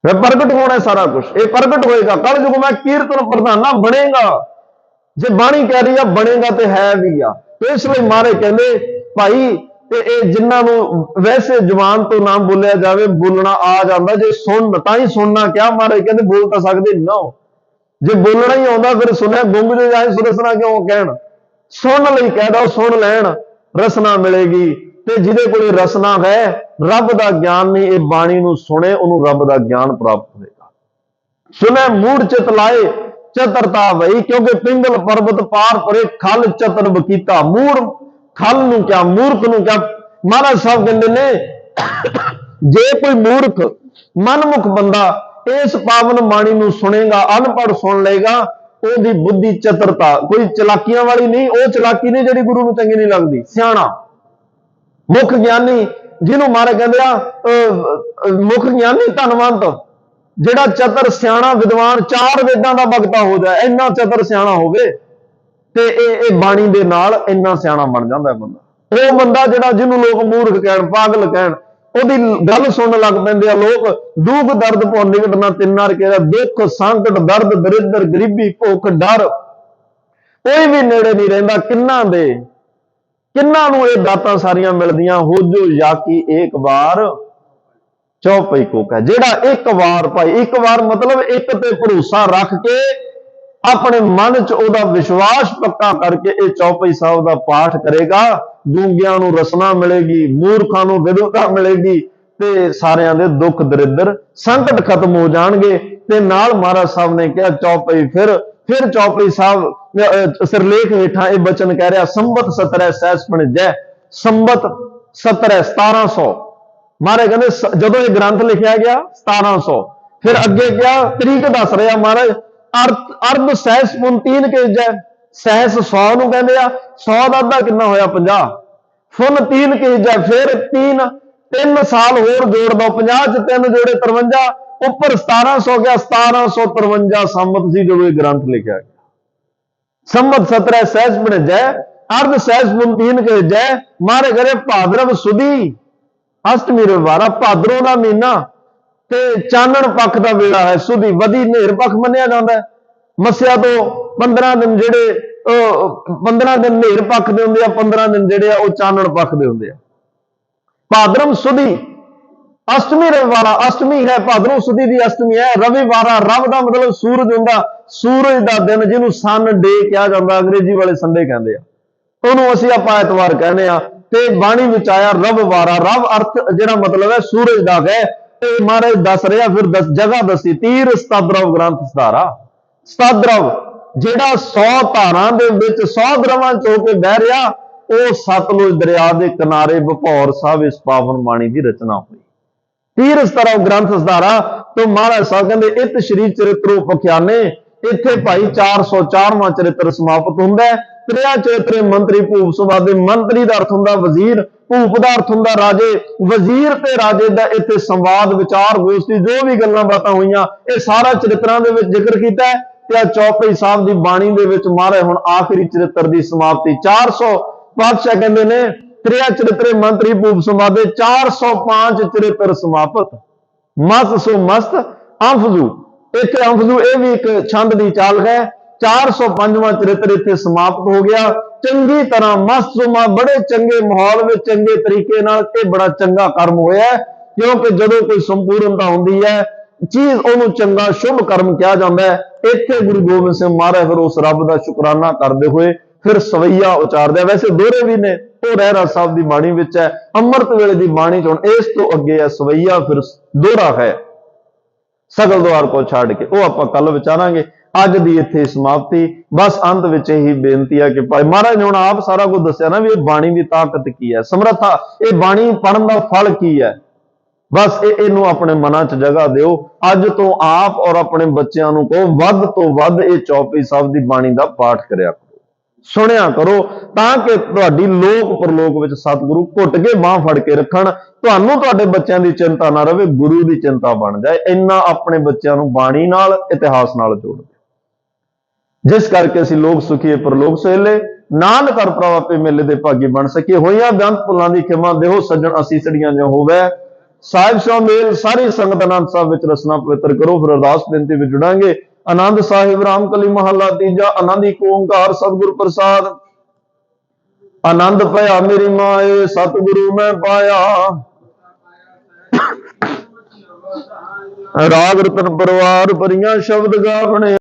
ਫਿਰ ਪ੍ਰਗਟ ਹੋਣਾ ਸਾਰਾ ਕੁਝ, ਇਹ ਪ੍ਰਗਟ ਹੋਏਗਾ। ਕਲਯੁਗ ਮੈਂ ਕੀਰਤਨ ਪ੍ਰਧਾਨਾ ਬਣੇਗਾ, ਜੇ ਬਾਣੀ ਕਹਿ ਰਹੀ ਆ ਬਣੇਗਾ ਤੇ ਹੈ ਵੀ ਆ। ਤੇ ਇਸ ਲਈ ਮਹਾਰਾਜ ਕਹਿੰਦੇ ਭਾਈ, ਤੇ ਇਹ ਜਿਨ੍ਹਾਂ ਨੂੰ ਵੈਸੇ ਜ਼ੁਬਾਨ ਤੋਂ ਨਾਮ ਬੋਲਿਆ ਜਾਵੇ, ਬੋਲਣਾ ਆ ਜਾਂਦਾ, ਜੇ ਸੁਣ ਤਾਂ ਹੀ ਸੁਣਨਾ ਕਿਹਾ। ਮਹਾਰਾਜ ਕਹਿੰਦੇ ਬੋਲ ਤਾਂ ਸਕਦੇ ਨਾ ਹੋ, ਜੇ ਬੋਲਣਾ ਹੀ ਆਉਂਦਾ ਫਿਰ ਸੁਣਿਆ ਗੁੰਗ ਜੇ ਜਾਏ ਸੁਰਸਨਾ ਕਿਉਂ ਕਹਿਣ? ਸੁਣਨ ਲਈ ਕਹਿ ਦੋ, ਸੁਣ ਲੈਣ, ਰਸਨਾ ਮਿਲੇਗੀ। ਤੇ ਜਿਹਦੇ ਕੋਲੇ ਰਸਨਾ ਹੈ, ਰੱਬ ਦਾ ਗਿਆਨ ਨਹੀਂ, ਇਹ ਬਾਣੀ ਨੂੰ ਸੁਣੇ, ਉਹਨੂੰ ਰੱਬ ਦਾ ਗਿਆਨ ਪ੍ਰਾਪਤ ਹੋਏਗਾ। ਸੁਣੇ ਮੂੜ ਚਿਤ ਲਾਏ ਚਤਰਤਾ ਵਈ, ਕਿਉਂਕਿ ਪਿੰਗਲ ਪਰਬਤ ਪਾਰ ਪਰੇ ਖਲ ਚਤਰ ਬਕੀਤਾ। ਮੂੜ ਖਲ ਨੂੰ ਕਿਹਾ, ਮੂਰਖ ਨੂੰ ਕਿਹਾ। ਮਹਾਰਾਜ ਸਾਹਿਬ ਕਹਿੰਦੇ ਨੇ, ਜੇ ਕੋਈ ਮੂਰਖ ਮਨਮੁਖ ਬੰਦਾ ਇਸ ਪਾਵਨ ਬਾਣੀ ਨੂੰ ਸੁਣੇਗਾ, ਅਨਪੜ੍ਹ ਸੁਣ ਲਏਗਾ, ਉਹਦੀ ਬੁੱਧੀ ਚਤਰਤਾ, ਕੋਈ ਚਲਾਕੀਆਂ ਵਾਲੀ ਨਹੀਂ, ਉਹ ਚਲਾਕੀ ਨਹੀਂ ਜਿਹੜੀ ਗੁਰੂ ਨੂੰ ਚੰਗੀ ਨਹੀਂ ਲੱਗਦੀ। ਸਿਆਣਾ ਮੁੱਖ ਗਿਆਨੀ, ਜਿਹਨੂੰ ਮਹਾਰਾਜ ਕਹਿੰਦੇ ਆ ਮੁੱਖ ਗਿਆਨੀ ਧਨਵੰਤ, ਜਿਹੜਾ ਚਤਰ ਸਿਆਣਾ ਵਿਦਵਾਨ, ਚਾਰ ਵੇਦਾਂ ਦਾ ਬਖਤਾ ਹੋ ਜਾਏ, ਇੰਨਾ ਚਤਰ ਸਿਆਣਾ ਹੋਵੇ, ਤੇ ਇਹ ਬਾਣੀ ਦੇ ਨਾਲ ਇੰਨਾ ਸਿਆਣਾ ਬਣ ਜਾਂਦਾ ਹੈ ਬੰਦਾ। ਉਹ ਬੰਦਾ ਜਿਹੜਾ ਜਿਹਨੂੰ ਲੋਕ ਮੂਰਖ ਕਹਿਣ, ਪਾਗਲ ਕਹਿਣ, ਉਹਦੀ ਗੱਲ ਸੁਣਨ ਲੱਗ ਪੈਂਦੇ ਆ ਲੋਕ। ਦੁੱਖ ਦਰਦ ਭਉ ਨਿਕਟ ਨਾ ਤਿੰਨਾਂ ਰਕੇਰਾ, ਦੁੱਖ ਸੰਕਟ ਦਰਦ ਦਰਿਦਰ ਗਰੀਬੀ ਭੁੱਖ ਡਰ, ਕੋਈ ਵੀ ਨੇੜੇ ਨਹੀਂ ਰਹਿੰਦਾ। ਕਿੰਨਾਂ ਨੂੰ ਇਹ ਦਾਤਾਂ ਸਾਰੀਆਂ ਮਿਲਦੀਆਂ? ਹੋ ਜੋ ਯਾਕੀ ਇੱਕ ਵਾਰ ਚੌਪਈ ਕੋ ਕਹਿ। ਜਿਹੜਾ ਇੱਕ ਵਾਰ ਭਾਈ, ਇੱਕ ਵਾਰ ਮਤਲਬ ਇੱਕ ਤੇ ਭਰੋਸਾ ਰੱਖ ਕੇ, ਆਪਣੇ ਮਨ 'ਚ ਉਹਦਾ ਵਿਸ਼ਵਾਸ ਪੱਕਾ ਕਰਕੇ ਇਹ ਚੌਪਈ ਸਾਹਿਬ ਦਾ ਪਾਠ ਕਰੇਗਾ, ਗੂੰਗਿਆਂ ਨੂੰ ਰਸਨਾ ਮਿਲੇਗੀ, ਮੂਰਖਾਂ ਨੂੰ ਵਿਦਵਤਾ ਮਿਲੇਗੀ, ਤੇ ਸਾਰਿਆਂ ਦੇ ਦੁੱਖ ਦਰਿਦਰ ਸੰਕਟ ਖਤਮ ਹੋ ਜਾਣਗੇ। ਤੇ ਨਾਲ ਮਹਾਰਾਜ ਸਾਹਿਬ ਨੇ ਕਿਹਾ ਚੌਪਈ ਫਿਰ ਚੌਪਈ ਸਾਹਿਬ ਸਿਰਲੇਖ ਹੇਠਾਂ ਇਹ ਬਚਨ ਕਹਿ ਰਿਹਾ, ਸੰਬਤ 17 ਸਹਿਸ ਭਣਜੈ। ਸੰਬਤ 17 1700 ਮਹਾਰਾਜ ਕਹਿੰਦੇ ਜਦੋਂ ਇਹ ਗ੍ਰੰਥ ਲਿਖਿਆ ਗਿਆ 1700। ਫਿਰ ਅੱਗੇ ਕਿਹਾ ਤਰੀਕ ਦੱਸ ਰਿਹਾ ਮਹਾਰਾਜ, ਅਰਧ ਸਹਿਸ ਪੁਨ 3 ਕੇਜੈ। ਸਹਿਸ 100 ਨੂੰ ਕਹਿੰਦੇ ਆ, 100 ਦਾ ਅੱਧਾ ਕਿੰਨਾ ਹੋਇਆ? 50। ਫੁਨ 3 ਕੇਜੈ, ਫਿਰ 3 ਸਾਲ ਹੋਰ ਜੋੜ ਦੋ, 50 ਚ 3 ਜੋੜੇ 53, ਉੱਪਰ 1700 ਗਿਆ। 1753 ਸੰਮਤ ਸੀ ਜਦੋਂ ਇਹ ਗ੍ਰੰਥ ਲਿਖਿਆ ਗਿਆ। ਸੰਮਤ 17 ਸਹਿਸ ਭਣਜੈ, ਅਰਧ ਸਹਿਸ ਪੁਨ 3 ਕੇਜੈ। ਮਾਰੇ ਕਰੇ ਭਾਦਰਵ ਸੁਦੀ ਅਸ਼ਟਮੀ ਰਵਿਵਾਰਾ, ਭਾਦਰੋਂ ਦਾ ਮਹੀਨਾ ਤੇ ਚਾਨਣ ਪੱਖ ਦਾ ਵੇਲਾ ਹੈ। ਸੁਦੀ ਵਧੀ ਨੇਰ ਪੱਖ ਮੰਨਿਆ ਜਾਂਦਾ ਹੈ। ਮੱਸਿਆ ਤੋਂ 15 ਦਿਨ ਜਿਹੜੇ 15 ਦਿਨ ਨੇਰ ਪੱਖ ਦੇ ਹੁੰਦੇ ਆ, 15 ਦਿਨ ਜਿਹੜੇ ਆ ਉਹ ਚਾਨਣ ਪੱਖ ਦੇ ਹੁੰਦੇ ਆ। ਭਾਦਰਮ ਸੁਦੀ ਅਸ਼ਟਮੀ ਰਵਿਵਾਰਾ, ਅਸ਼ਟਮੀ ਹੈ ਭਾਦਰੋਂ ਸੁਦੀ ਦੀ ਅਸ਼ਟਮੀ ਹੈ। ਰਵਿਵਾਰਾ, ਰਵ ਦਾ ਮਤਲਬ ਸੂਰਜ ਹੁੰਦਾ, ਸੂਰਜ ਦਾ ਦਿਨ ਜਿਹਨੂੰ ਸਨ ਡੇ ਕਿਹਾ ਜਾਂਦਾ, ਅੰਗਰੇਜ਼ੀ ਵਾਲੇ ਸੰਡੇ ਕਹਿੰਦੇ ਆ, ਉਹਨੂੰ ਅਸੀਂ ਆਪਾਂ ਐਤਵਾਰ ਕਹਿੰਦੇ ਆ। ਤੇ ਬਾਣੀ ਵਿੱਚ ਆਇਆ ਰਵਿਵਾਰਾ, ਰਵ ਅਰਥ ਜਿਹੜਾ ਮਤਲਬ ਹੈ ਸੂਰਜ ਦਾ ਹੈ। ਤੇ ਮਹਾਰਾਜ ਦੱਸ ਰਿਹਾ ਫਿਰ ਜਗ੍ਹਾ ਦੱਸੀ, ਤੀਰ ਸਤਦਰਵ ਗ੍ਰੰਥ ਸਤਾਰਾ। ਸਤਦਰਵ ਜਿਹੜਾ 100 ਧਾਰਾਂ ਦੇ ਵਿੱਚ 100 ਦਰਵਾਂ ਚ ਹੋ ਕੇ ਬਹਿ ਰਿਹਾ, ਉਹ ਸਤਲੁਜ ਦਰਿਆ ਦੇ ਕਿਨਾਰੇ ਭਪੌਰ ਸਾਹਿਬ ਇਸ ਪਾਵਨ ਬਾਣੀ ਦੀ ਰਚਨਾ ਹੋਈ। ਤੀਰਥ ਤਰੋ ਗ੍ਰੰਥ ਸਧਾਰਾ। ਤੋਂ ਮਹਾਰਾਜ ਸਾਹਿਬ ਕਹਿੰਦੇ ਇਤ ਸ਼੍ਰੀ ਚਰਿਤ੍ਰੋ ਪਖਿਆਨੇ। ਇੱਥੇ ਭਾਈ 404ਵਾਂ ਚਰਿੱਤਰ ਸਮਾਪਤ ਹੁੰਦਾ ਹੈ। ਤ੍ਰਿਆ ਚਰਿਤਰੇ ਮੰਤਰੀ ਭੂਪ ਸੁਬਾਦੇ। ਮੰਤਰੀ ਦਾ ਅਰਥ ਹੁੰਦਾ ਵਜ਼ੀਰ, ਭੂਪ ਦਾ ਅਰਥ ਹੁੰਦਾ ਰਾਜੇ। ਵਜ਼ੀਰ ਤੇ ਰਾਜੇ ਦਾ ਇੱਥੇ ਸੰਵਾਦ ਵਿਚਾਰ ਗੋਸ਼ਟੀ ਜੋ ਵੀ ਗੱਲਾਂ ਬਾਤਾਂ ਹੋਈਆਂ ਇਹ ਸਾਰਾ ਚਰਿਤਰਾਂ ਦੇ ਵਿੱਚ ਜ਼ਿਕਰ ਕੀਤਾ ਹੈ। ਤੇ ਆ ਚੌਪਈ ਸਾਹਿਬ ਦੀ ਬਾਣੀ ਦੇ ਵਿੱਚ ਮਹਾਰਾਜ ਹੁਣ ਆਖਰੀ ਚਰਿੱਤਰ ਦੀ ਸਮਾਪਤੀ 400 ਪਾਤਸ਼ਾਹ ਕਹਿੰਦੇ ਨੇ ਤ੍ਰਿਆ ਚਰਿਤਰੇ ਮੰਤਰੀ ਭੂਪ ਸੰਵਾਦੇ 405 ਚਰਿੱਤਰ ਸਮਾਪਤ। ਮਸ ਸੋ ਮਸਤ ਅੰਫਜੂ। ਇੱਥੇ ਅੰਫਜੂ ਇਹ ਵੀ ਇੱਕ ਛੰਦ ਦੀ ਚਾਲ ਹੈ। 405ਵਾਂ ਚਰਿੱਤਰ ਇੱਥੇ ਸਮਾਪਤ ਹੋ ਗਿਆ। ਚੰਗੀ ਤਰ੍ਹਾਂ ਮਸਤ ਸੁਮਾ ਬੜੇ ਚੰਗੇ ਮਾਹੌਲ ਵਿੱਚ ਚੰਗੇ ਤਰੀਕੇ ਨਾਲ ਇਹ ਬੜਾ ਚੰਗਾ ਕਰਮ ਹੋਇਆ ਹੈ। ਕਿਉਂਕਿ ਜਦੋਂ ਕੋਈ ਸੰਪੂਰਨਤਾ ਹੁੰਦੀ ਹੈ ਚੀਜ਼ ਉਹਨੂੰ ਚੰਗਾ ਸ਼ੁਭ ਕਰਮ ਕਿਹਾ ਜਾਂਦਾ ਹੈ। ਇੱਥੇ ਗੁਰੂ ਗੋਬਿੰਦ ਸਿੰਘ ਮਹਾਰਾਜ ਫਿਰ ਉਸ ਰੱਬ ਦਾ ਸ਼ੁਕਰਾਨਾ ਕਰਦੇ ਹੋਏ ਫਿਰ ਸਵਈਆ ਉਚਾਰਦੇ ਆ। ਵੈਸੇ ਦੋਹਰੇ ਵੀ ਨੇ, ਉਹ ਰਹਿਰਾਸ ਸਾਹਿਬ ਦੀ ਬਾਣੀ ਵਿੱਚ ਹੈ, ਅੰਮ੍ਰਿਤ ਵੇਲੇ ਦੀ ਬਾਣੀ ਚ ਹੁਣ ਇਸ ਤੋਂ ਅੱਗੇ ਹੈ ਸਵਈਆ, ਫਿਰ ਦੋਹਰਾ ਹੈ ਸਗਲ ਦੁਆਰ ਕੋ ਛੱਡ ਕੇ। ਉਹ ਆਪਾਂ ਕੱਲ ਵਿਚਾਰਾਂਗੇ। ਅੱਜ ਦੀ ਇੱਥੇ ਸਮਾਪਤੀ। ਬਸ ਅੰਤ ਵਿੱਚ ਇਹੀ ਬੇਨਤੀ ਹੈ ਕਿ ਭਾਈ ਮਹਾਰਾਜ ਨੇ ਹੁਣ ਆਪ ਸਾਰਾ ਕੁਝ ਦੱਸਿਆ ਨਾ ਵੀ ਇਹ ਬਾਣੀ ਦੀ ਤਾਕਤ ਕੀ ਹੈ, ਸਮਰੱਥਾ, ਇਹ ਬਾਣੀ ਪੜਨ ਦਾ ਫਲ ਕੀ ਹੈ। ਬਸ ਇਹਨੂੰ ਆਪਣੇ ਮਨਾਂ 'ਚ ਜਗ੍ਹਾ ਦਿਓ। ਅੱਜ ਤੋਂ ਆਪ ਔਰ ਆਪਣੇ ਬੱਚਿਆਂ ਨੂੰ ਕਹੋ ਵੱਧ ਤੋਂ ਵੱਧ ਇਹ ਚੌਪਈ ਸਾਹਿਬ ਦੀ ਬਾਣੀ ਦਾ ਪਾਠ ਕਰਿਆ ਕਰੋ, ਸੁਣਿਆ ਕਰੋ, ਤਾਂ ਕਿ ਤੁਹਾਡੀ ਲੋਕ ਪਰਲੋਕ ਵਿੱਚ ਸਤਿਗੁਰੂ ਘੁੱਟ ਕੇ ਬਾਂਹ ਫੜ ਕੇ ਰੱਖਣ। ਤੁਹਾਨੂੰ ਤੁਹਾਡੇ ਬੱਚਿਆਂ ਦੀ ਚਿੰਤਾ ਨਾ ਰਵੇ, ਗੁਰੂ ਦੀ ਚਿੰਤਾ ਬਣ ਜਾਏ। ਇੰਨਾ ਆਪਣੇ ਬੱਚਿਆਂ ਨੂੰ ਬਾਣੀ ਨਾਲ, ਇਤਿਹਾਸ ਨਾਲ ਜੋੜ ਦਿਓ, ਜਿਸ ਕਰਕੇ ਅਸੀਂ ਲੋਕ ਸੁਖੀਏ ਪਰਲੋਕ ਸੁਹੇਲੇ। ਨਾਨਕ ਹਰ ਪ੍ਰਭ ਆਪੇ ਮੇਲੇ ਦੇ ਭਾਗੀ ਬਣ ਸਕੀਏ। ਹੋਈਆਂ ਬੇਅੰਤ ਭੁੱਲਾਂ ਦੀ ਖਿਮਾ ਦੇਹੋ ਸੱਜਣ ਅਸੀਸੜੀਆਂ ਜੋ ਹੋਵੇ। ਸਾਹਿਬ ਸੋ ਮੇਲ ਸਾਰੀ ਸੰਗਤ ਆਨੰਦ ਸਾਹਿਬ ਵਿੱਚ ਰਸਨਾ ਪਵਿੱਤਰ ਕਰੋ। ਫਿਰ ਅਰਦਾਸ ਬੇਨਤੀ ਵਿੱਚ ਜੁੜਾਂਗੇ। ਆਨੰਦ ਸਾਹਿਬ ਰਾਮਕਲੀ ਮਹੱਲਾ ਤੀਜਾ। ਆਨੰਦ ਏਕ ਓੰਕਾਰ ਸਤਿਗੁਰ ਪ੍ਰਸਾਦ। ਆਨੰਦ ਭਇਆ ਮੇਰੀ ਮਾਏ ਸਤਿਗੁਰੂ ਮੈਂ ਪਾਇਆ। ਰਾਗ ਰਤਨ ਪਰਵਾਰ ਭਰੀਆਂ ਸ਼ਬਦ ਗਾਵਣੇ।